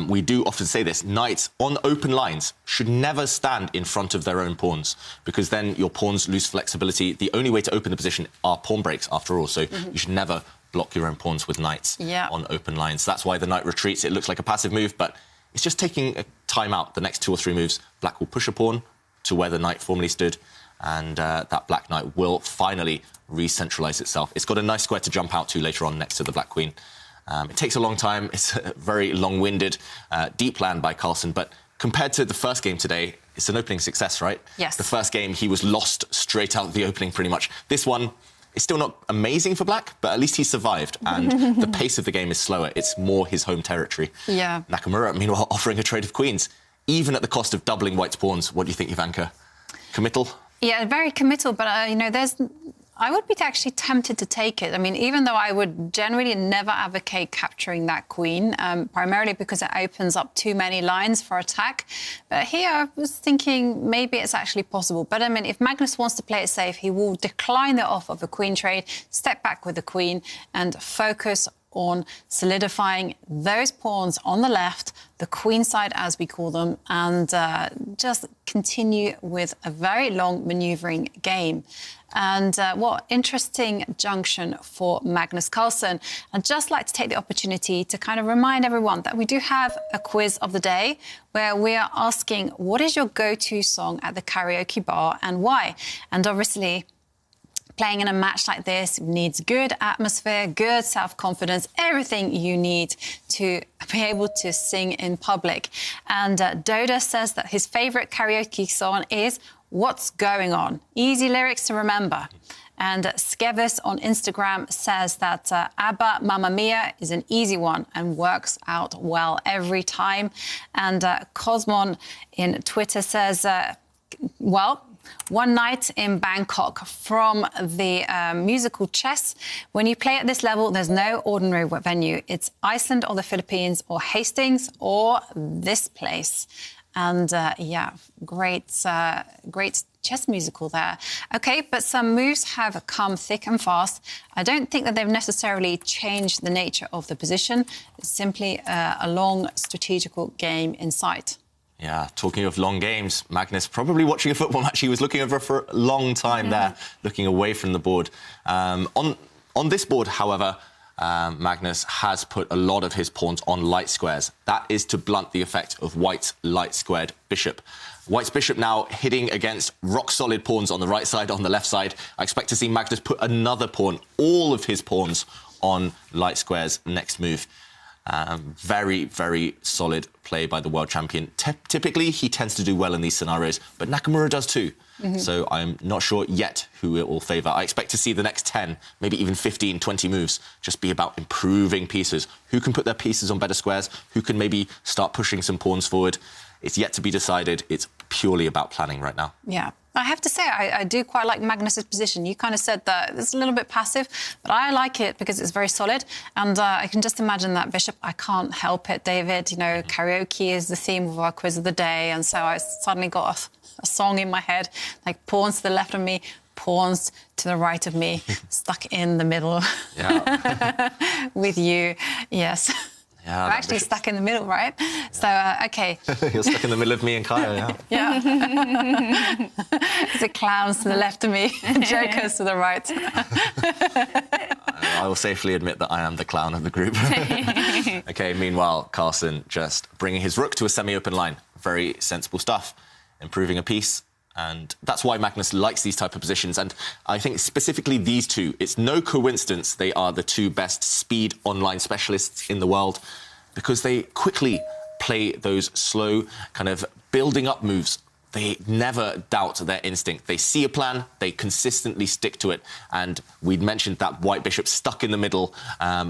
we do often say this, knights on open lines should never stand in front of their own pawns, because then your pawns lose flexibility. The only way to open the position are pawn breaks, after all, so you should never block your own pawns with knights on open lines. That's why the knight retreats. It looks like a passive move, but it's just taking a time out. The next 2 or 3 moves, Black will push a pawn to where the knight formerly stood, and that Black knight will finally re-centralise itself. It's got a nice square to jump out to later on next to the Black Queen. It takes a long time. It's a very long-winded, deep plan by Carlsen, but compared to the first game today, it's an opening success, right? Yes. The first game, he was lost straight out of the opening, pretty much. This one, It's still not amazing for black, but at least he survived, and the pace of the game is slower. It's more his home territory. Yeah. Nakamura, meanwhile, offering a trade of queens, even at the cost of doubling white's pawns. What do you think, Ivanka? Committal? Yeah, very committal, but, I would be actually tempted to take it. I mean, even though I would generally never advocate capturing that queen, primarily because it opens up too many lines for attack. But here I was thinking maybe it's actually possible. But I mean, if Magnus wants to play it safe, he will decline the offer of a queen trade, step back with the queen and focus on solidifying those pawns on the left, the queen side as we call them, and just continue with a very long manoeuvring game. And what interesting junction for Magnus Carlsen. I'd just like to take the opportunity to kind of remind everyone that we do have a quiz of the day where we are asking, what is your go-to song at the karaoke bar and why? And obviously, playing in a match like this needs good atmosphere, good self-confidence, everything you need to be able to sing in public. And Doda says that his favourite karaoke song is What's Going On? Easy lyrics to remember. And Skevis on Instagram says that ABBA Mamma Mia is an easy one and works out well every time. And Cosmon in Twitter says, One Night in Bangkok from the musical Chess. When you play at this level, there's no ordinary venue. It's Iceland or the Philippines or Hastings or this place. And great chess musical there. Okay, but some moves have come thick and fast. I don't think that they've necessarily changed the nature of the position. It's simply a long strategical game in sight. Yeah, talking of long games, Magnus probably watching a football match. He was looking over for a long time there, looking away from the board. On this board, however, Magnus has put a lot of his pawns on light squares. That is to blunt the effect of white's light-squared bishop. White's bishop now hitting against rock-solid pawns on the right side, on the left side. I expect to see Magnus put another pawn, all of his pawns, on light squares next move. Very, very solid play by the world champion. Typically, he tends to do well in these scenarios, but Nakamura does too. So I'm not sure yet who it will favour. I expect to see the next 10, maybe even 15, 20 moves just be about improving pieces. Who can put their pieces on better squares? Who can maybe start pushing some pawns forward? It's yet to be decided. It's purely about planning right now. Yeah. I have to say, I do quite like Magnus's position. You kind of said that it's a little bit passive, but I like it because it's very solid. And I can just imagine that bishop. I can't help it, David. You know, karaoke is the theme of our quiz of the day. And so I suddenly got a song in my head, like pawns to the left of me, pawns to the right of me, stuck in the middle with you. Yes. Yeah, we're actually stuck in the middle, right? Yeah. So, OK. You're stuck in the middle of me and Kaya, yeah. It's a clowns to the left of me, jokers to the right. I will safely admit that I am the clown of the group. OK, meanwhile, Carlsen just bringing his rook to a semi-open line. Very sensible stuff. Improving a piece. And that's why Magnus likes these type of positions. And I think specifically these two, it's no coincidence they are the two best speed online specialists in the world, because they quickly play those slow kind of building up moves. They never doubt their instinct. They see a plan, they consistently stick to it. And we'd mentioned that white bishop stuck in the middle,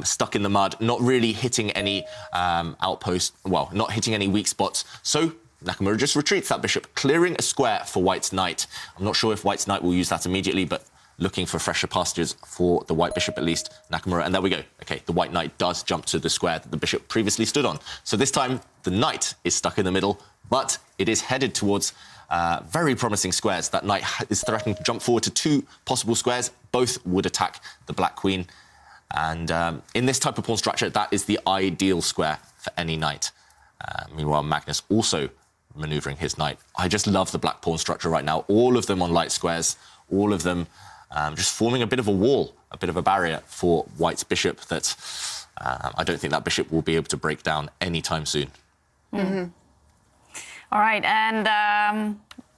stuck in the mud, not really hitting any outposts, well, not hitting any weak spots. So Nakamura just retreats that bishop, clearing a square for white's knight. I'm not sure if white's knight will use that immediately, but looking for fresher pastures for the white bishop, at least, Nakamura. And there we go. OK, the white knight does jump to the square that the bishop previously stood on. So this time, the knight is stuck in the middle, but it is headed towards very promising squares. That knight is threatening to jump forward to two possible squares. Both would attack the black queen. And in this type of pawn structure, that is the ideal square for any knight. Meanwhile, Magnus also manoeuvring his knight. I just love the black pawn structure right now. All of them on light squares, all of them just forming a bit of a wall, a bit of a barrier for white's bishop that I don't think that bishop will be able to break down anytime soon. Mm-hmm. All right, and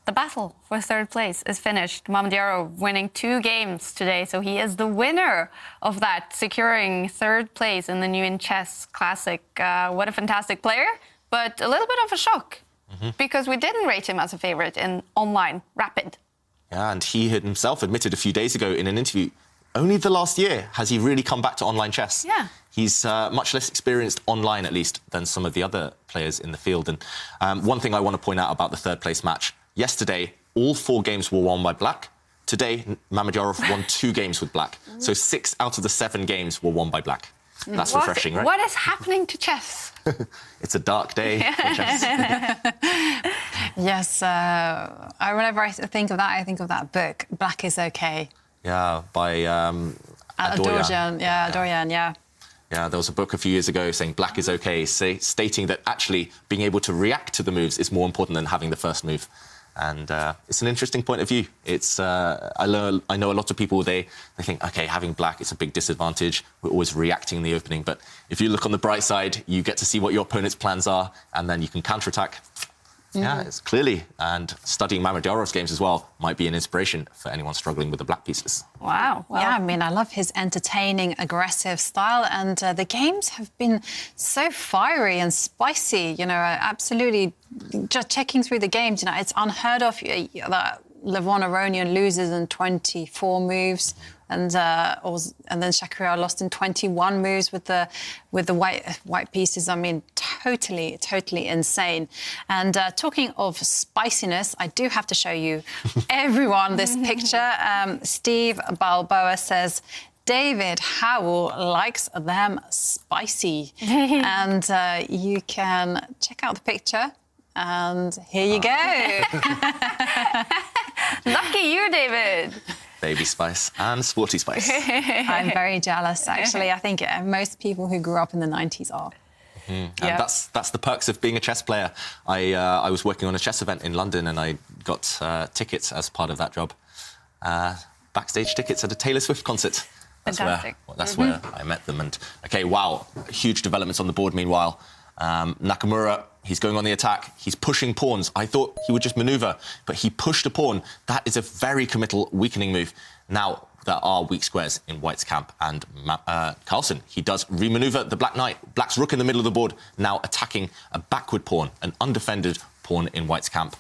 the battle for third place is finished. Mamadou winning 2 games today, so he is the winner of that, securing third place in the New in Chess Classic. What a fantastic player, but a little bit of a shock. Because we didn't rate him as a favourite in online Rapid. Yeah, and he himself admitted a few days ago in an interview only the last year has he really come back to online chess. Yeah. He's much less experienced online, at least, than some of the other players in the field. And one thing I want to point out about the third place match, yesterday, all 4 games were won by black. Today, Mamedyarov won 2 games with black. So 6 out of the 7 games were won by black. That's refreshing, right? What is happening to chess? It's a dark day for chess. Yes, whenever I think of that, I think of that book, Black is Okay. Yeah, by Dorian. Dorian, yeah. Yeah, there was a book a few years ago saying black is okay, stating that actually being able to react to the moves is more important than having the first move. And it's an interesting point of view. It's I know a lot of people, they think, OK, having black is a big disadvantage. We're always reacting in the opening. But if you look on the bright side, you get to see what your opponent's plans are, and then you can counterattack. Yeah, it's clearly. And studying Mamedyarov's games as well might be an inspiration for anyone struggling with the black pieces. Wow. Well, yeah, I mean, I love his entertaining, aggressive style, and the games have been so fiery and spicy. You know, absolutely. Just checking through the games, you know, it's unheard of that Levon Aronian loses in 24 moves, and then Shakhriyar lost in 21 moves with the white pieces. I mean, totally insane. And talking of spiciness, I do have to show you everyone this picture. Steve Balboa says, David Howell likes them spicy. And you can check out the picture. And here you go. Lucky you, David. Baby spice and sporty spice. I'm very jealous, actually. I think most people who grew up in the 90s are. And that's the perks of being a chess player. I was working on a chess event in London, and I got tickets as part of that job. Backstage tickets at a Taylor Swift concert. That's where I met them. And OK, wow, huge developments on the board. Meanwhile, Nakamura, he's going on the attack. He's pushing pawns. I thought he would just maneuver, but he pushed a pawn. That is a very committal weakening move. Now, there are weak squares in White's camp, and Carlsen, he does remaneuver the Black Knight. Black's rook in the middle of the board, now attacking a backward pawn, an undefended pawn in White's camp.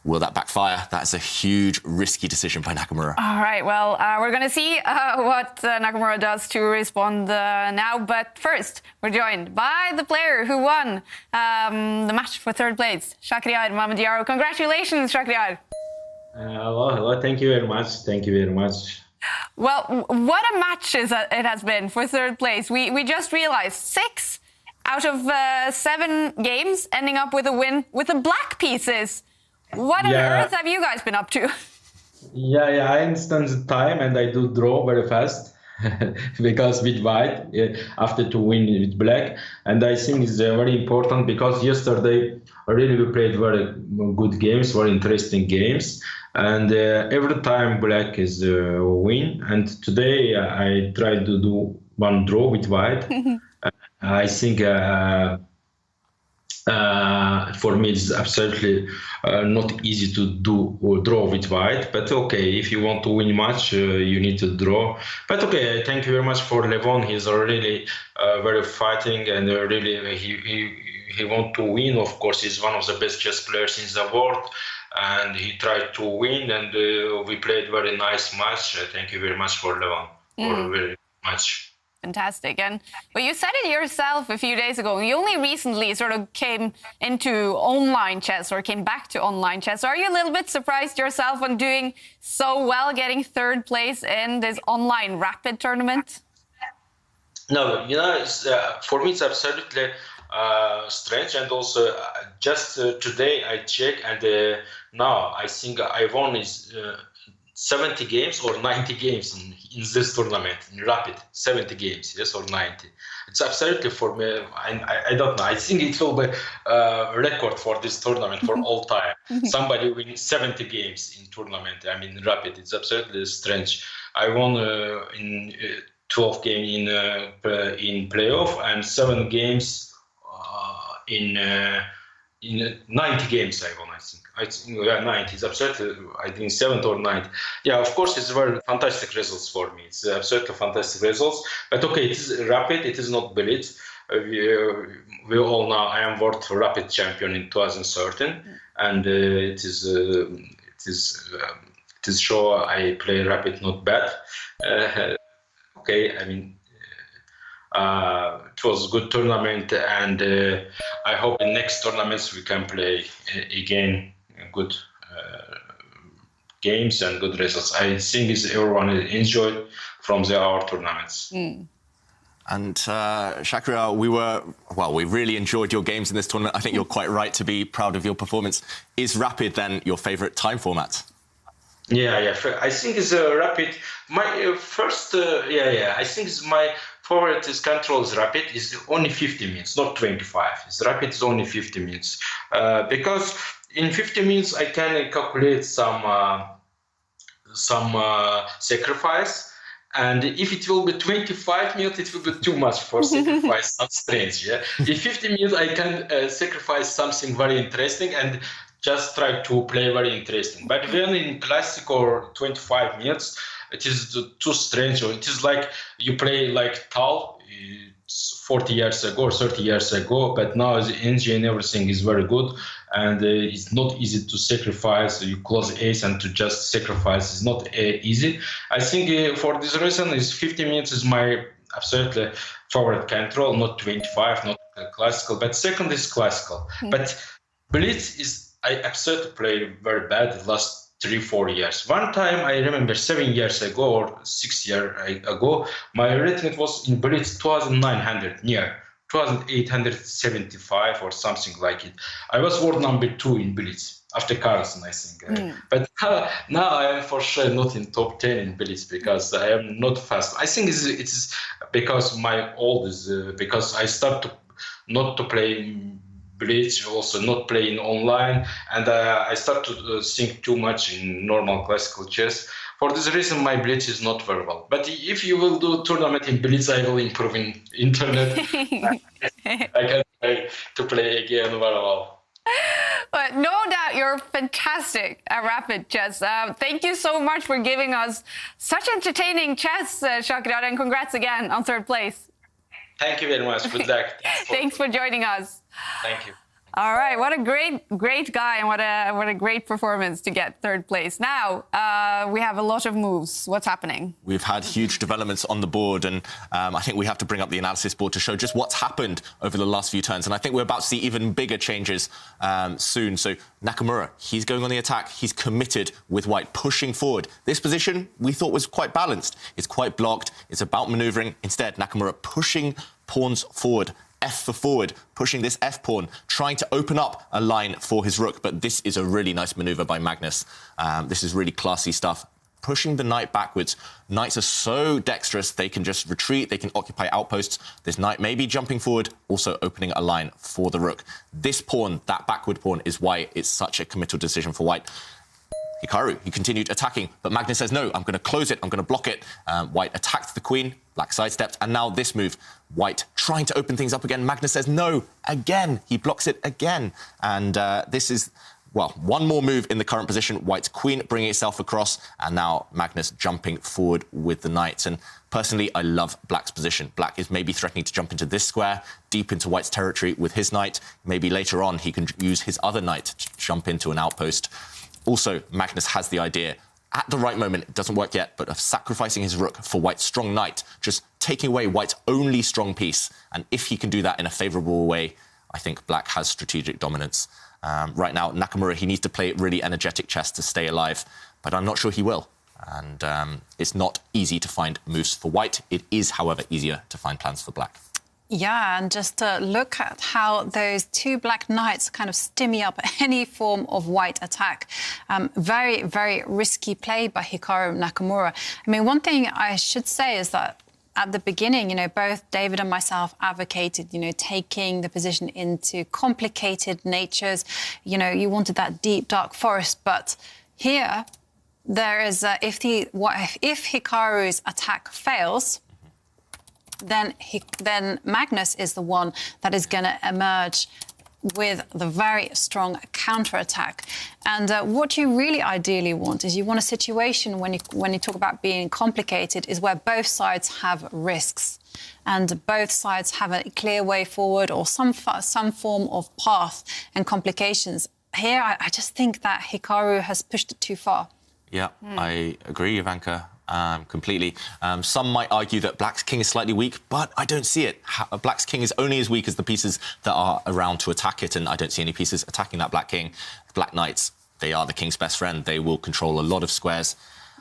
Will that backfire? That's a huge, risky decision by Nakamura. All right, well, we're going to see what Nakamura does to respond now. But first, we're joined by the player who won the match for third place, Shakhriyar Mamedyarov. Congratulations, Shakhriyar. Hello, thank you very much. Thank you very much. Well, what a match it has been for third place. We just realized 6 out of 7 games ending up with a win with the black pieces. What on earth have you guys been up to? Yeah, I understand the time, and I do draw very fast because with white, after to win with black. And I think it's very important because yesterday really we played very good games, very interesting games. And every time black is win. And today I tried to do one draw with white. I think for me it's absolutely not easy to do or draw with white, but okay, if you want to win match, you need to draw. But okay, thank you very much for Levon. He's really very fighting, and really he want to win. Of course, he's one of the best chess players in the world, and he tried to win, and we played very nice match. Thank you very much for Levon for very much. Fantastic. And well, you said it yourself a few days ago. You only recently sort of came into online chess, or came back to online chess. Are you a little bit surprised yourself on doing so well, getting third place in this online rapid tournament? No, you know, for me it's absolutely strange. And also just today I checked, and now I think I won 70 games or 90 games in this tournament, in rapid, 70 games, yes, or 90. It's absolutely for me, I don't know, I think it will be a record for this tournament for all time. Somebody wins 70 games in tournament, I mean rapid, it's absolutely strange. I won in 12 games in playoff, and 7 games in 90 games I won, I think. Yeah, 90. It's absolutely, I think, 7 or 9. Yeah, of course, it's very fantastic results for me. It's absolutely fantastic results. But okay, it is rapid. It is not blitz. We all know I am world rapid champion in 2013, and it is this show I play rapid not bad. Okay, I mean, it was a good tournament, and I hope in next tournaments we can play again good games and good results. I think everyone enjoyed from our tournaments. And Shakira, we really enjoyed your games in this tournament. I think you're quite right to be proud of your performance. Is rapid then your favorite time format? Yeah. I think it's rapid. My first, I think it's my favorite is control is rapid. It's only 50 minutes, not 25. It's rapid is only 50 minutes because in 50 minutes I can calculate some sacrifice. And if it will be 25 minutes, it will be too much for sacrifice. That's strange, yeah. In 50 minutes, I can sacrifice something very interesting and just try to play very interesting. But when in classic or 25 minutes, it is too strange. Or it is like you play like Tal 40 years ago or 30 years ago, but now the engine and everything is very good, and it's not easy to sacrifice. You close ace and to just sacrifice is not easy. I think for this reason, is 50 minutes is my absolutely favorite control, not 25, not classical, but second is classical. But Blitz is, I absolutely played very bad the last 3-4 years. One time I remember 7 years ago or 6 years ago, my rating was in Blitz 2,900, near 2,875 or something like it. I was world number 2 in Blitz after Carlsen, I think. But now I am for sure not in top 10 in Blitz because I am not fast. I think it's because my old is because I start to not to play Blitz, also not playing online, and I start to think too much in normal classical chess. For this reason, my Blitz is not very well. But if you will do tournament in Blitz, I will improve in internet. I can try to play again very well. But no doubt you're fantastic at rapid chess. Thank you so much for giving us such entertaining chess, Shakira, and congrats again on third place. Thank you very much. Good luck. Thanks for joining us. Thank you. All right, what a great guy, and what a great performance to get third place. Now we have a lot of moves. What's happening? We've had huge developments on the board, and I think we have to bring up the analysis board to show just what's happened over the last few turns. And I think we're about to see even bigger changes soon. So Nakamura, he's going on the attack. He's committed with white, pushing forward. This position we thought was quite balanced. It's quite blocked. It's about manoeuvring. Instead, Nakamura pushing pawns forward. F for forward, pushing this F pawn, trying to open up a line for his rook. But this is a really nice maneuver by Magnus. This is really classy stuff. Pushing the knight backwards. Knights are so dexterous, they can just retreat, they can occupy outposts. This knight may be jumping forward, also opening a line for the rook. This pawn, that backward pawn, is why it's such a committal decision for white. Hikaru, he continued attacking, but Magnus says, no, I'm going to close it, I'm going to block it. White attacked the queen, black sidestepped, and now this move. White trying to open things up again. Magnus says, no, again. He blocks it again. And this is, well, one more move in the current position. White's queen bringing itself across, and now Magnus jumping forward with the knights. And personally, I love black's position. Black is maybe threatening to jump into this square, deep into white's territory with his knight. Maybe later on, he can use his other knight to jump into an outpost. Also, Magnus has the idea, at the right moment, it doesn't work yet, but of sacrificing his rook for white's strong knight, just taking away white's only strong piece. And if he can do that in a favourable way, I think black has strategic dominance. Right now, Nakamura, he needs to play really energetic chess to stay alive, but I'm not sure he will. And it's not easy to find moves for white. It is, however, easier to find plans for black. Yeah, and just look at how those two black knights kind of stimmy up any form of white attack. Very, very risky play by Hikaru Nakamura. I mean, one thing I should say is that at the beginning, both David and myself advocated, taking the position into complicated natures. You wanted that deep, dark forest. But here, there is, if Hikaru's attack fails, then Magnus is the one that is going to emerge with the very strong counterattack. And what you really ideally want is you want a situation when you talk about being complicated is where both sides have risks and both sides have a clear way forward or some form of path and complications. Here, I just think that Hikaru has pushed it too far. Yeah, I agree, Ivanka, completely. Some might argue that Black's king is slightly weak, but I don't see it. Black's king is only as weak as the pieces that are around to attack it, and I don't see any pieces attacking that Black king. Black knights, they are the king's best friend. They will control a lot of squares.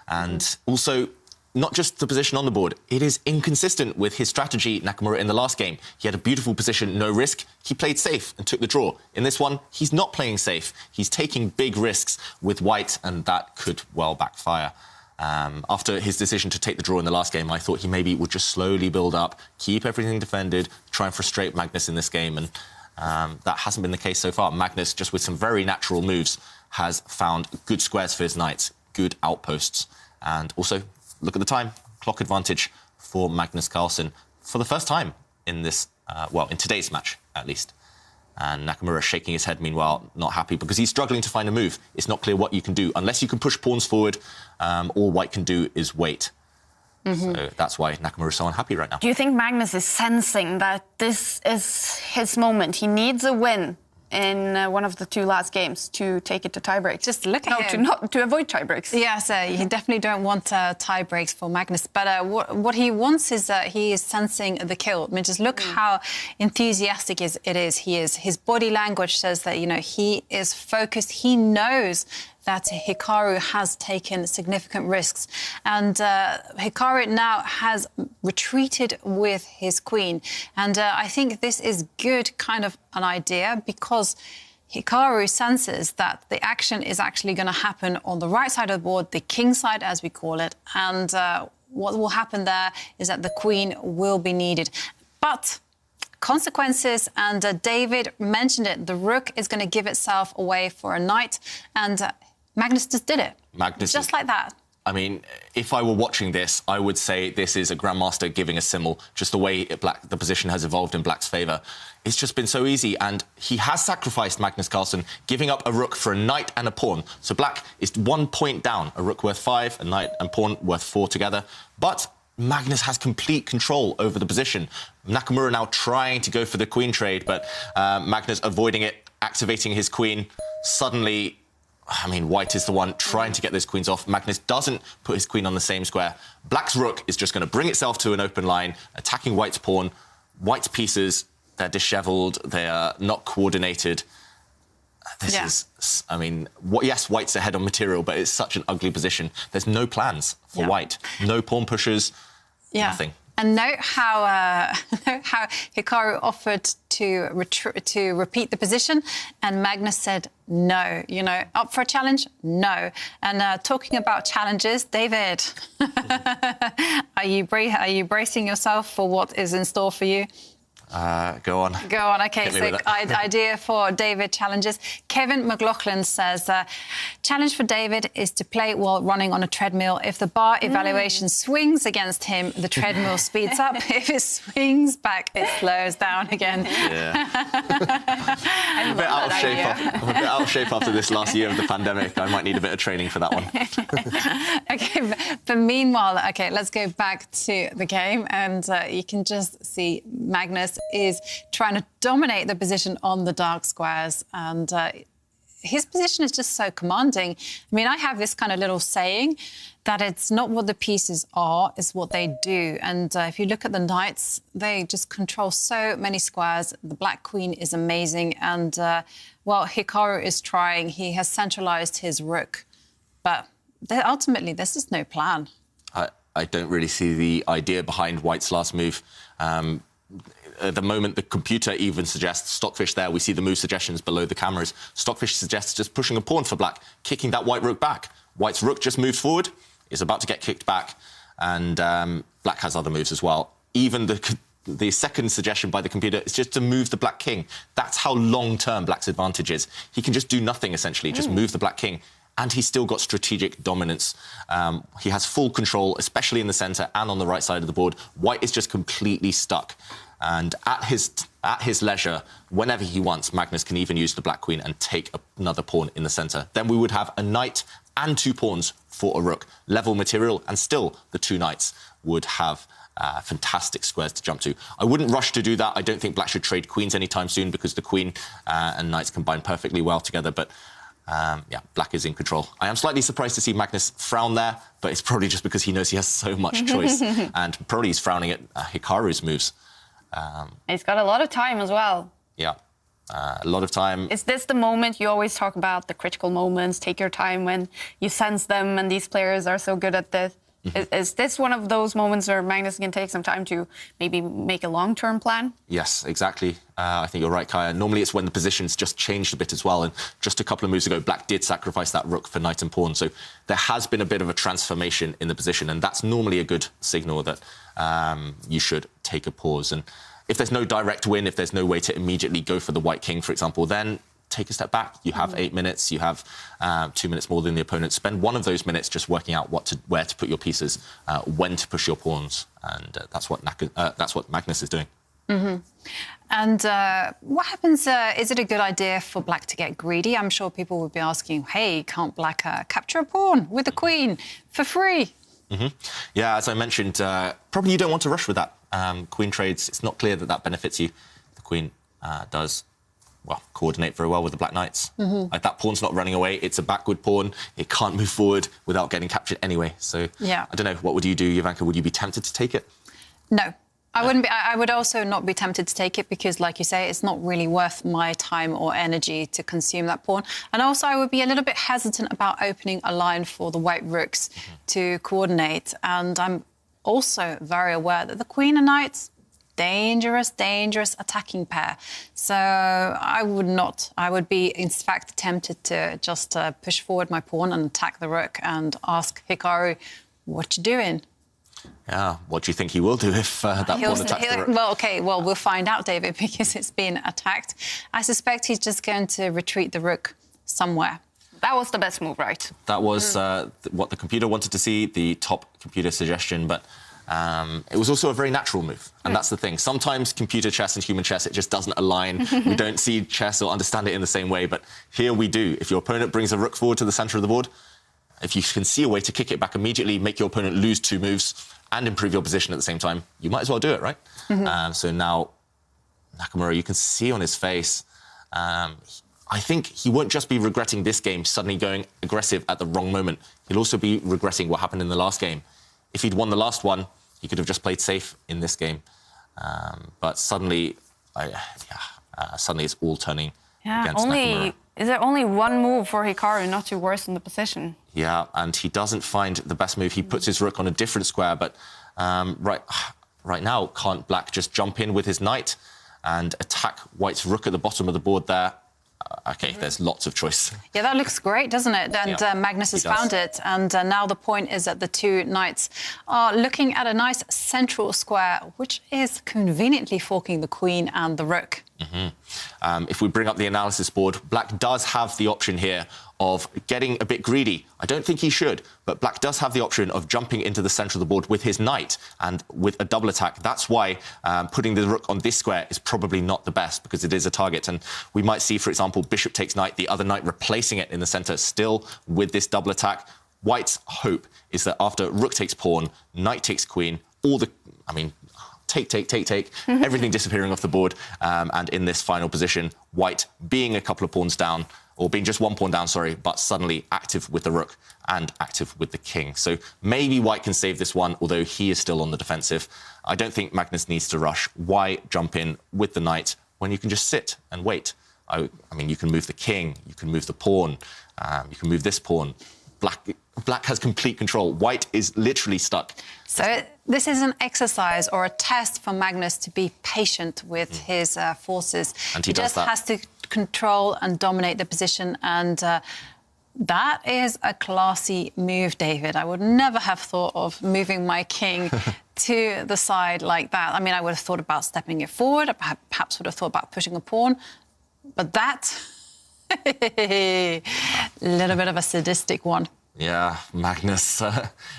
And also, not just the position on the board, it is inconsistent with his strategy, Nakamura, in the last game. He had a beautiful position, no risk. He played safe and took the draw. In this one, he's not playing safe. He's taking big risks with white, and that could well backfire. After his decision to take the draw in the last game, I thought he maybe would just slowly build up, keep everything defended, try and frustrate Magnus in this game, and that hasn't been the case so far. Magnus, just with some very natural moves, has found good squares for his knights, good outposts, and also, look at the time, clock advantage for Magnus Carlsen for the first time in this, well, in today's match, at least. And Nakamura shaking his head, meanwhile, not happy, because he's struggling to find a move. It's not clear what you can do. Unless you can push pawns forward, all white can do is wait. So that's why Nakamura is so unhappy right now. Do you think Magnus is sensing that this is his moment? He needs a win in one of the two last games to take it to tiebreaks. Just look at him. To avoid tiebreaks. Yes, you definitely don't want tiebreaks for Magnus. But what he wants is he is sensing the kill. I mean, just look how enthusiastic it is. He is. His body language says that, you know, he is focused. He knows that Hikaru has taken significant risks. And Hikaru now has retreated with his queen. And I think this is good kind of an idea, because Hikaru senses that the action is actually going to happen on the right side of the board, the king side, as we call it. And what will happen there is that the queen will be needed. But consequences, and David mentioned it, the rook is going to give itself away for a knight, and Magnus just did it. Magnus just like that. I mean, if I were watching this, I would say this is a grandmaster giving a symbol. Just the way the position has evolved in Black's favour. It's just been so easy, and he has sacrificed Magnus Carlsen, giving up a rook for a knight and a pawn. So Black is 1 point down, a rook worth 5, a knight and pawn worth 4 together. But Magnus has complete control over the position. Nakamura now trying to go for the queen trade, but Magnus avoiding it, activating his queen. Suddenly, I mean, white is the one trying to get those queens off. Magnus doesn't put his queen on the same square. Black's rook is just going to bring itself to an open line, attacking white's pawn. White's pieces, they're dishevelled, they are not coordinated. This is, I mean, yes, white's ahead on material, but it's such an ugly position. There's no plans for white. No pawn pushers, nothing. And note how Hikaru offered to repeat the position, and Magnus said no. You know, up for a challenge? No. And talking about challenges, David, are you bracing yourself for what is in store for you? Go on. Go on. OK, so idea for David challenges. Kevin McLaughlin says, challenge for David is to play while running on a treadmill. If the bar evaluation swings against him, the treadmill speeds up. If it swings back, it slows down again. Yeah. I'm a bit out of shape. I'm a bit out of shape after this last year of the pandemic. I might need a bit of training for that one. OK, but meanwhile, OK, let's go back to the game. And you can just see Magnus is trying to dominate the position on the dark squares, and his position is just so commanding. I mean, I have this kind of little saying that it's not what the pieces are, it's what they do. And if you look at the knights, they just control so many squares. The Black Queen is amazing, and well, Hikaru is trying. He has centralized his rook, but ultimately, this is no plan. I don't really see the idea behind white's last move. At the moment, the computer even suggests Stockfish there. We see the move suggestions below the cameras. Stockfish suggests just pushing a pawn for Black, kicking that white rook back. White's rook just moves forward, is about to get kicked back, and Black has other moves as well. Even the second suggestion by the computer is just to move the Black king. That's how long-term Black's advantage is. He can just do nothing, essentially, just move the Black king. And he's still got strategic dominance. He has full control, especially in the centre and on the right side of the board. White is just completely stuck. And at his leisure, whenever he wants, Magnus can even use the Black Queen and take another pawn in the centre. Then we would have a knight and 2 pawns for a rook. Level material, and still the 2 knights would have fantastic squares to jump to. I wouldn't rush to do that. I don't think Black should trade queens anytime soon, because the queen and knights combine perfectly well together. But Yeah, black is in control. I am slightly surprised to see Magnus frown there, but it's probably just because he knows he has so much choice. And probably he's frowning at Hikaru's moves. He's got a lot of time as well. Yeah, a lot of time. Is this the moment you always talk about, the critical moments, take your time when you sense them, and these players are so good at this? Is this one of those moments where Magnus can take some time to maybe make a long-term plan? Yes, exactly. I think you're right, Kaya. Normally it's when the positions just changed a bit as well. And just a couple of moves ago, black did sacrifice that rook for knight and pawn. So there has been a bit of a transformation in the position. And that's normally a good signal that you should take a pause. And if there's no direct win, if there's no way to immediately go for the white king, for example, then take a step back. You have 8 minutes. You have 2 minutes more than the opponent. Spend one of those minutes just working out where to put your pieces, when to push your pawns, and that's what Magnus is doing. And what happens? Is it a good idea for black to get greedy? I'm sure people would be asking, "Hey, can't black capture a pawn with the queen for free?" Yeah, as I mentioned, probably you don't want to rush with that. Queen trades. It's not clear that that benefits you. The queen does. Well, coordinate very well with the black knights. Like, that pawn's not running away. It's a backward pawn. It can't move forward without getting captured anyway. So, yeah. I don't know. What would you do, Jovanka? Would you be tempted to take it? No. I wouldn't be. I would also not be tempted to take it because, like you say, it's not really worth my time or energy to consume that pawn. And also, I would be a little bit hesitant about opening a line for the white rooks to coordinate. And I'm also very aware that the queen and knights, dangerous attacking pair. So I would not. I would be, in fact, tempted to just push forward my pawn and attack the rook and ask Hikaru, what you doing? Yeah, what do you think he will do if that pawn attacks the rook? Well, OK, well, we'll find out, David, because it's been attacked. I suspect he's just going to retreat the rook somewhere. That was the best move, right? That was what the computer wanted to see, the top computer suggestion, but it was also a very natural move. And that's the thing. Sometimes computer chess and human chess, it just doesn't align. We don't see chess or understand it in the same way. But here we do. If your opponent brings a rook forward to the centre of the board, if you can see a way to kick it back immediately, make your opponent lose 2 moves and improve your position at the same time, you might as well do it, right? So now, Nakamura, you can see on his face, I think he won't just be regretting this game, suddenly going aggressive at the wrong moment. He'll also be regretting what happened in the last game. If he'd won the last one, he could have just played safe in this game. But suddenly, suddenly it's all turning against Nakamura. Is there only one move for Hikaru not to worsen the position? Yeah, and he doesn't find the best move. He puts his rook on a different square, but right now, can't black just jump in with his knight and attack white's rook at the bottom of the board there? OK, there's lots of choice. Yeah, that looks great, doesn't it? And Magnus has found it. And now the point is that the 2 knights are looking at a nice central square, which is conveniently forking the queen and the rook. If we bring up the analysis board, black does have the option here of getting a bit greedy. I don't think he should, but black does have the option of jumping into the centre of the board with his knight and with a double attack. That's why putting the rook on this square is probably not the best, because it is a target. And we might see, for example, bishop takes knight, the other knight replacing it in the centre, still with this double attack. White's hope is that after rook takes pawn, knight takes queen, take, everything disappearing off the board. And in this final position, white being a couple of pawns down, or being just 1 pawn down, sorry, but suddenly active with the rook and active with the king. So maybe white can save this one, although he is still on the defensive. I don't think Magnus needs to rush. Why jump in with the knight when you can just sit and wait? I mean, you can move the king, you can move the pawn, you can move this pawn. Black has complete control. White is literally stuck. So this is an exercise or a test for Magnus to be patient with his forces. And he does just has to control and dominate the position. And that is a classy move, David. I would never have thought of moving my king to the side like that. I mean, I would have thought about stepping it forward. I perhaps would have thought about pushing a pawn. But that, a little bit of a sadistic one. Yeah, Magnus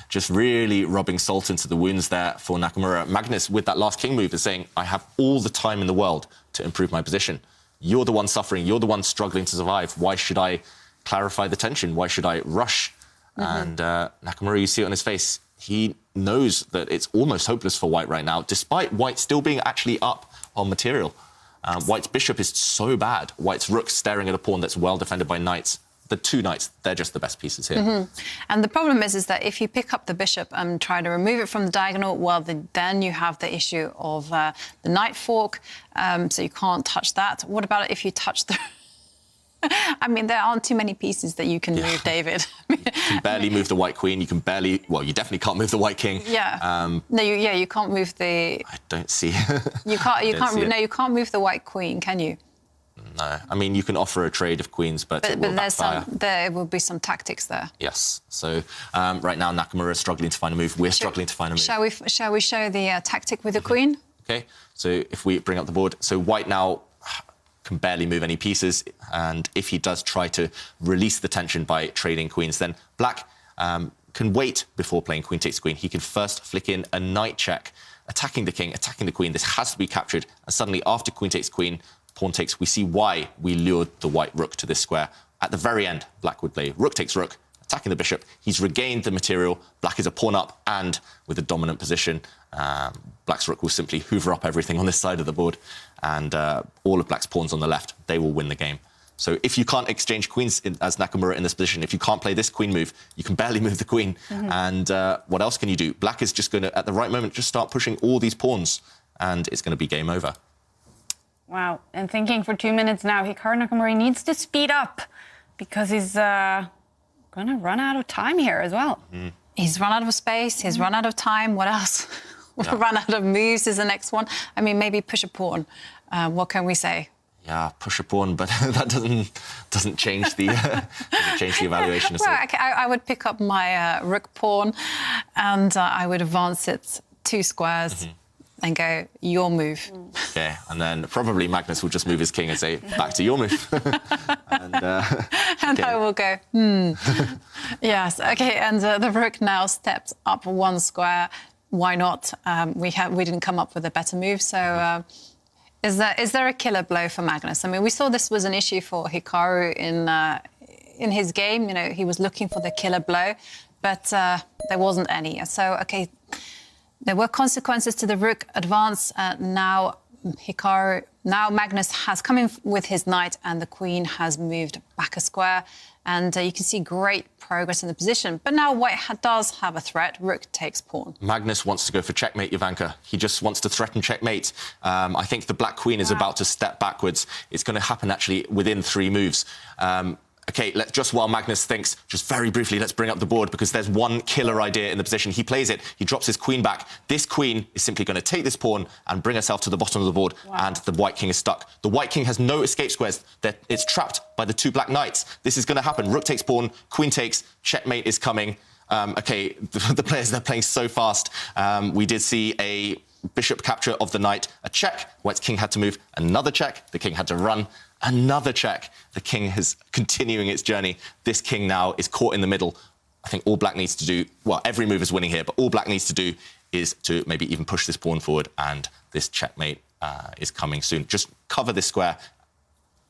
just really rubbing salt into the wounds there for Nakamura. Magnus, with that last king move, is saying, I have all the time in the world to improve my position. You're the one suffering. You're the one struggling to survive. Why should I clarify the tension? Why should I rush? And Nakamura, you see it on his face. He knows that it's almost hopeless for white right now, despite white still being actually up on material. White's bishop is so bad. White's rook staring at a pawn that's well defended by knights. the two knights, they're just the best pieces here. And the problem is that if you pick up the bishop and try to remove it from the diagonal, well, then you have the issue of the knight fork, so you can't touch that. What about if you touch the... I mean, there aren't too many pieces that you can move, David. You can barely move the white queen. You can barely... Well, you definitely can't move the white king. Yeah. No, you can't move the... I don't see... You can't move the white queen, can you? No. I mean, you can offer a trade of queens, but it will backfire. There will be some tactics there. Yes. So right now, Nakamura is struggling to find a move. We're struggling to find a move. Shall we show the tactic with the queen? OK. So if we bring up the board... So white now can barely move any pieces, and if he does try to release the tension by trading queens, then black can wait before playing queen takes queen. He can first flick in a knight check, attacking the king, attacking the queen. This has to be captured, and suddenly after queen takes queen, pawn takes, we see why we lured the white rook to this square. At the very end, black would play rook takes rook, attacking the bishop. He's regained the material. Black is a pawn up, and with a dominant position, black's rook will simply hoover up everything on this side of the board, and all of black's pawns on the left, they will win the game. So if you can't exchange queens as Nakamura in this position, if you can't play this queen move, you can barely move the queen. And what else can you do? Black is just going to, at the right moment, just start pushing all these pawns, and it's going to be game over. Wow. And thinking for 2 minutes now, Hikaru Nakamura needs to speed up because he's going to run out of time here as well. He's run out of space, he's run out of time. What else? Run out of moves is the next one. I mean, maybe push a pawn. What can we say? Yeah, push a pawn, but that doesn't change the evaluation at all. Well, I would pick up my rook pawn, and I would advance it 2 squares. And go, your move. OK, and then probably Magnus will just move his king and say, back to your move. And I will go, Yes, OK, and the rook now steps up 1 square. Why not? We didn't come up with a better move, so... Is there a killer blow for Magnus? I mean, we saw this was an issue for Hikaru in his game. You know, he was looking for the killer blow, but there wasn't any. So, OK... There were consequences to the rook advance. Now Magnus has come in with his knight, and the queen has moved back a square. And you can see great progress in the position. But now white does have a threat. Rook takes pawn. Magnus wants to go for checkmate, Ivanka. He just wants to threaten checkmate. I think the black queen is about to step backwards. It's going to happen, actually, within 3 moves. OK, just while Magnus thinks, just very briefly, let's bring up the board, because there's one killer idea in the position. He plays it, he drops his queen back. This queen is simply going to take this pawn and bring herself to the bottom of the board, and the white king is stuck. The white king has no escape squares. It's trapped by the 2 black knights. This is going to happen. Rook takes pawn, queen takes, checkmate is coming. OK, the players, they're playing so fast. We did see a bishop capture of the knight, a check. White's king had to move, another check. The king had to run. Another check. The king is continuing its journey. This king now is caught in the middle. I think all black needs to do... Well, every move is winning here, but all black needs to do is to maybe even push this pawn forward, and this checkmate is coming soon. Just cover this square.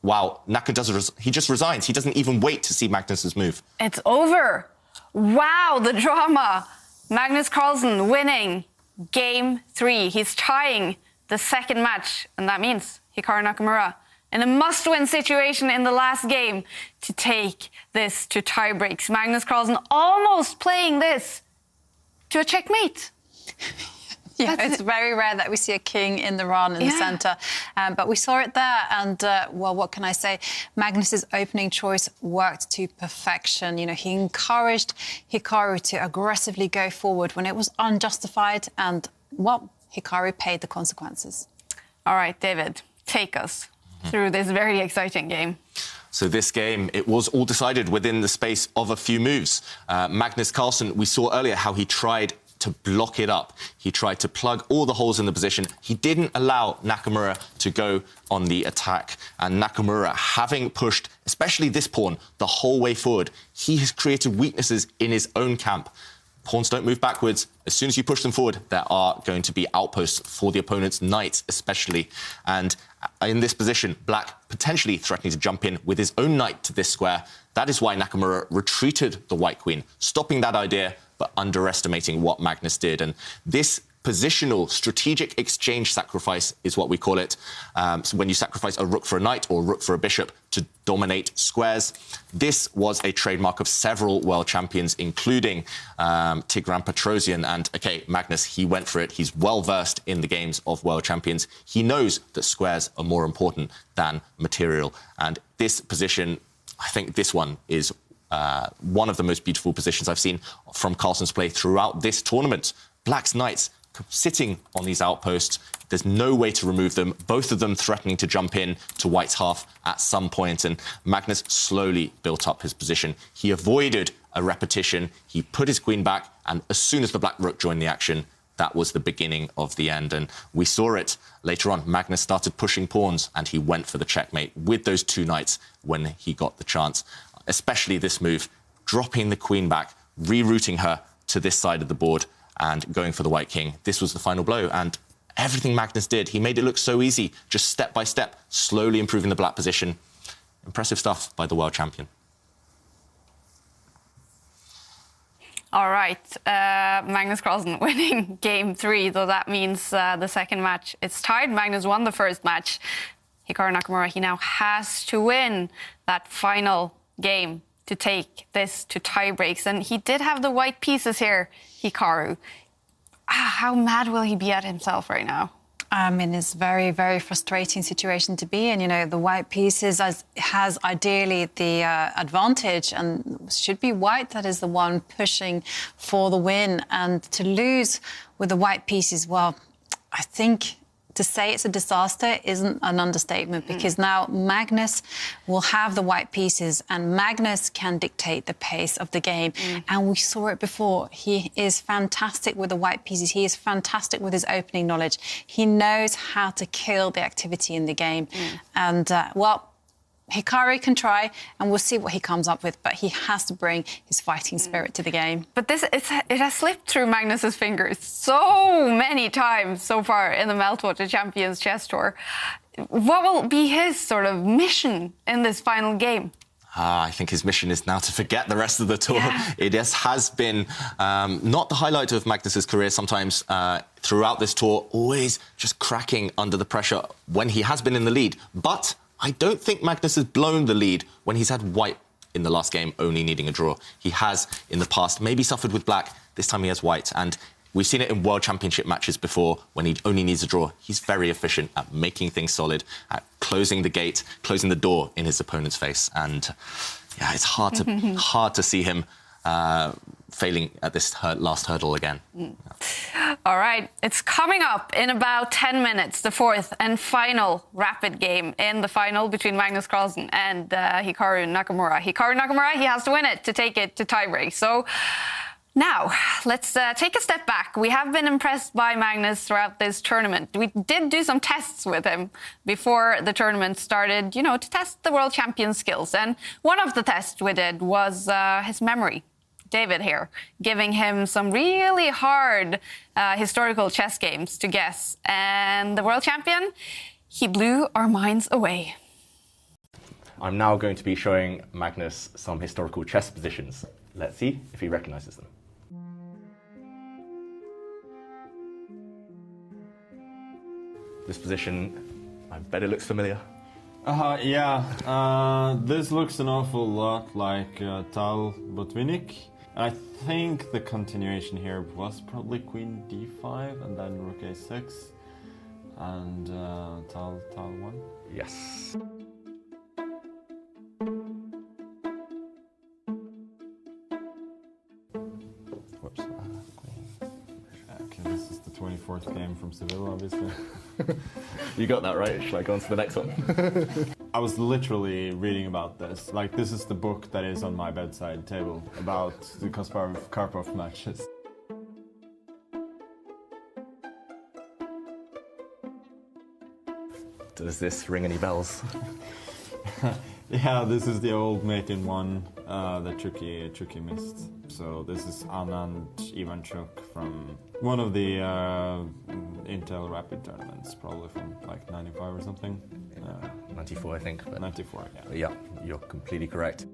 Wow, Naka he just resigns. He doesn't even wait to see Magnus's move. It's over. Wow, the drama. Magnus Carlsen winning game 3. He's tying the second match, and that means Hikaru Nakamura in a must-win situation in the last game to take this to tie breaks. Magnus Carlsen almost playing this to a checkmate. Yeah, it's very rare that we see a king in the run in the centre. But we saw it there, and, well, what can I say? Magnus's opening choice worked to perfection. You know, he encouraged Hikaru to aggressively go forward when it was unjustified, and, well, Hikaru paid the consequences. All right, David, take us through this very exciting game. So this game, it was all decided within the space of a few moves. Magnus Carlsen, we saw earlier how he tried to block it up. He tried to plug all the holes in the position. He didn't allow Nakamura to go on the attack. And Nakamura, having pushed, especially this pawn, the whole way forward, he has created weaknesses in his own camp. Pawns don't move backwards. As soon as you push them forward, there are going to be outposts for the opponent's knights, especially. And in this position, black potentially threatening to jump in with his own knight to this square. That is why Nakamura retreated the white queen, stopping that idea, but underestimating what Magnus did. And this positional, strategic exchange sacrifice is what we call it. So when you sacrifice a rook for a knight or a rook for a bishop to dominate squares. This was a trademark of several world champions, including Tigran Petrosian. And, OK, Magnus, he went for it. He's well-versed in the games of world champions. He knows that squares are more important than material. And this position, I think this one is one of the most beautiful positions I've seen from Carlsen's play throughout this tournament. Black's knights sitting on these outposts. There's no way to remove them, both of them threatening to jump in to White's half at some point, and Magnus slowly built up his position. He avoided a repetition, he put his queen back, and as soon as the black rook joined the action, that was the beginning of the end. And we saw it later on. Magnus started pushing pawns, and he went for the checkmate with those two knights when he got the chance. Especially this move, dropping the queen back, rerouting her to this side of the board, and going for the white king. This was the final blow, and everything Magnus did, he made it look so easy, just step by step, slowly improving the black position. Impressive stuff by the world champion. All right, Magnus Carlsen winning game 3, though that means the second match, it's tied. Magnus won the first match. Hikaru Nakamura, he now has to win that final game to take this to tie breaks. And he did have the white pieces here, Hikaru. How mad will he be at himself right now? I mean, it's a very, very frustrating situation to be in. You know, the white pieces has ideally the advantage and should be white that is the one pushing for the win. And to lose with the white pieces, well, I think to say it's a disaster isn't an understatement, because now Magnus will have the white pieces and Magnus can dictate the pace of the game. And we saw it before. He is fantastic with the white pieces. He is fantastic with his opening knowledge. He knows how to kill the activity in the game. And, well, Hikaru can try, and we'll see what he comes up with, but he has to bring his fighting spirit to the game. But it has slipped through Magnus's fingers so many times so far in the Meltwater Champions Chess Tour. What will be his sort of mission in this final game? I think his mission is now to forget the rest of the tour. Yeah. It has been not the highlight of Magnus's career sometimes throughout this tour, always just cracking under the pressure when he has been in the lead. But I don't think Magnus has blown the lead when he's had white in the last game, only needing a draw. He has, in the past, maybe suffered with black. This time he has white. And we've seen it in World Championship matches before when he only needs a draw. He's very efficient at making things solid, at closing the gate, closing the door in his opponent's face. And, yeah, it's hard to see him failing at this last hurdle again. All right, it's coming up in about 10 minutes, the fourth and final rapid game in the final between Magnus Carlsen and Hikaru Nakamura. Hikaru Nakamura, he has to win it to take it to tiebreak. So now, let's take a step back. We have been impressed by Magnus throughout this tournament. We did do some tests with him before the tournament started, you know, to test the world champion skills. And one of the tests we did was his memory. David here, giving him some really hard historical chess games to guess. And the world champion, he blew our minds away. I'm now going to be showing Magnus some historical chess positions. Let's see if he recognises them. This position, I bet it looks familiar. Yeah, this looks an awful lot like Tal Botvinnik. I think the continuation here was probably Queen d5 and then Rook a6 and Tal 1. Yes. Whoops. Okay, this is the 24th game from Seville, obviously. You got that right. Shall I go on to the next one? I was literally reading about this. Like, this is the book that is on my bedside table about the Kasparov-Karpov matches. Does this ring any bells? Yeah, this is the old mate in one that Chucky missed. So this is Anand Ivanchuk from one of the Intel Rapid tournaments, probably from like 95 or something. 94, I think. But 94, yeah. Yeah, you're completely correct.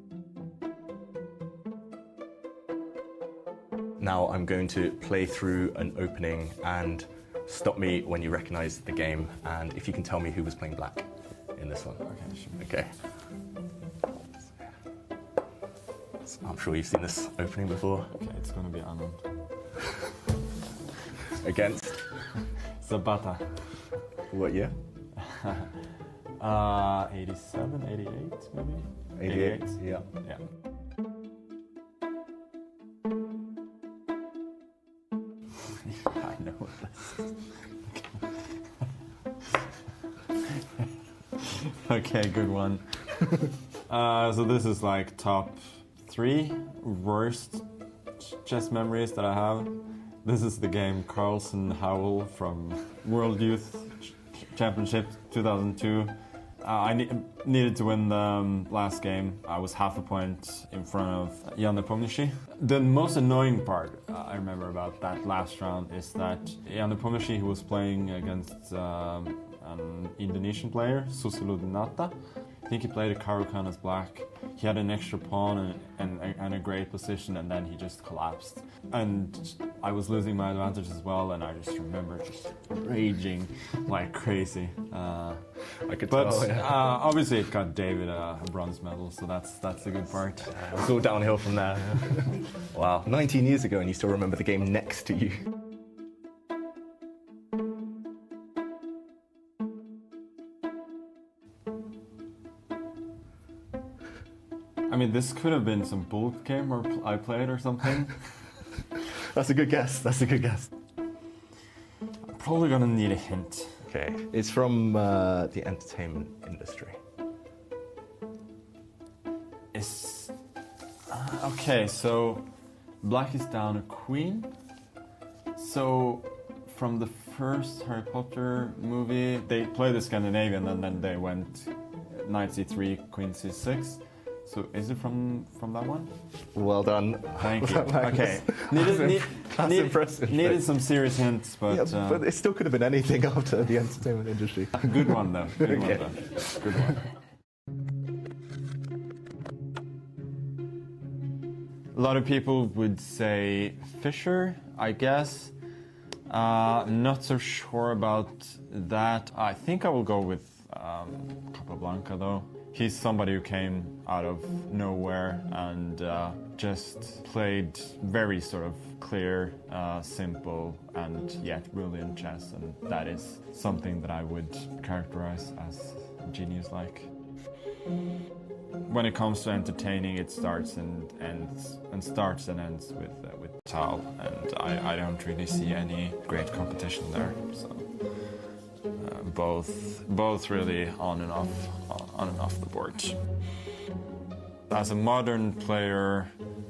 Now I'm going to play through an opening and stop me when you recognise the game, and if you can tell me who was playing black in this one. Okay. So I'm sure you've seen this opening before. Okay, it's going to be Anand. Against? Zapata. What year? 87, 88 maybe? 88, yeah. I know what this is. Okay, good one. So this is like top 3 worst chess memories that I have. This is the game Carlsen Howell from World Youth Championship 2002. I needed to win the last game. I was half a point in front of Jan Nepomniachtchi. The most annoying part I remember about that last round is that Jan Nepomniachtchi, who was playing against an Indonesian player, Susiludinata. I think he played a Caro-Kann as black. He had an extra pawn and a great position, and then he just collapsed. And I was losing my advantage as well, and I just remember just raging like crazy. I could but tell, yeah. Obviously it got David a bronze medal, so that's the good part. It's all downhill from there. Wow, 19 years ago and you still remember the game next to you. I mean, this could have been some bull game where I played or something. That's a good guess. That's a good guess. I'm probably gonna need a hint. Okay, it's from the entertainment industry. It's okay. So black is down a queen. So from the first Harry Potter movie, they played the Scandinavian and then they went knight c3, queen c6. So is it from that one? Well done. Thank you. Okay. That's impressive. Needed some serious hints, but... Yeah, but it still could have been anything after the entertainment industry. Good one, though. Good one, Okay. though. Good one. A lot of people would say Fischer, I guess. Not so sure about that. I think I will go with Capablanca, though. He's somebody who came out of nowhere and just played very sort of clear, simple, and yet brilliant chess, and that is something that I would characterize as genius-like. When it comes to entertaining, it starts and ends with Tal, and I don't really see any great competition there. So. Both really on and off the board. As a modern player,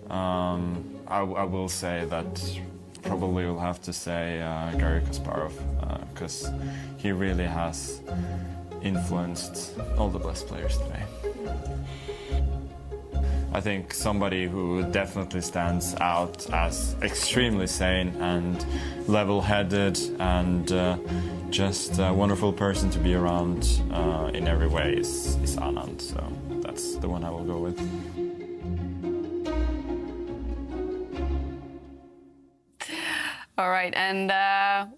I will say that probably will have to say Garry Kasparov, because he really has influenced all the best players today. I think somebody who definitely stands out as extremely sane and level-headed and just a wonderful person to be around in every way is Anand. So that's the one I will go with. All right, and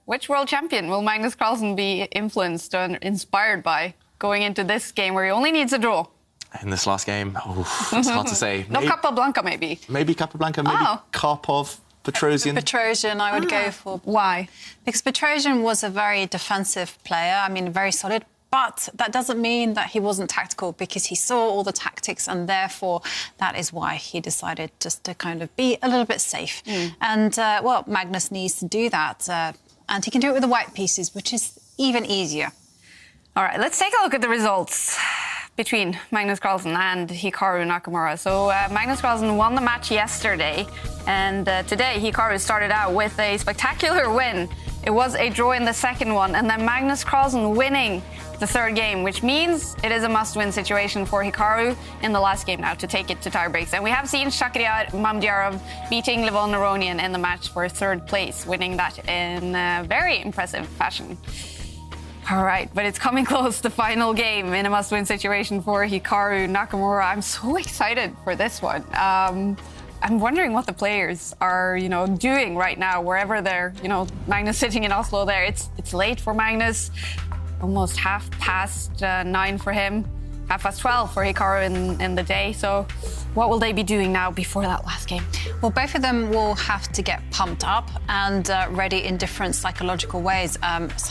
which world champion will Magnus Carlsen be influenced or inspired by going into this game where he only needs a draw? In this last game, it's hard to say. No, Capablanca, maybe. Maybe Capablanca, maybe Karpov, Petrosian. Petrosian, I would go for. Why? Because Petrosian was a very defensive player. I mean, very solid. But that doesn't mean that he wasn't tactical, because he saw all the tactics, and therefore that is why he decided just to kind of be a little bit safe. And, well, Magnus needs to do that. And he can do it with the white pieces, which is even easier. All right, let's take a look at the results between Magnus Carlsen and Hikaru Nakamura. So Magnus Carlsen won the match yesterday, and today Hikaru started out with a spectacular win. It was a draw in the second one, and then Magnus Carlsen winning the third game, which means it is a must-win situation for Hikaru in the last game now to take it to tie breaks. And we have seen Shakhriyar Mamdyarov beating Levon Aronian in the match for third place, winning that in very impressive fashion. All right, but it's coming close, the final game in a must-win situation for Hikaru Nakamura. I'm so excited for this one. I'm wondering what the players are, doing right now, wherever they're, Magnus sitting in Oslo there. It's late for Magnus, almost 9:30 for him, 12:30 for Hikaru in the day. So what will they be doing now before that last game? Well, both of them will have to get pumped up and ready in different psychological ways.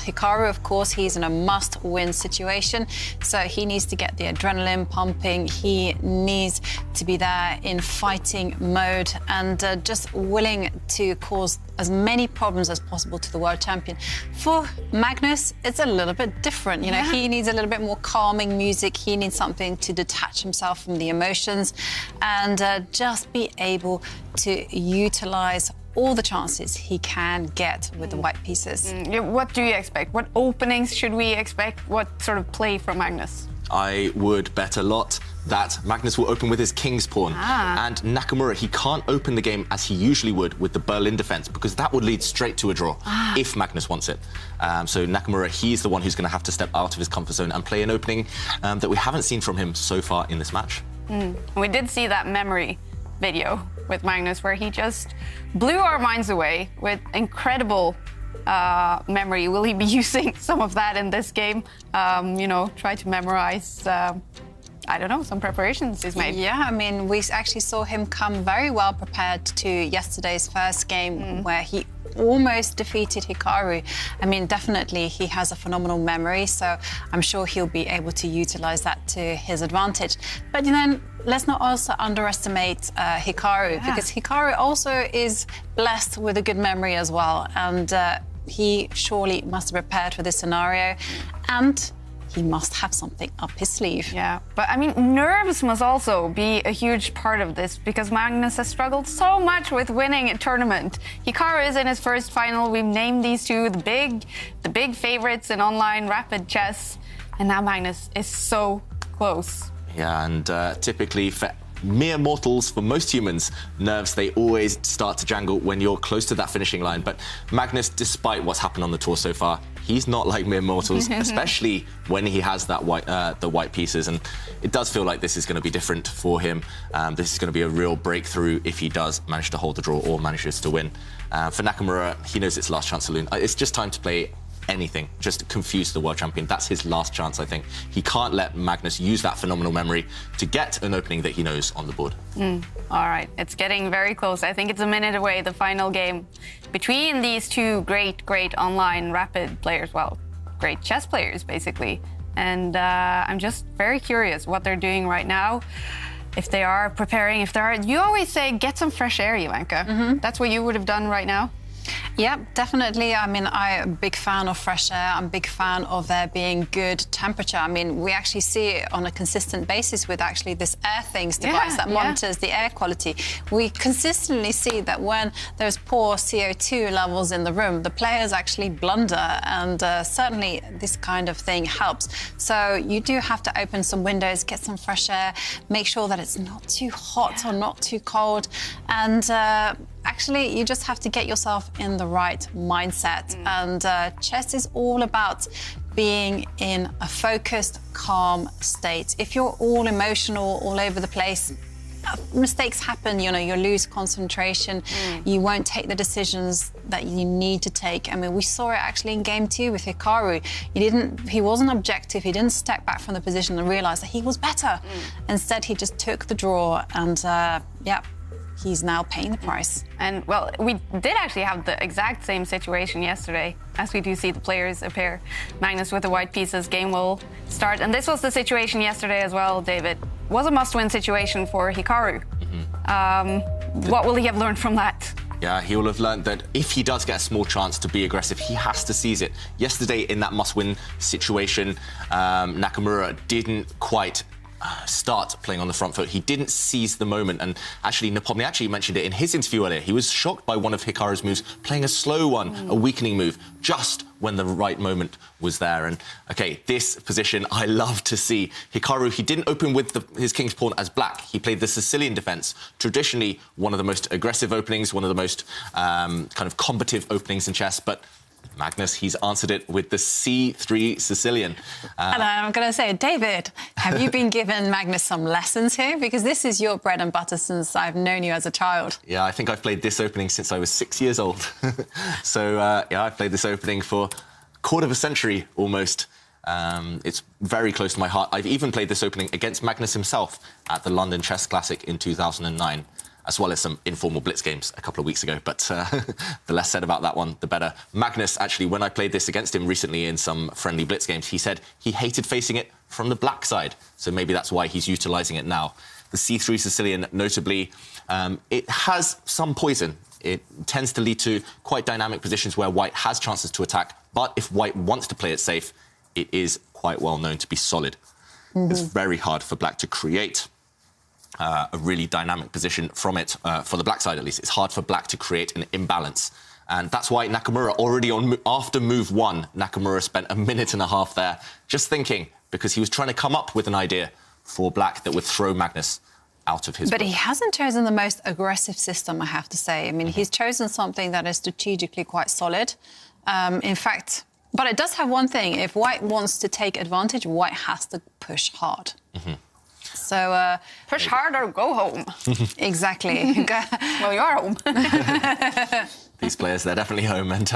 Hikaru, of course, he's in a must-win situation, so he needs to get the adrenaline pumping. He needs to be there in fighting mode and just willing to cause as many problems as possible to the world champion. For Magnus, it's a little bit different. He needs a little bit more calming music. He needs something to detach himself from the emotions and just be able to utilize all the chances he can get with the white pieces. What do you expect? What openings should we expect? What sort of play from Magnus? I would bet a lot that Magnus will open with his king's pawn. And Nakamura, he can't open the game as he usually would with the Berlin defense, because that would lead straight to a draw if Magnus wants it. So Nakamura, he's the one who's going to have to step out of his comfort zone and play an opening that we haven't seen from him so far in this match. We did see that memory video with Magnus where he just blew our minds away with incredible memory. Will he be using some of that in this game? Try to memorize, I don't know, some preparations he's made. Yeah, I mean, we actually saw him come very well prepared to yesterday's first game where he almost defeated Hikaru. I mean, definitely he has a phenomenal memory, so I'm sure he'll be able to utilize that to his advantage. But let's not also underestimate Hikaru, because Hikaru also is blessed with a good memory as well, and he surely must have prepared for this scenario, and he must have something up his sleeve. Yeah, but I mean, nerves must also be a huge part of this, because Magnus has struggled so much with winning a tournament. Hikaru is in his first final. We've named these two the big favorites in online rapid chess, and now Magnus is so close. Yeah, and typically for mere mortals, for most humans, nerves, they always start to jangle when you're close to that finishing line. But Magnus, despite what's happened on the tour so far, he's not like mere mortals, especially when he has that the white pieces. And it does feel like this is going to be different for him. This is going to be a real breakthrough if he does manage to hold the draw or manages to win. For Nakamura, he knows it's last chance saloon. It's just time to play anything, just confuse the world champion. That's his last chance, I think. He can't let Magnus use that phenomenal memory to get an opening that he knows on the board. All right, it's getting very close. I think it's a minute away, the final game between these two great online rapid players. Well, great chess players, basically. And I'm just very curious what they're doing right now. If they are preparing, you always say, get some fresh air, Ivanka. That's what you would have done right now? Yeah, definitely. I mean, I'm a big fan of fresh air. I'm a big fan of there being good temperature. I mean, we actually see it on a consistent basis with actually this AirThings device that monitors the air quality. We consistently see that when there's poor CO2 levels in the room, the players actually blunder, and certainly this kind of thing helps. So you do have to open some windows, get some fresh air, make sure that it's not too hot or not too cold, and actually, you just have to get yourself in the right mindset. And chess is all about being in a focused, calm state. If you're all emotional, all over the place, mistakes happen, you lose concentration, you won't take the decisions that you need to take. I mean, we saw it actually in game 2 with Hikaru. He wasn't objective, he didn't step back from the position and realize that he was better. Instead, he just took the draw, and he's now paying the price. And, well, we did actually have the exact same situation yesterday, as we do see the players appear. Magnus with the white pieces, game will start. And this was the situation yesterday as well, David. It was a must-win situation for Hikaru. What will he have learned from that? Yeah, he will have learned that if he does get a small chance to be aggressive, he has to seize it. Yesterday, in that must-win situation, Nakamura didn't quite start playing on the front foot. He didn't seize the moment, and actually Nepomniachtchi actually mentioned it in his interview earlier. He was shocked by one of Hikaru's moves, playing a slow one, a weakening move, just when the right moment was there. And okay, this position I love to see. Hikaru, he didn't open with his king's pawn as black. He played the Sicilian defense, traditionally one of the most aggressive openings, one of the most kind of combative openings in chess, but Magnus, he's answered it with the C3 Sicilian. And I'm going to say, David, have you been giving Magnus some lessons here? Because this is your bread and butter since I've known you as a child. Yeah, I think I've played this opening since I was 6 years old. So, yeah, I've played this opening for a quarter of a century almost. It's very close to my heart. I've even played this opening against Magnus himself at the London Chess Classic in 2009. As well as some informal blitz games a couple of weeks ago. But the less said about that one, the better. Magnus, actually, when I played this against him recently in some friendly blitz games, he said he hated facing it from the black side. So maybe that's why he's utilising it now. The C3 Sicilian, notably, it has some poison. It tends to lead to quite dynamic positions where white has chances to attack. But if white wants to play it safe, it is quite well known to be solid. It's very hard for black to create a really dynamic position from it, for the black side at least. It's hard for black to create an imbalance. And that's why Nakamura, already after move 1, Nakamura spent a minute and a half there just thinking, because he was trying to come up with an idea for black that would throw Magnus out of his But book. he hasn't chosen the most aggressive system, I have to say. I mean, he's chosen something that is strategically quite solid. In fact, but it does have one thing. If white wants to take advantage, white has to push hard. So push hard or go home. Exactly. Well, you are home. These players, they're definitely home, and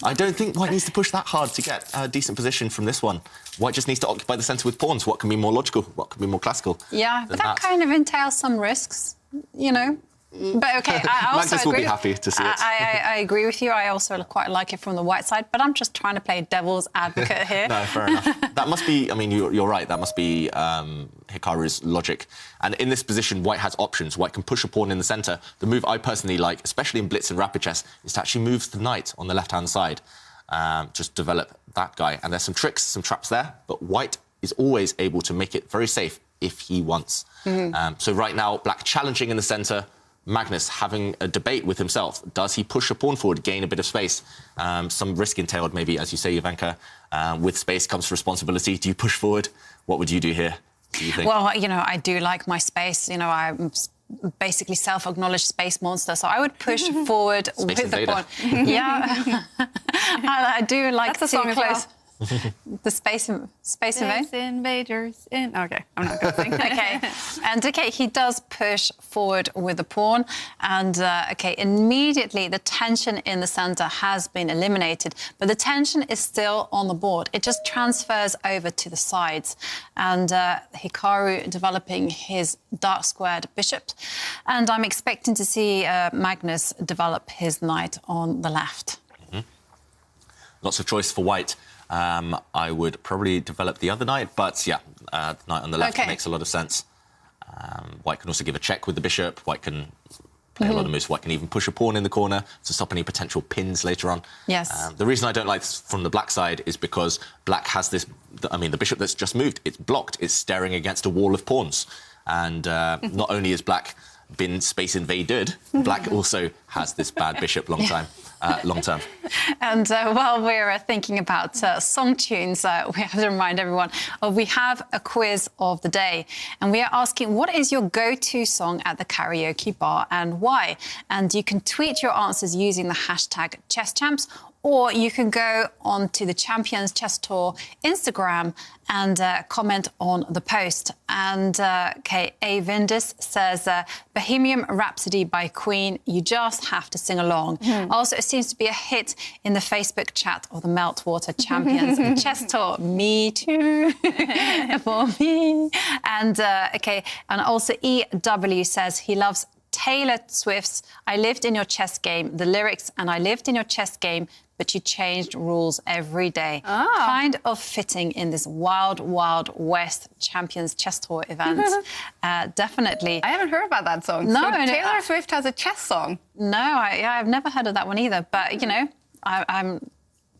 I don't think white needs to push that hard to get a decent position from this one. White just needs to occupy the centre with pawns. What can be more logical? What can be more classical? Yeah, but that kind of entails some risks, you know. But OK, I also Magnus will be happy to see it. I agree with you. I also quite like it from the white side, but I'm just trying to play devil's advocate here. No, fair enough. That must be, I mean, you're right, that must be Hikaru's logic. And in this position, white has options. White can push a pawn in the centre. The move I personally like, especially in blitz and rapid chess, is to actually move the knight on the left-hand side. Just develop that guy. And there's some tricks, some traps there, but white is always able to make it very safe if he wants. So right now, black challenging in the centre, Magnus having a debate with himself. Does he push a pawn forward, gain a bit of space? Some risk entailed, maybe, as you say, Ivanka. With space comes responsibility. Do you push forward? What would you do here, do you think? Well, you know, I do like my space. You know, I'm basically self-acknowledged space monster, so I would push forward Space with the invader. pawn. Yeah, I do like That's a song to as well. close. The space invaders in. Okay, I'm not going to sing. Okay, and OK, he does push forward with the pawn, and OK, immediately the tension in the centre has been eliminated, but the tension is still on the board. It just transfers over to the sides, and Hikaru developing his dark squared bishop, and I'm expecting to see Magnus develop his knight on the left. Lots of choice for white. I would probably develop the other knight, but yeah, the knight on the left makes a lot of sense. White can also give a check with the bishop. White can play a lot of moves. White can even push a pawn in the corner to stop any potential pins later on. Yes. The reason I don't like this from the black side is because black has this, I mean, the bishop that's just moved, it's blocked. It's staring against a wall of pawns. And not only is black been space invaded, black also has this bad bishop long term. And while we're thinking about song tunes, we have to remind everyone we have a quiz of the day, and we are asking, what is your go-to song at the karaoke bar and why? And you can tweet your answers using the hashtag ChessChamps, or you can go on to the Champions Chess Tour Instagram and comment on the post. And A. Vindus says, Bohemian Rhapsody by Queen, you just have to sing along. Also, it seems to be a hit in the Facebook chat of the Meltwater Champions Chess Tour. Me too, for me. And, and also EW says he loves Taylor Swift's I Lived in Your Chess Game, the lyrics, and I lived in your chess game, but you changed rules every day. Kind of fitting in this wild, wild West Champions Chess Tour event. Definitely. I haven't heard about that song. No, so Taylor Swift has a chess song. No, I've never heard of that one either. But, you know, I'm...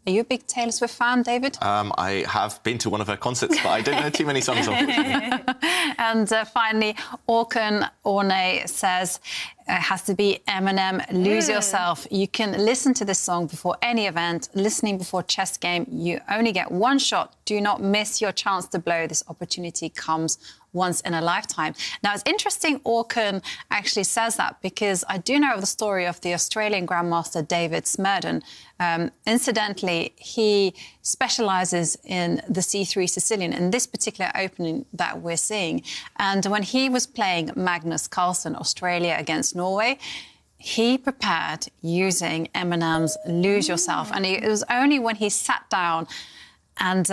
Are you a big Taylor Swift fan, David? I have been to one of her concerts, but I don't know too many songs, unfortunately. And finally, Orkan Orne says, it has to be Eminem, Lose Yourself. You can listen to this song before any event, listening before chess game. You only get one shot. Do not miss your chance to blow. This opportunity comes once in a lifetime. Now, it's interesting Orkan actually says that, because I do know of the story of the Australian Grandmaster David Smerdon. Incidentally, he specialises in the C3 Sicilian, in this particular opening that we're seeing. And when he was playing Magnus Carlsen, Australia against Norway, he prepared using Eminem's Lose Yourself. And it was only when he sat down and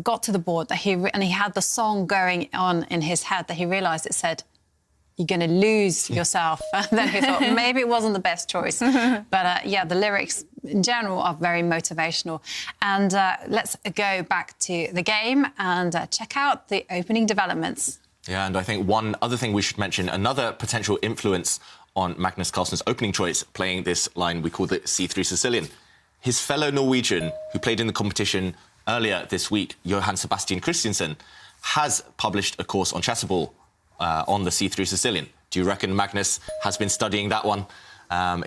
got to the board that he had the song going on in his head that he realised it said, "You're going to lose yourself." And then he thought maybe it wasn't the best choice. But yeah, the lyrics in general are very motivational. And let's go back to the game and check out the opening developments. Yeah, and I think one other thing we should mention, another potential influence on Magnus Carlsen's opening choice, playing this line we call the C3 Sicilian. His fellow Norwegian, who played in the competition earlier this week, Johan Sebastian Christiansen, has published a course on chessable on the C3 Sicilian. Do you reckon Magnus has been studying that one?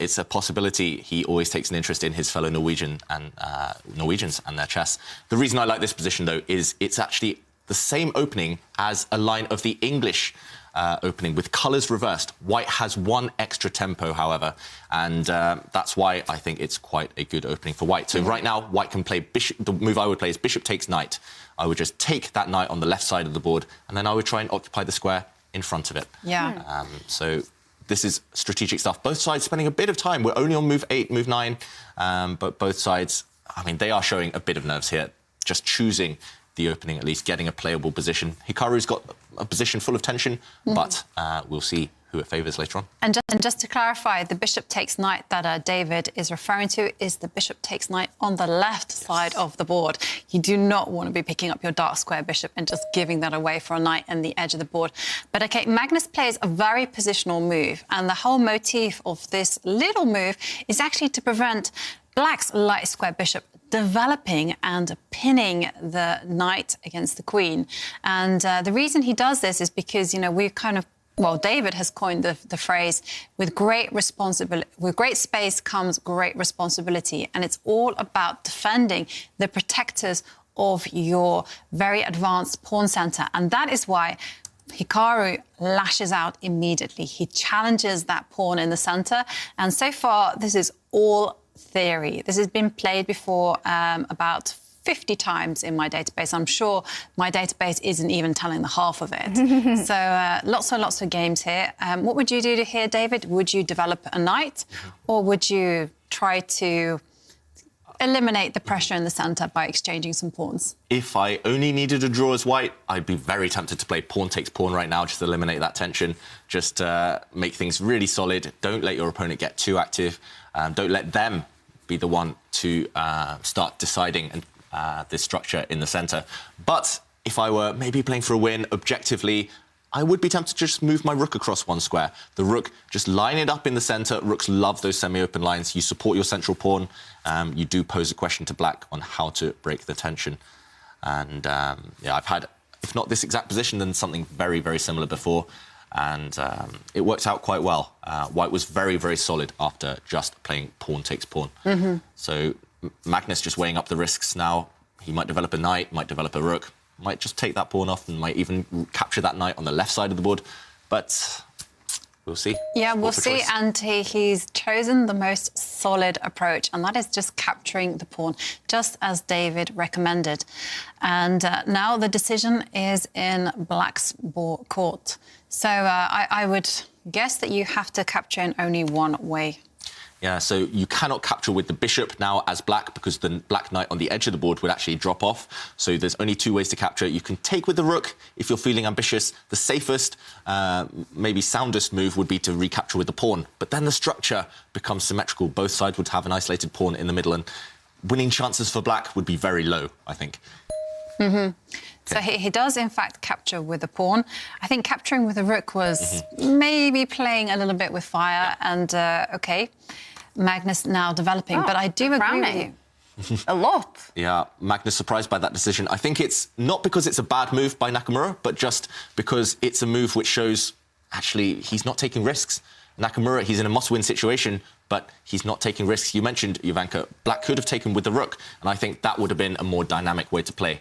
It's a possibility. He always takes an interest in his fellow Norwegians and their chess. The reason I like this position, though, is it's actually the same opening as a line of the English opening with colours reversed. White has one extra tempo, however, and that's why I think it's quite a good opening for White. So right now, White can play bishop. The move I would play is bishop takes knight. I would just take that knight on the left side of the board, and then I would try and occupy the square in front of it. Yeah. So this is strategic stuff. Both sides spending a bit of time. We're only on move 8, move 9, but both sides, I mean, they are showing a bit of nerves here, just choosing the opening, at least getting a playable position. Hikaru's got a position full of tension, but we'll see who it favours later on. And just to clarify, the bishop takes knight that David is referring to is the bishop takes knight on the left side of the board. You do not want to be picking up your dark square bishop and just giving that away for a knight on the edge of the board. But OK, Magnus plays a very positional move, and the whole motif of this little move is actually to prevent Black's light square bishop developing and pinning the knight against the queen. And the reason he does this is because, you know, we're kind of, well, David has coined the phrase, with great space comes great responsibility. And it's all about defending the protectors of your very advanced pawn center. And that is why Hikaru lashes out immediately. He challenges that pawn in the center. And so far, this is all theory. This has been played before about 50 times in my database. I'm sure my database isn't even telling the half of it. So lots and lots of games here. What would you do here, David? Would you develop a knight, or would you try to eliminate the pressure in the centre by exchanging some pawns? If I only needed a draw as White, I'd be very tempted to play pawn takes pawn right now, just to eliminate that tension, just make things really solid. Don't let your opponent get too active. Don't let them be the one to start deciding this structure in the centre. But if I were maybe playing for a win objectively, I would be tempted to just move my rook across one square. The rook, just line it up in the centre. Rooks love those semi-open lines. You support your central pawn. You do pose a question to Black on how to break the tension. And yeah, I've had, if not this exact position, then something very, very similar before. And it worked out quite well. White was very, very solid after just playing pawn takes pawn. So Magnus just weighing up the risks now. He might develop a knight, might develop a rook, might just take that pawn off and might even capture that knight on the left side of the board. But we'll see. Yeah, we'll see. Choice. And he's chosen the most solid approach, and that is just capturing the pawn, just as David recommended. And now the decision is in Black's court. So I would guess that you have to capture in only one way. Yeah, so you cannot capture with the bishop now as Black, because the Black knight on the edge of the board would actually drop off. So there's only two ways to capture. You can take with the rook if you're feeling ambitious. The safest, maybe soundest move would be to recapture with the pawn. But then the structure becomes symmetrical. Both sides would have an isolated pawn in the middle, and winning chances for Black would be very low, I think. So he does, in fact, capture with the pawn. I think capturing with the rook was maybe playing a little bit with fire. And, OK, Magnus now developing. But I do agree with you. A lot. Yeah, Magnus surprised by that decision. I think it's not because it's a bad move by Nakamura, but just because it's a move which shows, actually, he's not taking risks. Nakamura, he's in a must-win situation, but he's not taking risks. You mentioned, Jovanka, Black could have taken with the rook, and I think that would have been a more dynamic way to play.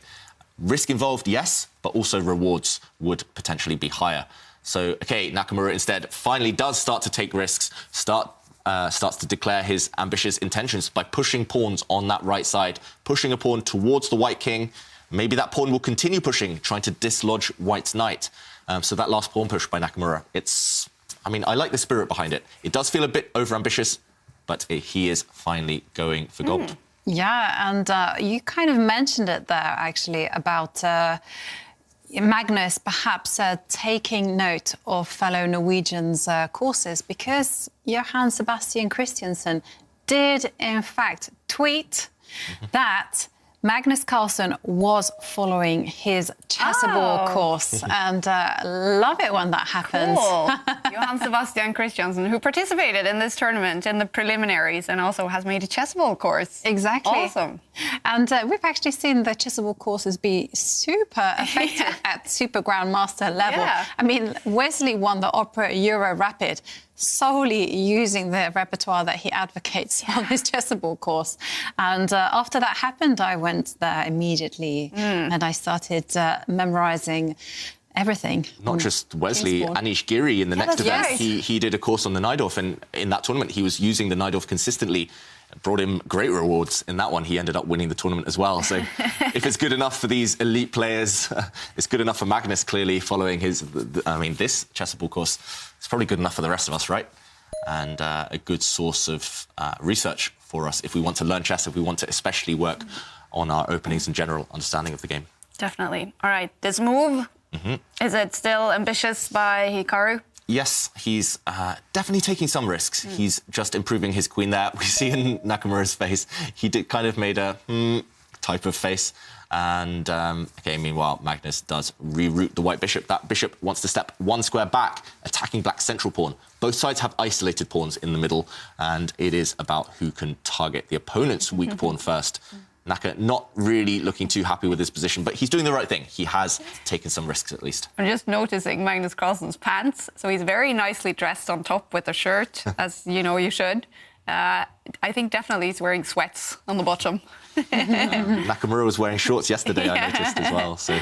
Risk involved, yes, but also rewards would potentially be higher. So, okay, Nakamura instead finally does start to take risks, starts to declare his ambitious intentions by pushing pawns on that right side, pushing a pawn towards the white king. Maybe that pawn will continue pushing, trying to dislodge white's knight. So that last pawn push by Nakamura, I mean, I like the spirit behind it. It does feel a bit overambitious, but he is finally going for gold. Yeah, and you kind of mentioned it there, actually, about Magnus perhaps taking note of fellow Norwegians' courses, because Johan Sebastian Christiansen did, in fact, tweet that Magnus Carlsen was following his chessable course, and love it when that happens. Cool. Johan Sebastian Christiansen, who participated in this tournament in the preliminaries and also has made a chessable course. Exactly. Awesome. And we've actually seen the chessable courses be super effective at Super Grandmaster level. Yeah. I mean, Wesley won the Opera Euro Rapid solely using the repertoire that he advocates on his chessable course. And after that happened, I went there immediately and I started memorizing everything. Not just Wesley, Anish Giri in the next event, he did a course on the Najdorf, and in that tournament he was using the Najdorf consistently. It brought him great rewards in that one. He ended up winning the tournament as well. So if it's good enough for these elite players, it's good enough for Magnus, clearly, following his, this chessable course. It's probably good enough for the rest of us, right? And a good source of research for us if we want to learn chess, if we want to especially work on our openings and general understanding of the game. Definitely. All right, this move, is it still ambitious by Hikaru? Yes, he's definitely taking some risks. He's just improving his queen there. We see in Nakamura's face, he kind of made a type of face. And, OK, meanwhile, Magnus does reroute the white bishop. That bishop wants to step one square back, attacking black's central pawn. Both sides have isolated pawns in the middle, and it is about who can target the opponent's weak pawn first. Naka not really looking too happy with his position, but he's doing the right thing. He has taken some risks, at least. I'm just noticing Magnus Carlsen's pants. So he's very nicely dressed on top with a shirt, as you know you should. I think definitely he's wearing sweats on the bottom. Nakamura was wearing shorts yesterday, I noticed as well. So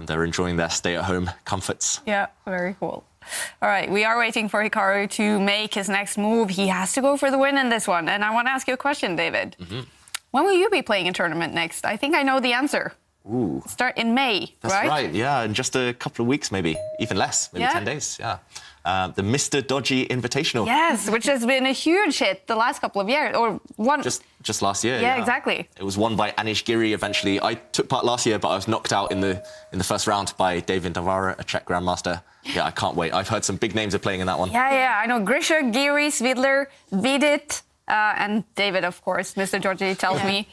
they're enjoying their stay-at-home comforts. Yeah, very cool. All right, we are waiting for Hikaru to make his next move. He has to go for the win in this one. And I want to ask you a question, David. When will you be playing a tournament next? I think I know the answer. Ooh. Start in May, right? That's right, yeah, in just a couple of weeks, maybe. Even less, maybe 10 days, yeah. The Mr. Dodgy Invitational. Yes, which has been a huge hit the last couple of years. Or one. Just last year, yeah. Exactly. It was won by Anish Giri eventually. I took part last year, but I was knocked out in the first round by David Navara, a Czech grandmaster. Yeah, I can't wait. I've heard some big names are playing in that one. Yeah, I know Grisha, Giri, Svidler, Vidit, and David, of course, Mr. Dodgy tells me,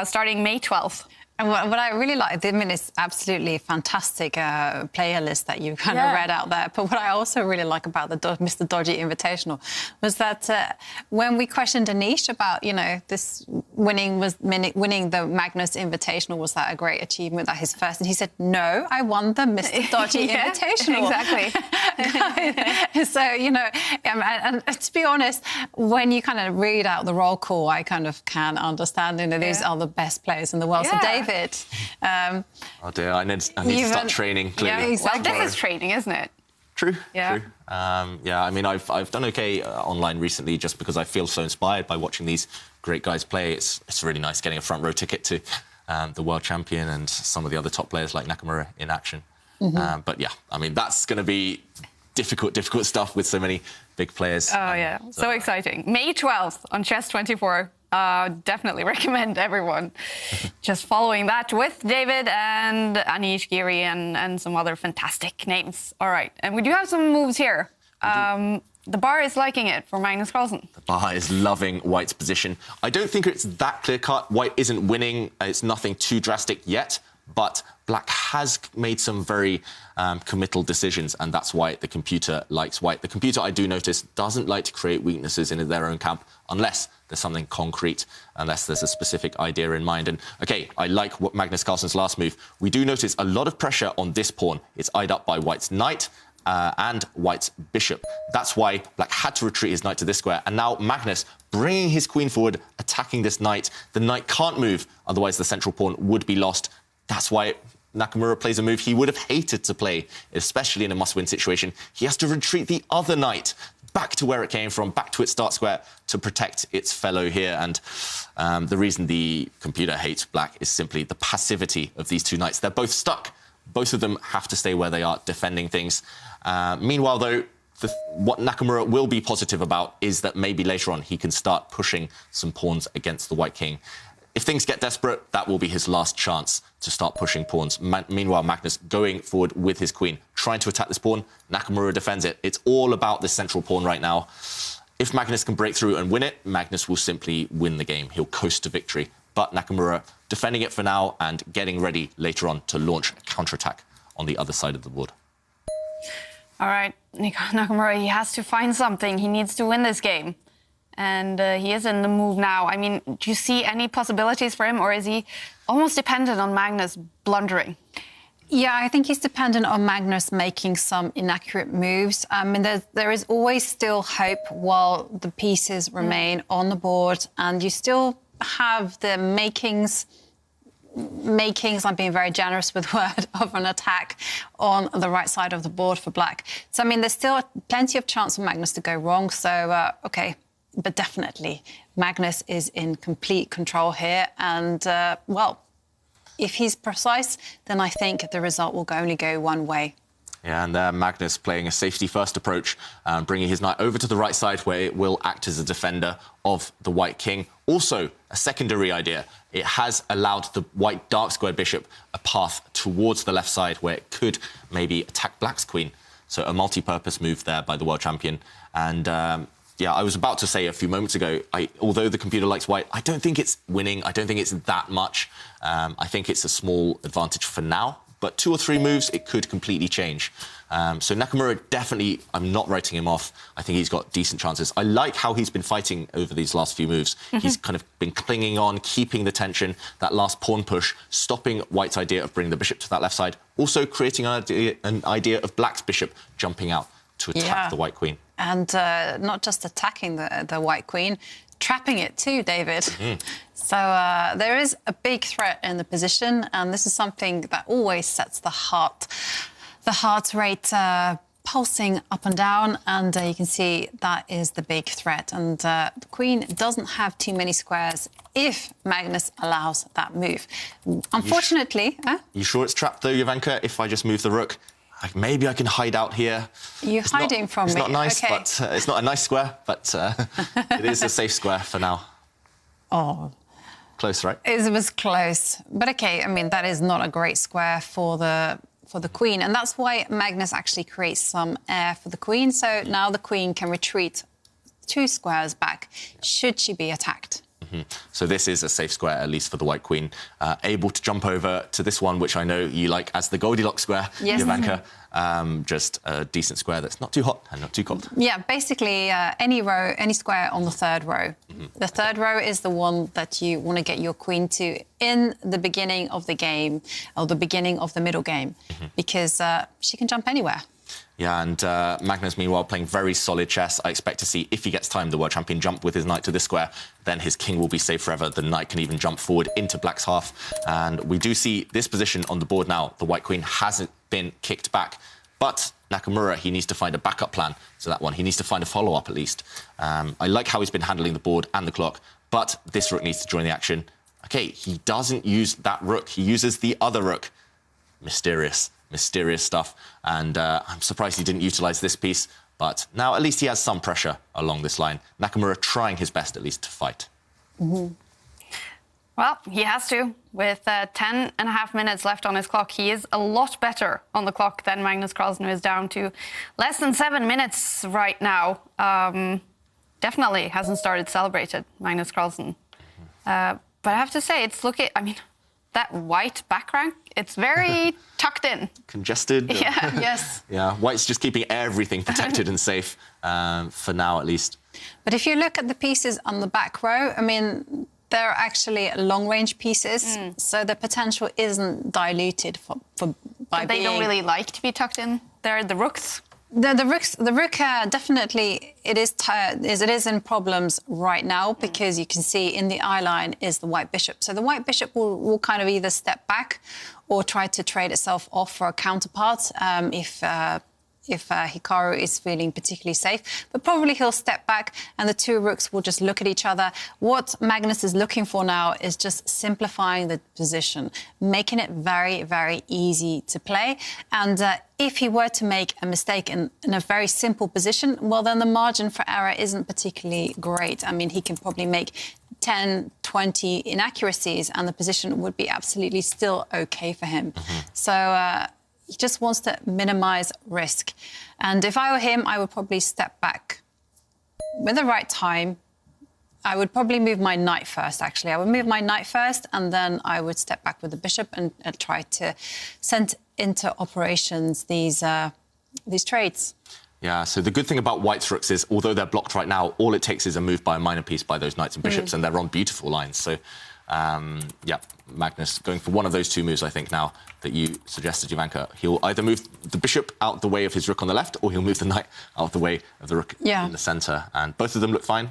starting May 12th. And what I really like, I mean, it's absolutely fantastic player list that you kind of read out there. But what I also really like about the Mr. Dodgy Invitational was that when we questioned Anish about, this winning the Magnus Invitational, was that a great achievement, that his first? And he said, no, I won the Mr. Dodgy Invitational. Exactly. So, and to be honest, when you kind of read out the roll call, I kind of can understand, these are the best players in the world. So David, oh dear, I need to start training, clearly. Yeah, exactly. Well, this is training, isn't it? True. Yeah. True. I mean, I've done okay online recently just because I feel so inspired by watching these great guys play. It's really nice getting a front row ticket to the world champion and some of the other top players like Nakamura in action. But yeah, I mean, that's going to be difficult stuff with so many big players. Oh, yeah. So exciting. May 12th on Chess24. Definitely recommend everyone just following that with David and Anish Giri and some other fantastic names. All right. And we do have some moves here. The bar is liking it for Magnus Carlsen. The bar is loving White's position. I don't think it's that clear-cut. White isn't winning. It's nothing too drastic yet. But Black has made some very committal decisions, and that's why the computer likes White. The computer, I do notice, doesn't like to create weaknesses in their own camp unless there's something concrete, unless there's a specific idea in mind. And, OK, I like what Magnus Carlsen's last move. We do notice a lot of pressure on this pawn. It's eyed up by White's knight and White's bishop. That's why Black had to retreat his knight to this square. And now Magnus bringing his queen forward, attacking this knight. The knight can't move, otherwise the central pawn would be lost. That's why Nakamura plays a move he would have hated to play, especially in a must-win situation. He has to retreat the other knight back to where it came from, back to its start square to protect its fellow here. And the reason the computer hates black is simply the passivity of these two knights. They're both stuck. Both of them have to stay where they are, defending things. Meanwhile, though, what Nakamura will be positive about is that maybe later on he can start pushing some pawns against the White King. If things get desperate, that will be his last chance to start pushing pawns. Meanwhile, Magnus going forward with his queen, trying to attack this pawn. Nakamura defends it. It's all about this central pawn right now. If Magnus can break through and win it, Magnus will simply win the game. He'll coast to victory. But Nakamura defending it for now and getting ready later on to launch a counterattack on the other side of the board. All right, Nakamura, he has to find something. He needs to win this game. And he is in the move now. I mean, do you see any possibilities for him, or is he almost dependent on Magnus blundering? Yeah, I think he's dependent on Magnus making some inaccurate moves. I mean, there is always still hope while the pieces remain on the board, and you still have the makings, I'm being very generous with word, of an attack on the right side of the board for black. So, I mean, there's still plenty of chance for Magnus to go wrong. So, OK. But definitely, Magnus is in complete control here. And, well, if he's precise, then I think the result will only go one way. Yeah, and Magnus playing a safety-first approach, bringing his knight over to the right side where it will act as a defender of the White King. Also, a secondary idea. It has allowed the white dark-squared bishop a path towards the left side where it could maybe attack Black's queen. So a multi-purpose move there by the world champion. And... yeah, I was about to say a few moments ago, although the computer likes white, I don't think it's winning. I don't think it's that much. I think it's a small advantage for now. But 2 or 3 moves, it could completely change. So Nakamura, definitely, I'm not writing him off. I think he's got decent chances. I like how he's been fighting over these last few moves. He's kind of been clinging on, keeping the tension, that last pawn push, stopping white's idea of bringing the bishop to that left side, also creating an idea of black's bishop jumping out to attack the White Queen. And not just attacking the White Queen, trapping it too, David. So there is a big threat in the position, and this is something that always sets the heart rate pulsing up and down, and you can see that is the big threat. And the Queen doesn't have too many squares if Magnus allows that move. Unfortunately... You sure it's trapped, though, Jovanka, if I just move the rook? Maybe I can hide out here. You're hiding from me. It's not nice, okay. but it's not a nice square, but it is a safe square for now. Oh. Close, right? It was close. But OK, I mean, that is not a great square for the queen. And that's why Magnus actually creates some air for the queen. So now the queen can retreat 2 squares back, should she be attacked. So this is a safe square, at least for the White Queen. Able to jump over to this one, which I know you like as the Goldilocks square, yes. Jovanka. Just a decent square that's not too hot and not too cold. Yeah, basically any row, any square on the 3rd row. The 3rd row is the one that you want to get your queen to in the beginning of the game, or the beginning of the middle game, because she can jump anywhere. Yeah, and Magnus, meanwhile, playing very solid chess. I expect to see, if he gets time, the world champion jump with his knight to this square. Then his king will be safe forever. The knight can even jump forward into black's half. And we do see this position on the board now. The White Queen hasn't been kicked back. But Nakamura, he needs to find a backup plan to that one. He needs to find a follow-up, at least. I like how he's been handling the board and the clock. But this rook needs to join the action. OK, he doesn't use that rook. He uses the other rook. Mysterious stuff. And I'm surprised he didn't utilise this piece. But now at least he has some pressure along this line. Nakamura trying his best, at least, to fight. Well, he has to. With 10.5 minutes left on his clock, he is a lot better on the clock than Magnus Carlsen, who is down to less than 7 minutes right now. Definitely hasn't started celebrated, Magnus Carlsen. But I have to say, it's looking... I mean, that white background, it's very tucked in. Congested. Yeah. Yes. Yeah, white's just keeping everything protected and safe, for now at least. But if you look at the pieces on the back row, I mean, they're actually long-range pieces, so the potential isn't diluted by they don't really like to be tucked in. They're the rooks. The rook definitely it is in problems right now because you can see in the eye line is the white bishop. So the white bishop will kind of either step back or try to trade itself off for a counterpart if Hikaru is feeling particularly safe. But probably he'll step back and the two rooks will just look at each other. What Magnus is looking for now is just simplifying the position, making it very, very easy to play. And if he were to make a mistake in a very simple position, well, then the margin for error isn't particularly great. I mean, he can probably make 10, 20 inaccuracies and the position would be absolutely still okay for him. So he just wants to minimize risk. And if I were him, I would probably step back. With the right time, I would probably move my knight first, actually. I would move my knight first, and then I would step back with the bishop and try to send into operations these trades. Yeah, so the good thing about White's rooks is, although they're blocked right now, all it takes is a move by a minor piece by those knights and bishops, and they're on beautiful lines. So, yeah, Magnus going for one of those two moves, I think, now that you suggested, Jovanka. He'll either move the bishop out the way of his rook on the left, or he'll move the knight out of the way of the rook in the centre. And both of them look fine.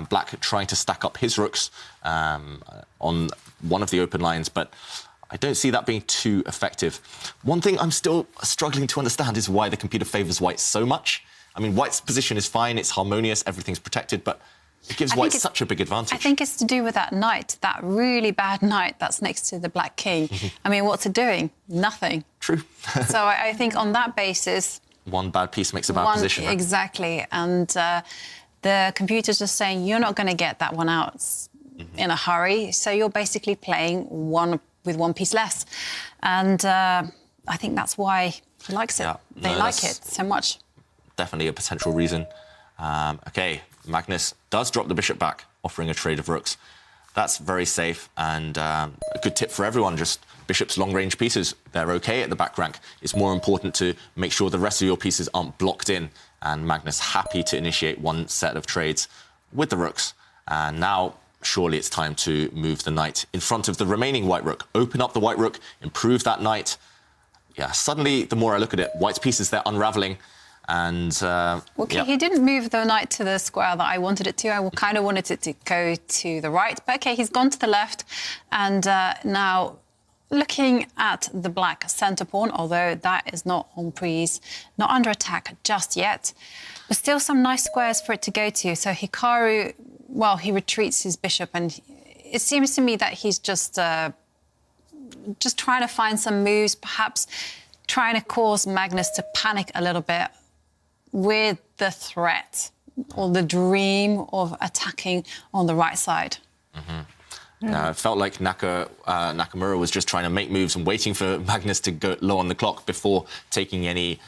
Black trying to stack up his rooks on one of the open lines, but I don't see that being too effective. One thing I'm still struggling to understand is why the computer favours White so much. I mean, White's position is fine, it's harmonious, everything's protected, but it gives White such a big advantage. I think it's to do with that knight, that really bad knight that's next to the black king. I mean, what's it doing? Nothing. True. So I think on that basis... One bad piece makes a bad position, right? Exactly. And the computer's just saying, you're not going to get that one out in a hurry, so you're basically playing with one piece less. And I think that's why he likes it. Yeah, they like it so much. Definitely a potential reason. OK, Magnus does drop the bishop back, offering a trade of rooks. That's very safe and a good tip for everyone. Just bishop's long-range pieces, they're OK at the back rank. It's more important to make sure the rest of your pieces aren't blocked in. And Magnus happy to initiate one set of trades with the rooks. And now, surely it's time to move the knight in front of the remaining white rook. Open up the white rook, improve that knight. Yeah, suddenly, the more I look at it, White's pieces, they're unravelling. And, OK, he didn't move the knight to the square that I wanted it to. I kind of wanted it to go to the right. But, OK, he's gone to the left. And now, looking at the black centre pawn, although that is not en prise, not under attack just yet, but still some nice squares for it to go to. So Hikaru, well, he retreats his bishop, and it seems to me that he's just trying to find some moves, perhaps trying to cause Magnus to panic a little bit with the threat or the dream of attacking on the right side. It felt like Nakamura was just trying to make moves and waiting for Magnus to go low on the clock before taking any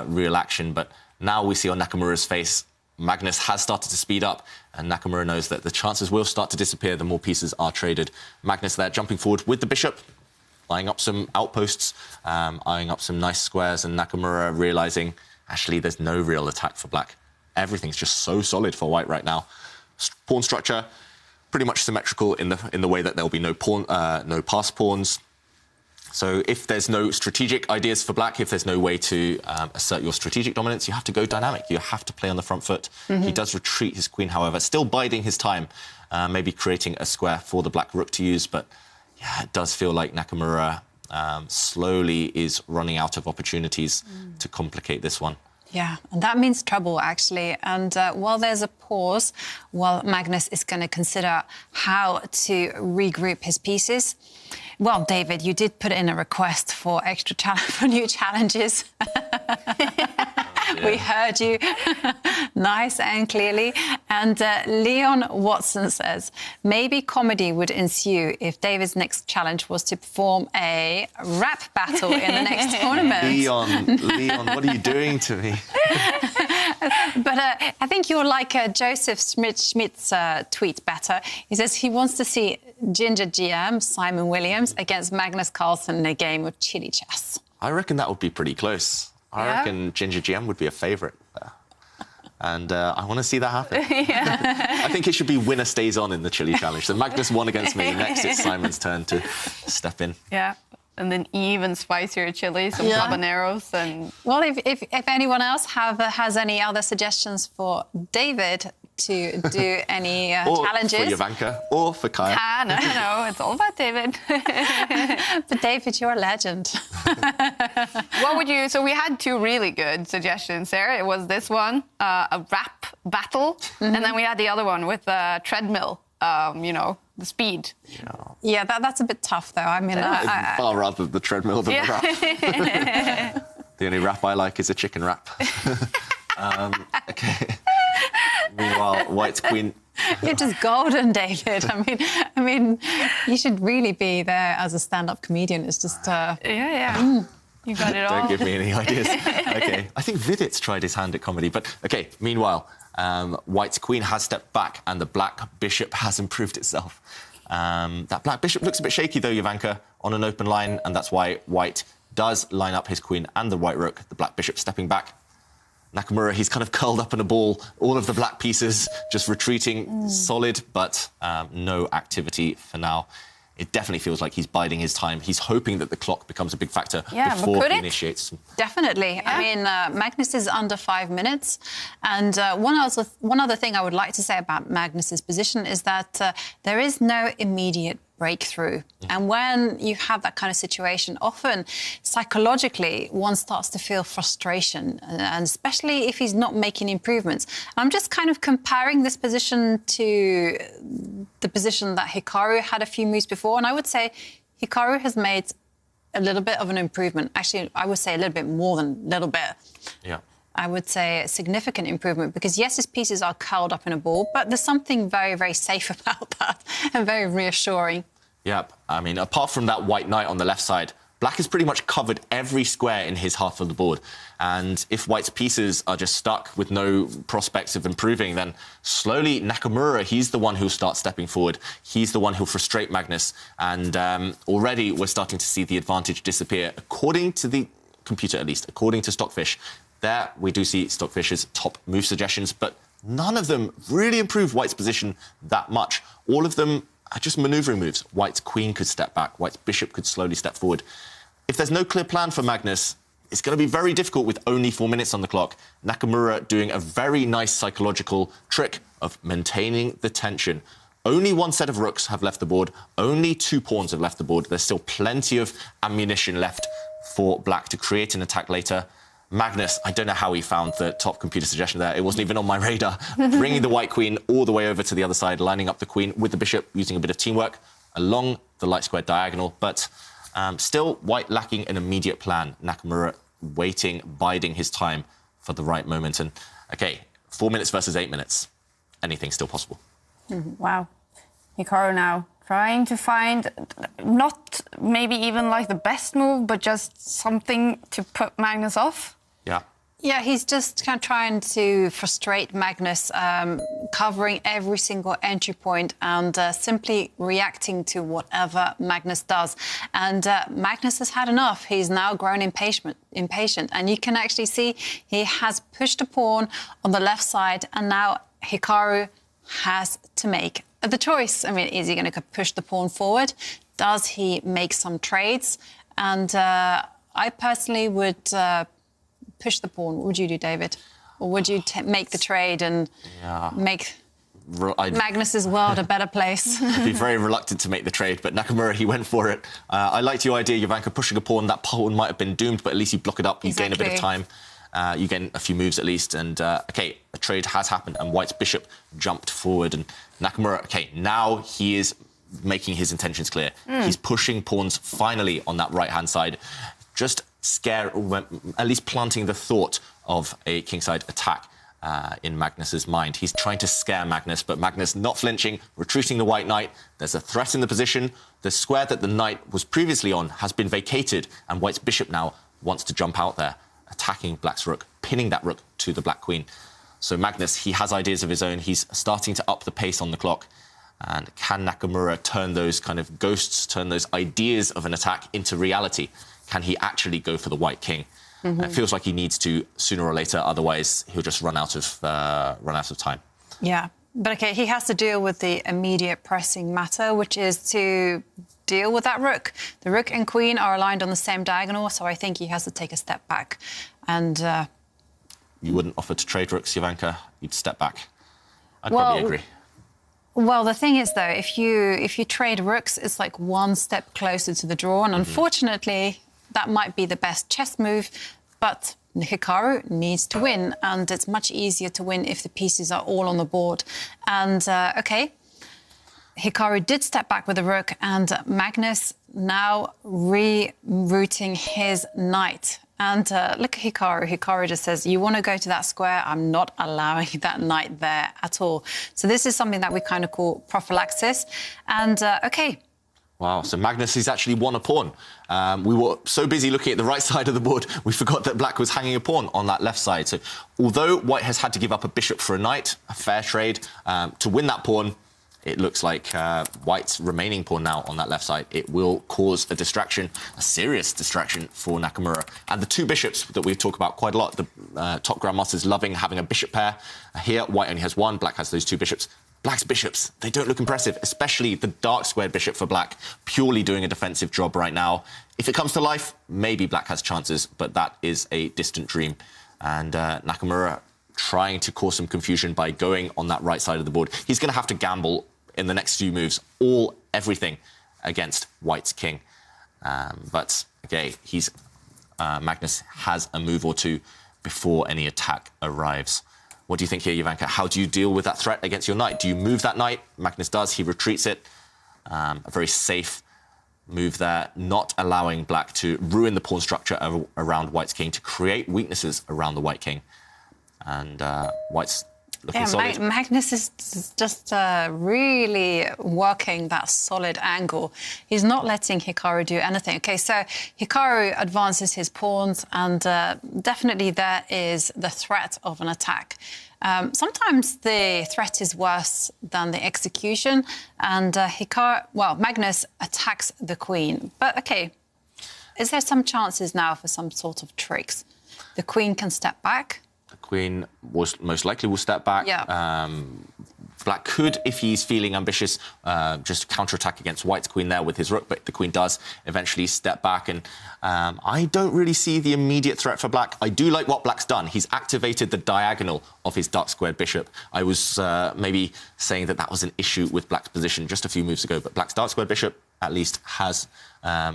real action. But now we see on Nakamura's face, Magnus has started to speed up, and Nakamura knows that the chances will start to disappear the more pieces are traded. Magnus there jumping forward with the bishop, eyeing up some outposts, eyeing up some nice squares, and Nakamura realising, actually, there's no real attack for black. Everything's just so solid for white right now. Pawn structure, pretty much symmetrical in the way that there'll be no pass pawns. So if there's no strategic ideas for black, if there's no way to assert your strategic dominance, you have to go dynamic. You have to play on the front foot. He does retreat his queen, however, still biding his time, maybe creating a square for the black rook to use. But yeah, it does feel like Nakamura slowly is running out of opportunities to complicate this one. Yeah, and that means trouble, actually. And while there's a pause, while Magnus is going to consider how to regroup his pieces, well, David, you did put in a request for for new challenges. We heard you nice and clearly. And Leon Watson says, maybe comedy would ensue if David's next challenge was to perform a rap battle in the next tournament. Leon, what are you doing to me? But I think you'll like Joseph Schmidt's tweet better. He says he wants to see Ginger GM, Simon Williams, against Magnus Carlsen in a game of chili chess. I reckon that would be pretty close. I reckon Ginger GM would be a favourite there. And I want to see that happen. I think it should be winner stays on in the chili challenge. So Magnus won against me. Next, it's Simon's turn to step in. Yeah. and then even spicier chili, some habaneros and... Well, if anyone else has any other suggestions for David to do any challenges... Or for Jovanka, or for Kaya. No, it's all about David. But David, you're a legend. What would you... So we had two really good suggestions there. It was this one, a rap battle, and then we had the other one with a treadmill, you know, the speed. Yeah, that's a bit tough, though. I mean, far rather the treadmill than the rap. The only rap I like is a chicken wrap. Okay. Meanwhile, White's queen... You're just golden, David. I mean, you should really be there as a stand-up comedian. It's just... You got it all. Don't give me any ideas. Okay. I think Vidit's tried his hand at comedy, but okay. Meanwhile, White's queen has stepped back and the black bishop has improved itself. That black bishop looks a bit shaky, though, Jovanka, on an open line, and that's why White does line up his queen and the white rook, the black bishop stepping back. Nakamura, he's kind of curled up in a ball, all of the black pieces just retreating, solid, but no activity for now. It definitely feels like he's biding his time. He's hoping that the clock becomes a big factor before he initiates. Definitely. I mean, Magnus is under 5 minutes. And one other thing I would like to say about Magnus's position is that there is no immediate breakthrough. And when you have that kind of situation, often psychologically one starts to feel frustration, and especially if he's not making improvements. I'm just kind of comparing this position to the position that Hikaru had a few moves before, and I would say Hikaru has made a little bit of an improvement. Actually, I would say a little bit more than a little bit. Yeah. I would say a significant improvement, because yes, his pieces are curled up in a ball, but there's something very, very safe about that and very reassuring. Yeah, I mean, apart from that white knight on the left side, black has pretty much covered every square in his half of the board. And if white's pieces are just stuck with no prospects of improving, then slowly Nakamura, he's the one who'll start stepping forward. He's the one who'll frustrate Magnus. And already we're starting to see the advantage disappear, according to the computer at least, according to Stockfish. There we do see Stockfish's top move suggestions, but none of them really improve white's position that much. All of them are just manoeuvring moves. White's queen could step back. White's bishop could slowly step forward. If there's no clear plan for Magnus, it's going to be very difficult with only 4 minutes on the clock. Nakamura doing a very nice psychological trick of maintaining the tension. Only one set of rooks have left the board. Only 2 pawns have left the board. There's still plenty of ammunition left for black to create an attack later. Magnus, I don't know how he found the top computer suggestion there. It wasn't even on my radar. Bringing the white queen all the way over to the other side, lining up the queen with the bishop, using a bit of teamwork along the light square diagonal. But still, white lacking an immediate plan. Nakamura waiting, biding his time for the right moment. And, OK, 4 minutes versus 8 minutes. Anything's still possible. Wow. Hikaru now trying to find not maybe even like the best move, but just something to put Magnus off. Yeah. Yeah, he's just kind of trying to frustrate Magnus, covering every single entry point and simply reacting to whatever Magnus does. And Magnus has had enough. He's now grown impatient. And you can actually see he has pushed a pawn on the left side, and now Hikaru has to make the choice. I mean, is he going to push the pawn forward? Does he make some trades? And I personally would push the pawn. What would you do, David? Or would you make the trade and make Magnus's world a better place? I'd be very reluctant to make the trade, but Nakamura, he went for it. I liked your idea, Jovanka, pushing a pawn. That pawn might have been doomed, but at least you block it up. You gain a bit of time. You gain a few moves at least. And, OK, a trade has happened, and white's bishop jumped forward. And Nakamura, OK, now he is making his intentions clear. He's pushing pawns finally on that right-hand side. Just at least planting the thought of a kingside attack in Magnus's mind. He's trying to scare Magnus, but Magnus not flinching, retreating the white knight. There's a threat in the position. The square that the knight was previously on has been vacated, and white's bishop now wants to jump out there, attacking black's rook, pinning that rook to the black queen. So Magnus, he has ideas of his own. He's starting to up the pace on the clock. And can Nakamura turn those kind of ghosts, turn those ideas of an attack into reality? Can he actually go for the white king? It feels like he needs to sooner or later, otherwise he'll just run out of time. Yeah, but OK, he has to deal with the immediate pressing matter, which is to deal with that rook. The rook and queen are aligned on the same diagonal, so I think he has to take a step back. And you wouldn't offer to trade rooks, Jovanka. You'd step back. I'd Well, probably agree. Well, the thing is, though, if you trade rooks, it's like one step closer to the draw, and unfortunately, that might be the best chess move, but Hikaru needs to win, and it's much easier to win if the pieces are all on the board. And, OK, Hikaru did step back with the rook, and Magnus now rerouting his knight. And look at Hikaru. Hikaru just says, you want to go to that square? I'm not allowing that knight there at all. So this is something that we kind of call prophylaxis. And, OK. Wow, so Magnus has actually won a pawn. We were so busy looking at the right side of the board, we forgot that black was hanging a pawn on that left side. So although white has had to give up a bishop for a knight, a fair trade, to win that pawn, it looks like white's remaining pawn now on that left side. It will cause a distraction, a serious distraction for Nakamura. And the two bishops that we've talked about quite a lot, the top grandmasters loving having a bishop pair. Here, white only has one, black has those two bishops. Black's bishops, they don't look impressive, especially the dark squared bishop for black, purely doing a defensive job right now. If it comes to life, maybe black has chances, but that is a distant dream. And Nakamura trying to cause some confusion by going on that right side of the board. He's going to have to gamble in the next few moves, everything against white's king. But, okay, Magnus has a move or two before any attack arrives. What do you think here, Jovanka? How do you deal with that threat against your knight? Do you move that knight? Magnus does. He retreats it. A very safe move there, not allowing black to ruin the pawn structure around white's king, to create weaknesses around the white king. And white's looking solid. Magnus is just really working that solid angle. He's not letting Hikaru do anything. OK, so Hikaru advances his pawns, and definitely there is the threat of an attack. Sometimes the threat is worse than the execution, and Magnus attacks the queen. But, OK, is there some chances now for some sort of tricks? The queen can step back. Queen most likely will step back. Yeah. Black could, if he's feeling ambitious, just counterattack against white's queen there with his rook, but the queen does eventually step back. And I don't really see the immediate threat for black. I do like what black's done. He's activated the diagonal of his dark squared bishop. I was maybe saying that was an issue with black's position just a few moves ago, but black's dark squared bishop at least has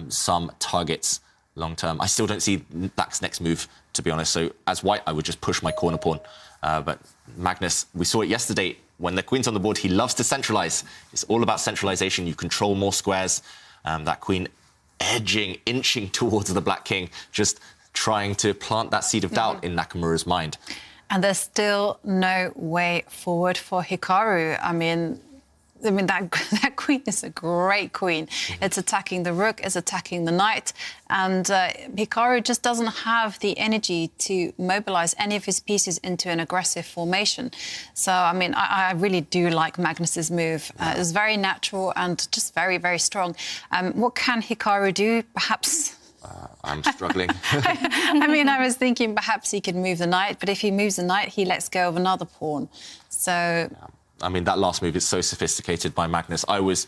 some targets long term. I still don't see black's next move, to be honest. So as white, I would just push my corner pawn. But Magnus, we saw it yesterday. When the queen's on the board, he loves to centralize. It's all about centralization. You control more squares. That queen inching towards the black king, just trying to plant that seed of doubt in Nakamura's mind. And there's still no way forward for Hikaru. I mean, that queen is a great queen. It's attacking the rook, it's attacking the knight, and Hikaru just doesn't have the energy to mobilize any of his pieces into an aggressive formation. So, I mean, I really do like Magnus's move. It's very natural and just very, very strong. What can Hikaru do? Perhaps... I'm struggling. I mean, I was thinking perhaps he could move the knight, but if he moves the knight, he lets go of another pawn. So... I mean, that last move is so sophisticated by Magnus. I was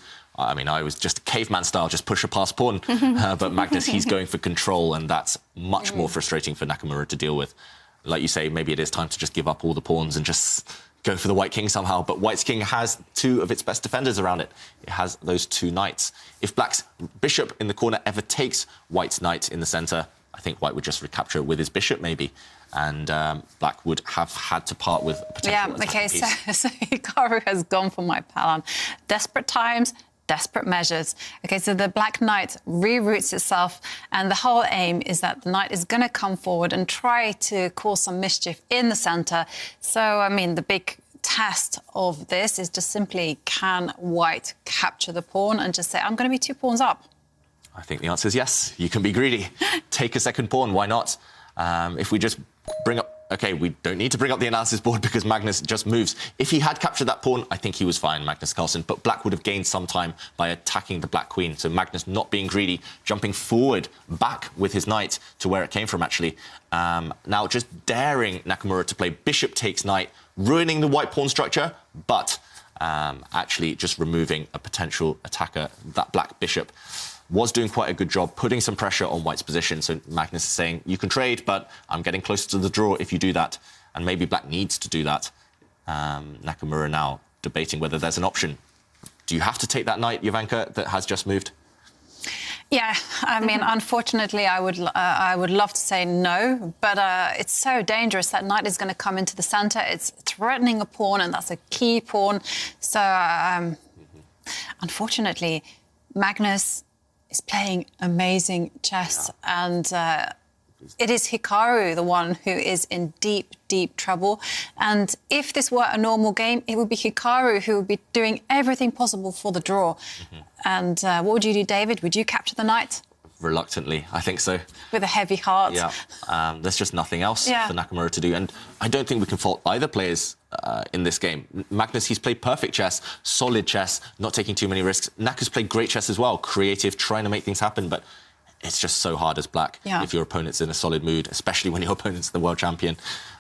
just caveman style, just push a pass pawn. But Magnus, he's going for control, and that's much more frustrating for Nakamura to deal with. Like you say, maybe it is time to just give up all the pawns and just go for the white king somehow. But white's king has two of its best defenders around it. It has those two knights. If black's bishop in the corner ever takes white's knight in the centre, I think white would just recapture with his bishop, maybe. And black would have had to part with a potential OK, piece. so Hikaru has gone for my pawn. Desperate times, desperate measures. OK, so the black knight reroutes itself, and the whole aim is that the knight is going to come forward and try to cause some mischief in the centre. So, I mean, the big test of this is just simply, can white capture the pawn and just say, I'm going to be 2 pawns up? I think the answer is yes. You can be greedy. Take a second pawn. Why not? If we just bring up... OK, we don't need to bring up the analysis board because Magnus just moves. If he had captured that pawn, I think he was fine, Magnus Carlsen. But black would have gained some time by attacking the black queen. So Magnus not being greedy, jumping forward, back with his knight to where it came from, actually. Now just daring Nakamura to play bishop takes knight, ruining the white pawn structure. But actually just removing a potential attacker. That black bishop was doing quite a good job putting some pressure on white's position. So Magnus is saying, you can trade, but I'm getting closer to the draw if you do that. And maybe black needs to do that. Nakamura now debating whether there's an option. Do you have to take that knight, Jovanka, that has just moved? Yeah, I mean, unfortunately, I would love to say no, but it's so dangerous. That knight is going to come into the centre. It's threatening a pawn, and that's a key pawn. So, unfortunately, Magnus is playing amazing chess, and it is Hikaru, the one who is in deep, deep trouble. And if this were a normal game, it would be Hikaru who would be doing everything possible for the draw. And what would you do, David? Would you capture the knight? Reluctantly, I think so. With a heavy heart. Yeah, there's just nothing else for Nakamura to do. And I don't think we can fault either players in this game. Magnus, he's played perfect chess, solid chess, not taking too many risks. Naka's played great chess as well, creative, trying to make things happen, but it's just so hard as black if your opponent's in a solid mood, especially when your opponent's the world champion.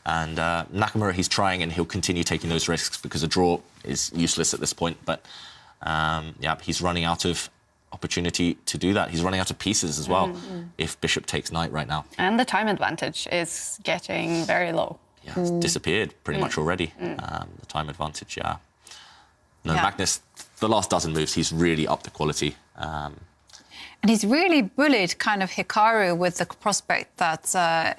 And Nakamura, he's trying, and he'll continue taking those risks because a draw is useless at this point. But yeah, he's running out of opportunity to do that. He's running out of pieces as well if bishop takes knight right now. And the time advantage is getting very low. Yeah, it's disappeared pretty much already. The time advantage, No, Magnus, the last dozen moves, he's really upped the quality. And he's really bullied kind of Hikaru with the prospect that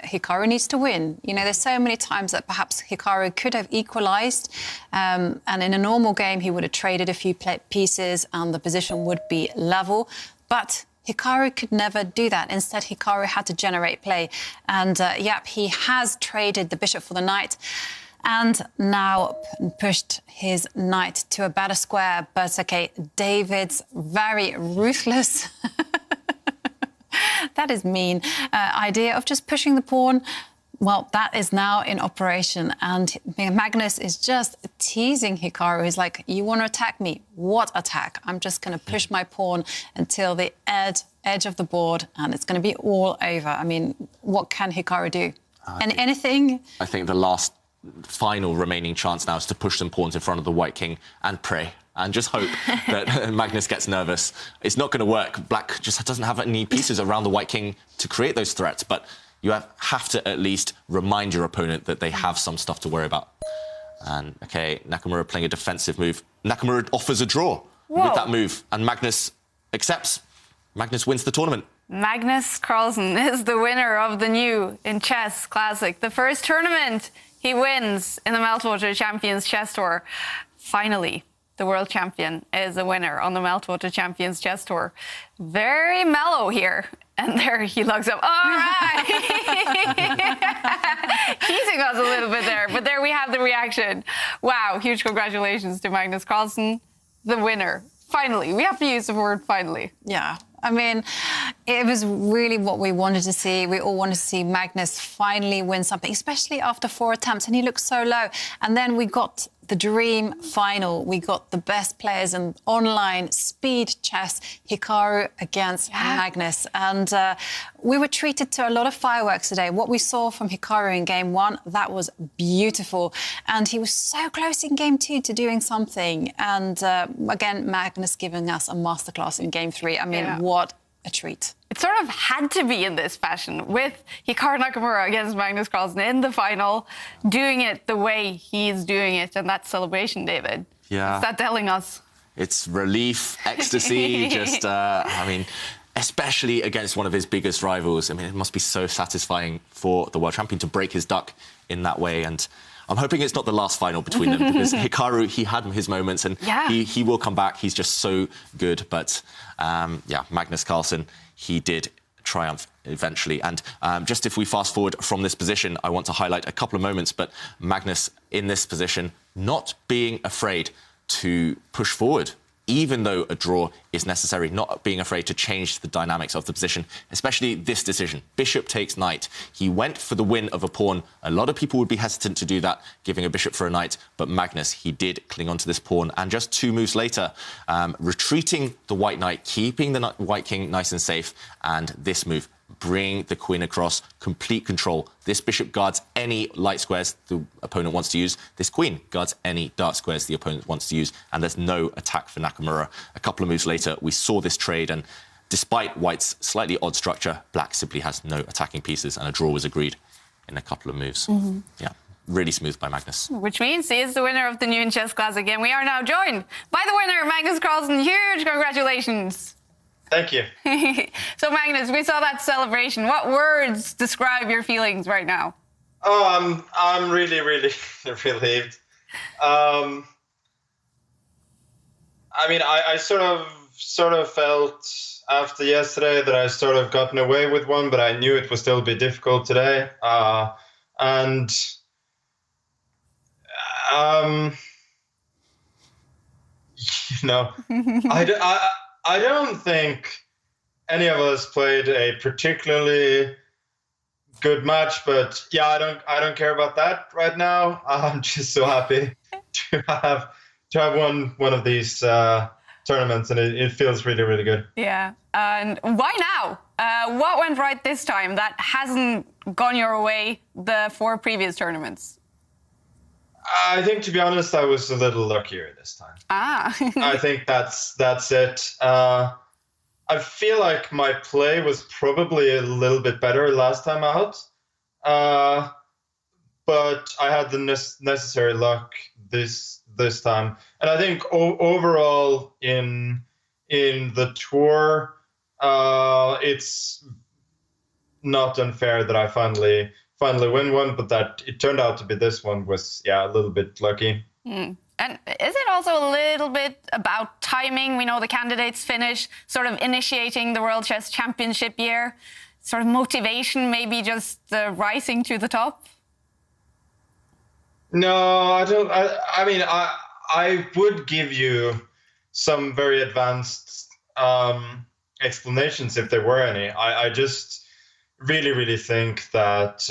Hikaru needs to win. You know, there's so many times that perhaps Hikaru could have equalised, and in a normal game he would have traded a few pieces and the position would be level. But Hikaru could never do that. Instead, Hikaru had to generate play. And, he has traded the bishop for the knight and now pushed his knight to a better square. But, OK, David's very ruthless, that is mean, idea of just pushing the pawn, well, that is now in operation. And Magnus is just teasing Hikaru. He's like, you want to attack me? What attack? I'm just going to push my pawn until the edge of the board, and it's going to be all over. I mean, what can Hikaru do? Anything? I think the last final remaining chance now is to push some pawns in front of the white king and pray and just hope that Magnus gets nervous. It's not going to work. Black just doesn't have any pieces around the white king to create those threats, but you have to at least remind your opponent that they have some stuff to worry about. And, OK, Nakamura playing a defensive move. Nakamura offers a draw with that move, and Magnus accepts. Magnus wins the tournament. Magnus Carlsen is the winner of the new in chess classic. The first tournament he wins in the Meltwater Champions Chess Tour. Finally, the world champion is a winner on the Meltwater Champions Chess Tour. Very mellow here. And there he looks up. All right! Teasing us a little bit there, but there we have the reaction. Wow, huge congratulations to Magnus Carlsen, the winner. Finally, we have to use the word finally. Yeah. I mean, it was really what we wanted to see. We all wanted to see Magnus finally win something, especially after 4 attempts, and he looked so low. And then we got the dream final. We got the best players in online speed chess, Hikaru against Magnus. And we were treated to a lot of fireworks today. What we saw from Hikaru in game 1, that was beautiful. And he was so close in game 2 to doing something. And again, Magnus giving us a masterclass in game 3. I mean, what a treat. It sort of had to be in this fashion, with Hikaru Nakamura against Magnus Carlsen in the final, doing it the way he's doing it, and that celebration, David. Yeah. What's that telling us? It's relief, ecstasy, just, I mean, especially against one of his biggest rivals. I mean, it must be so satisfying for the world champion to break his duck in that way. And I'm hoping it's not the last final between them, because Hikaru, he had his moments, and he will come back. He's just so good. But, Magnus Carlsen, he did triumph eventually. And just if we fast forward from this position, I want to highlight a couple of moments. But Magnus, in this position, not being afraid to push forward, even though a draw is necessary, not being afraid to change the dynamics of the position, especially this decision. Bishop takes knight. He went for the win of a pawn. A lot of people would be hesitant to do that, giving a bishop for a knight, but Magnus, he did cling on to this pawn. And just 2 moves later, retreating the white knight, keeping the white king nice and safe, and this move, bring the queen across, complete control. This bishop guards any light squares the opponent wants to use. This queen guards any dark squares the opponent wants to use, and there's no attack for Nakamura. A couple of moves later, we saw this trade, and despite white's slightly odd structure, black simply has no attacking pieces, and a draw was agreed in a couple of moves. Yeah, really smooth by Magnus. Which means he is the winner of the New in Chess Classic, and we are now joined by the winner, Magnus Carlsen. Huge congratulations. Thank you. So, Magnus, we saw that celebration. What words describe your feelings right now? Oh, I'm really, really relieved. I mean, I sort of felt after yesterday that I sort of gotten away with one, but I knew it would still be difficult today. And you know, I don't think any of us played a particularly good match, but yeah, I don't care about that right now. I'm just so happy to have won one of these tournaments, and it feels really, really good. Yeah, and why now? What went right this time that hasn't gone your way the 4 previous tournaments? I think, to be honest, I was a little luckier this time. I think that's it. I feel like my play was probably a little bit better last time out, but I had the necessary luck this time. And I think overall in the tour, it's not unfair that I finally win one, but that it turned out to be this one was, yeah, a little bit lucky. And is it also a little bit about timing? We know the candidates finish sort of initiating the World Chess Championship year. Sort of motivation, maybe just rising to the top? No, I don't. I mean, I would give you some very advanced explanations if there were any. I just really think that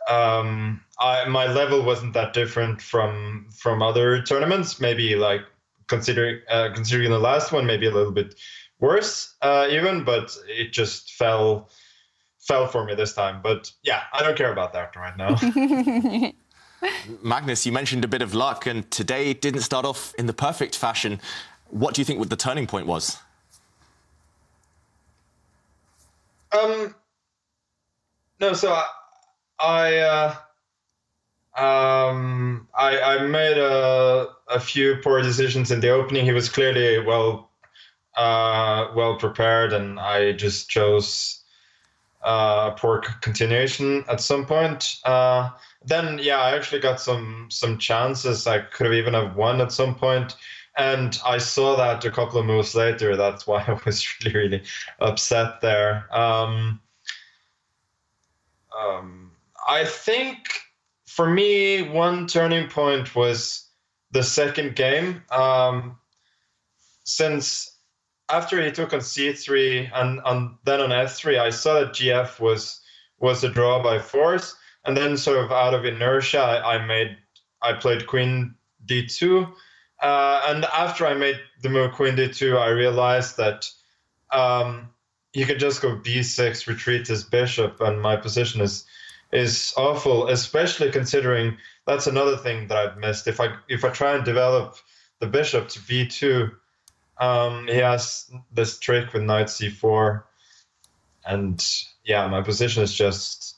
my level wasn't that different from other tournaments. Maybe like considering the last one, maybe a little bit worse even, but it just fell for me this time. But yeah, I don't care about that right now. Magnus, you mentioned a bit of luck, and today didn't start off in the perfect fashion. What do you think the turning point was? No, so I made a few poor decisions in the opening. He was clearly well prepared, and I just chose poor continuation at some point. Then, yeah, I actually got some chances. I could have even have won at some point, and I saw that a couple of moves later. That's why I was really upset there. I think for me, one turning point was the second game. Since after he took on c3 and then on f3, I saw that gf was a draw by force, and then sort of out of inertia, I played queen d2, and after I made the move queen d2, I realized that he could just go b6, retreat his bishop, and my position is awful, especially considering that's another thing that I've missed. If I try and develop the bishop to b2, he has this trick with knight c4, and yeah, my position is just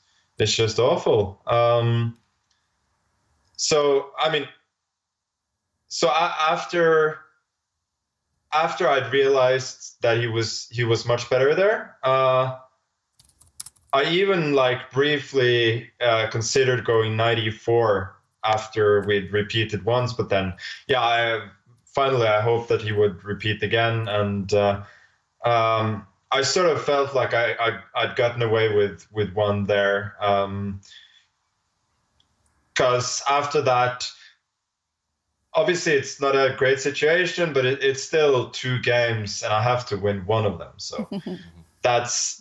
awful. So I mean, after I'd realized that he was much better there, I even like briefly considered going knight e4 after we'd repeated once, but then yeah, finally I hoped that he would repeat again, and I sort of felt like I'd gotten away with one there, because after that, obviously it's not a great situation, but it's still 2 games, and I have to win one of them. So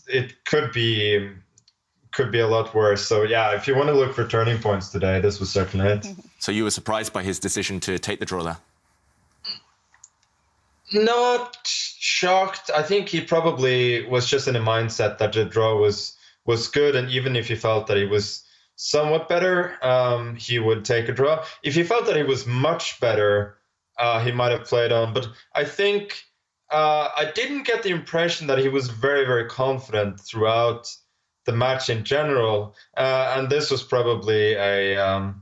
it could be a lot worse. So yeah, if you want to look for turning points today, this was certainly it. So you were surprised by his decision to take the draw there? Not shocked. I think he probably was just in a mindset that the draw was good, and even if he felt that he was somewhat better, he would take a draw. If he felt that he was much better, he might have played on. But I think I didn't get the impression that he was very, very confident throughout the match in general, and this was probably a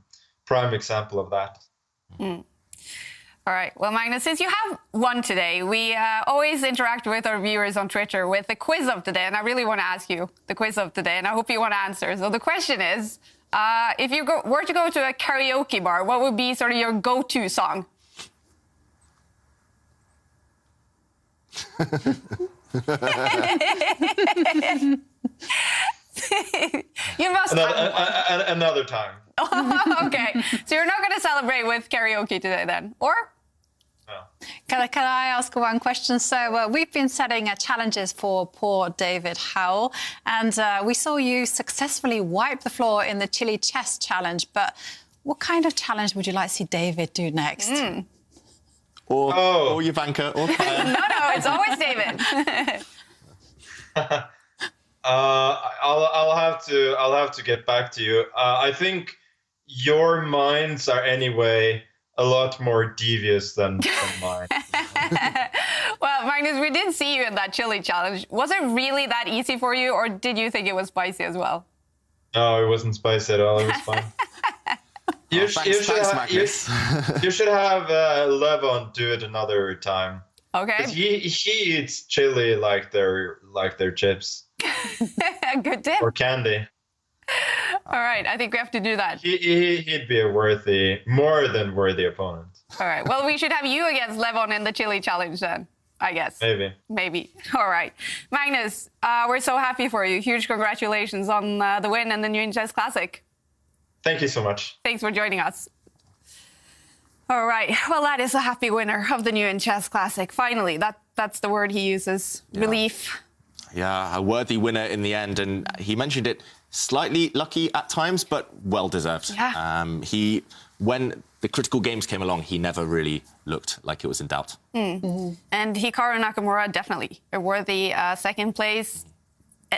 prime example of that. All right. Well, Magnus, since you have won today, we always interact with our viewers on Twitter with the quiz of today, and I really want to ask you the quiz of today, and I hope you want to answer. So the question is, if you were to go to a karaoke bar, what would be sort of your go-to song? You must another time. Okay, so you're not going to celebrate with karaoke today then, or? No. Can I ask one question? So we've been setting challenges for poor David Howell, and we saw you successfully wipe the floor in the chili chess challenge, but what kind of challenge would you like to see David do next? Or Jovanka, or Kaya. No, it's always David. I'll have to get back to you. I think your minds are anyway a lot more devious than mine. Well, Magnus, we did see you in that chili challenge. Was it really that easy for you, or did you think it was spicy as well? No, it wasn't spicy at all. It was fine. You should have Levon do it another time. Okay. Because he eats chili like their chips. Good tip. Or candy. All right, I think we have to do that. He'd be a more than worthy opponent. All right, well, we should have you against Levon in the chili challenge then, I guess. Maybe. All right. Magnus, we're so happy for you. Huge congratulations on the win in the New Chess Classic. Thank you so much. Thanks for joining us. All right, well, that is a happy winner of the New Chess Classic. Finally, that's the word he uses, relief. Yeah, a worthy winner in the end, and he mentioned it, slightly lucky at times, but well-deserved. Yeah. When the critical games came along, he never really looked like it was in doubt. And Hikaru Nakamura, definitely a worthy second place.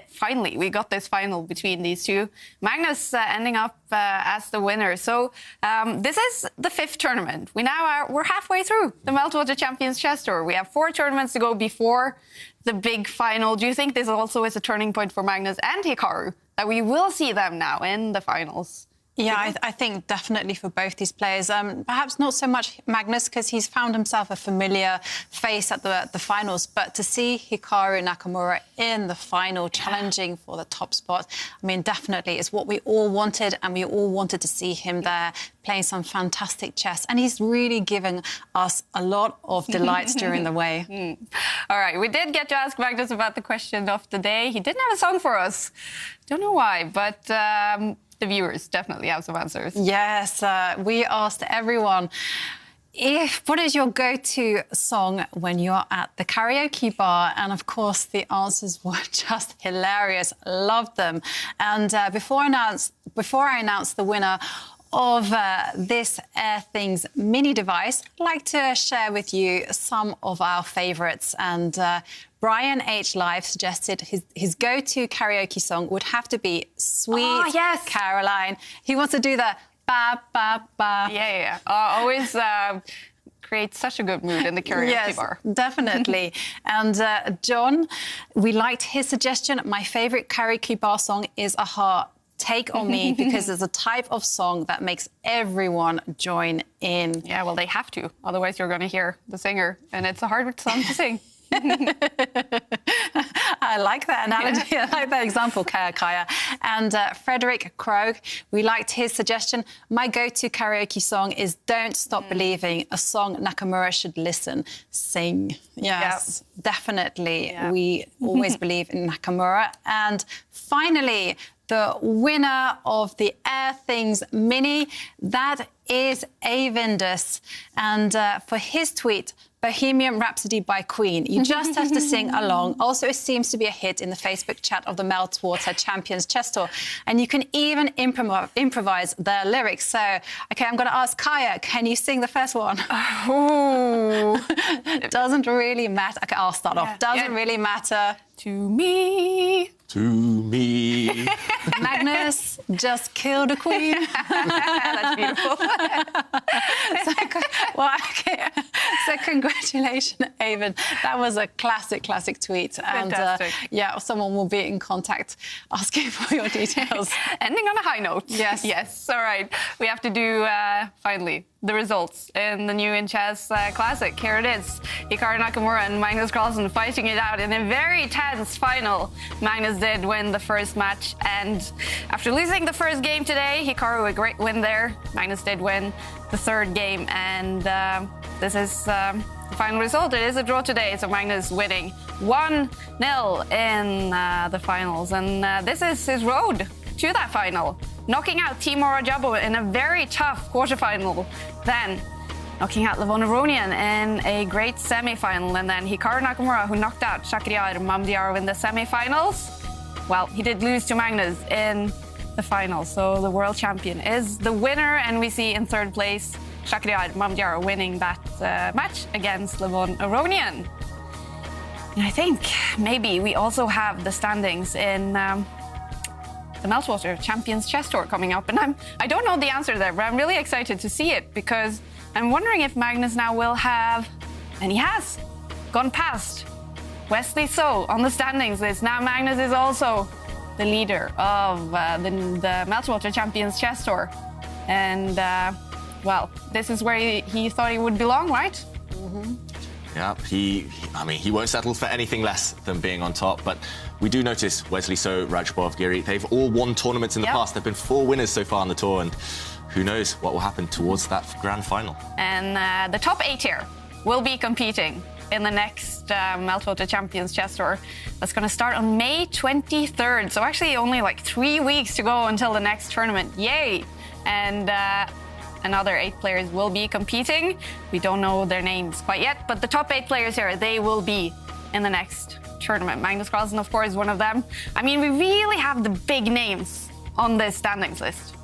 Finally, we got this final between these two. Magnus ending up as the winner. So this is the 5th tournament. We're halfway through the Meltwater Champions Chess Tour. We have 4 tournaments to go before the big final. Do you think this also is a turning point for Magnus and Hikaru, that we will see them now in the finals? Yeah, I think definitely for both these players. Perhaps not so much Magnus, because he's found himself a familiar face at the finals. But to see Hikaru Nakamura in the final, challenging for the top spot, I mean, definitely it's what we all wanted, and we all wanted to see him there playing some fantastic chess. And he's really giving us a lot of delights during the way. All right, we did get to ask Magnus about the question of the day. He didn't have a song for us. Don't know why, but... the viewers definitely have some answers. Yes, we asked everyone, what is your go-to song when you're at the karaoke bar? And of course, the answers were just hilarious. Loved them. And before I announce the winner of this Airthings mini device, I'd like to share with you some of our favourites. And Brian H. Live suggested his go-to karaoke song would have to be Sweet Caroline. He wants to do the ba, ba, ba. Yeah. Always creates such a good mood in the karaoke bar. Yes, definitely. And John, we liked his suggestion. My favourite karaoke bar song is Aha, Take On Me, because it's a type of song that makes everyone join in. Yeah, well, they have to. Otherwise, you're going to hear the singer, and it's a hard song to sing. I like that analogy. I like that example, Kaya. And Frederick Krog, we liked his suggestion. My go-to karaoke song is Don't Stop Believing, a song Nakamura should sing. Yes, definitely. Yeah. We always believe in Nakamura. And finally, the winner of the Airthings Mini, that is Avindus. And for his tweet, Bohemian Rhapsody by Queen. You just have to sing along. Also, it seems to be a hit in the Facebook chat of the Meltwater Champions Chess Tour. And you can even improvise the lyrics. So, OK, I'm going to ask Kaya, can you sing the first one? Oh. Doesn't really matter. OK, I'll start off. Doesn't really matter. To me. To me. Magnus just killed a queen. That's beautiful. So congratulations, Avon. That was a classic tweet. Fantastic. And yeah, someone will be in contact asking for your details. Ending on a high note. Yes. Yes. All right. We have to do, finally, the results in the New in Chess Classic. Here it is. Hikaru Nakamura and Magnus Carlsen fighting it out in a very tense final. Magnus did win the first match, and after losing the first game today, Hikaru, a great win there. Magnus did win the third game, and this is the final result. It is a draw today, so Magnus winning 1-0 in the finals, and this is his road to that final. Knocking out Timur Rajabov in a very tough quarterfinal, then knocking out Levon Aronian in a great semi-final, and then Hikaru Nakamura, who knocked out Shakhriyar Mamdiyarov in the semi-finals. Well, he did lose to Magnus in the final, so the world champion is the winner, and we see in third place Shakhriyar Mamdiyarov winning that match against Levon Aronian. And I think maybe we also have the standings in the Meltwater Champions Chess Tour coming up, and I don't know the answer there, but I'm really excited to see it, because I'm wondering if Magnus now will have, and he has, gone past Wesley So on the standings list. Now Magnus is also the leader of the Meltwater Champions Chess Tour, and well, this is where he thought he would belong, right? Mm-hmm. Yeah, he won't settle for anything less than being on top, but we do notice Wesley So, Rajabov, Giri, they've all won tournaments in the past. There have been 4 winners so far on the tour, and who knows what will happen towards that grand final. And the top 8 here will be competing in the next Meltwater Champions Chess Tour. That's going to start on May 23rd, so actually only like 3 weeks to go until the next tournament. Yay! And another 8 players will be competing. We don't know their names quite yet, but the top 8 players here, they will be in the next tournament. Magnus Carlsen, of course, is one of them. I mean, we really have the big names on this standings list.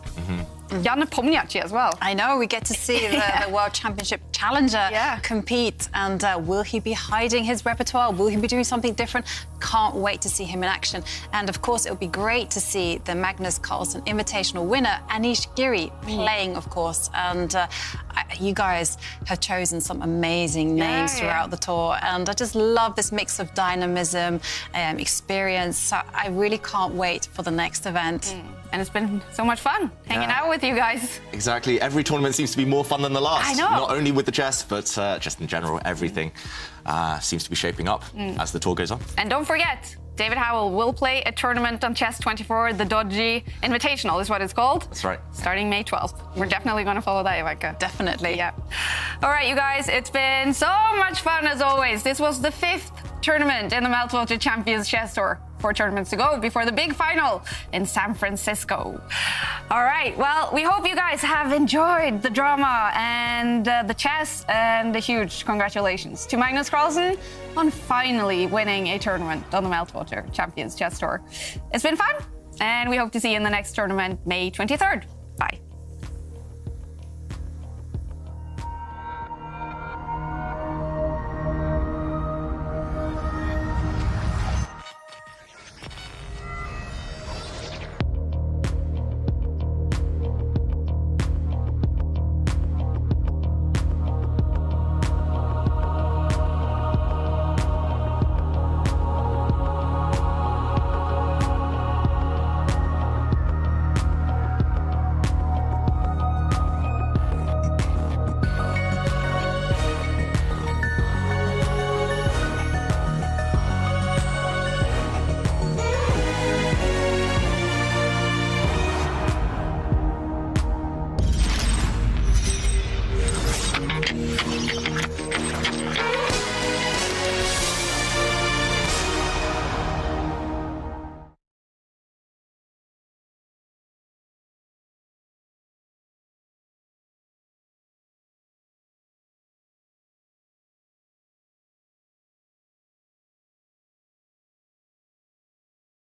Janne Pomniachtchi as well. I know, we get to see the World Championship challenger compete, and will he be hiding his repertoire? Will he be doing something different? Can't wait to see him in action. And of course, it would be great to see the Magnus Carlsen Invitational winner, Anish Giri, playing, of course. And you guys have chosen some amazing names throughout the tour, and I just love this mix of dynamism, experience. So I really can't wait for the next event. And it's been so much fun hanging out with you guys. Exactly. Every tournament seems to be more fun than the last. I know. Not only with the chess, but just in general, everything seems to be shaping up as the tour goes on. And don't forget, David Howell will play a tournament on Chess24. The Dodgy Invitational is what it's called. That's right. Starting May 12th. We're definitely going to follow that, Ivanka. Definitely. Yeah. All right, you guys, it's been so much fun as always. This was the 5th tournament in the Meltwater Champions Chess Tour. 4 tournaments to go before the big final in San Francisco. All right, well, we hope you guys have enjoyed the drama and the chess, and a huge congratulations to Magnus Carlsen on finally winning a tournament on the Meltwater Champions Chess Tour. It's been fun, and we hope to see you in the next tournament, May 23rd. Bye.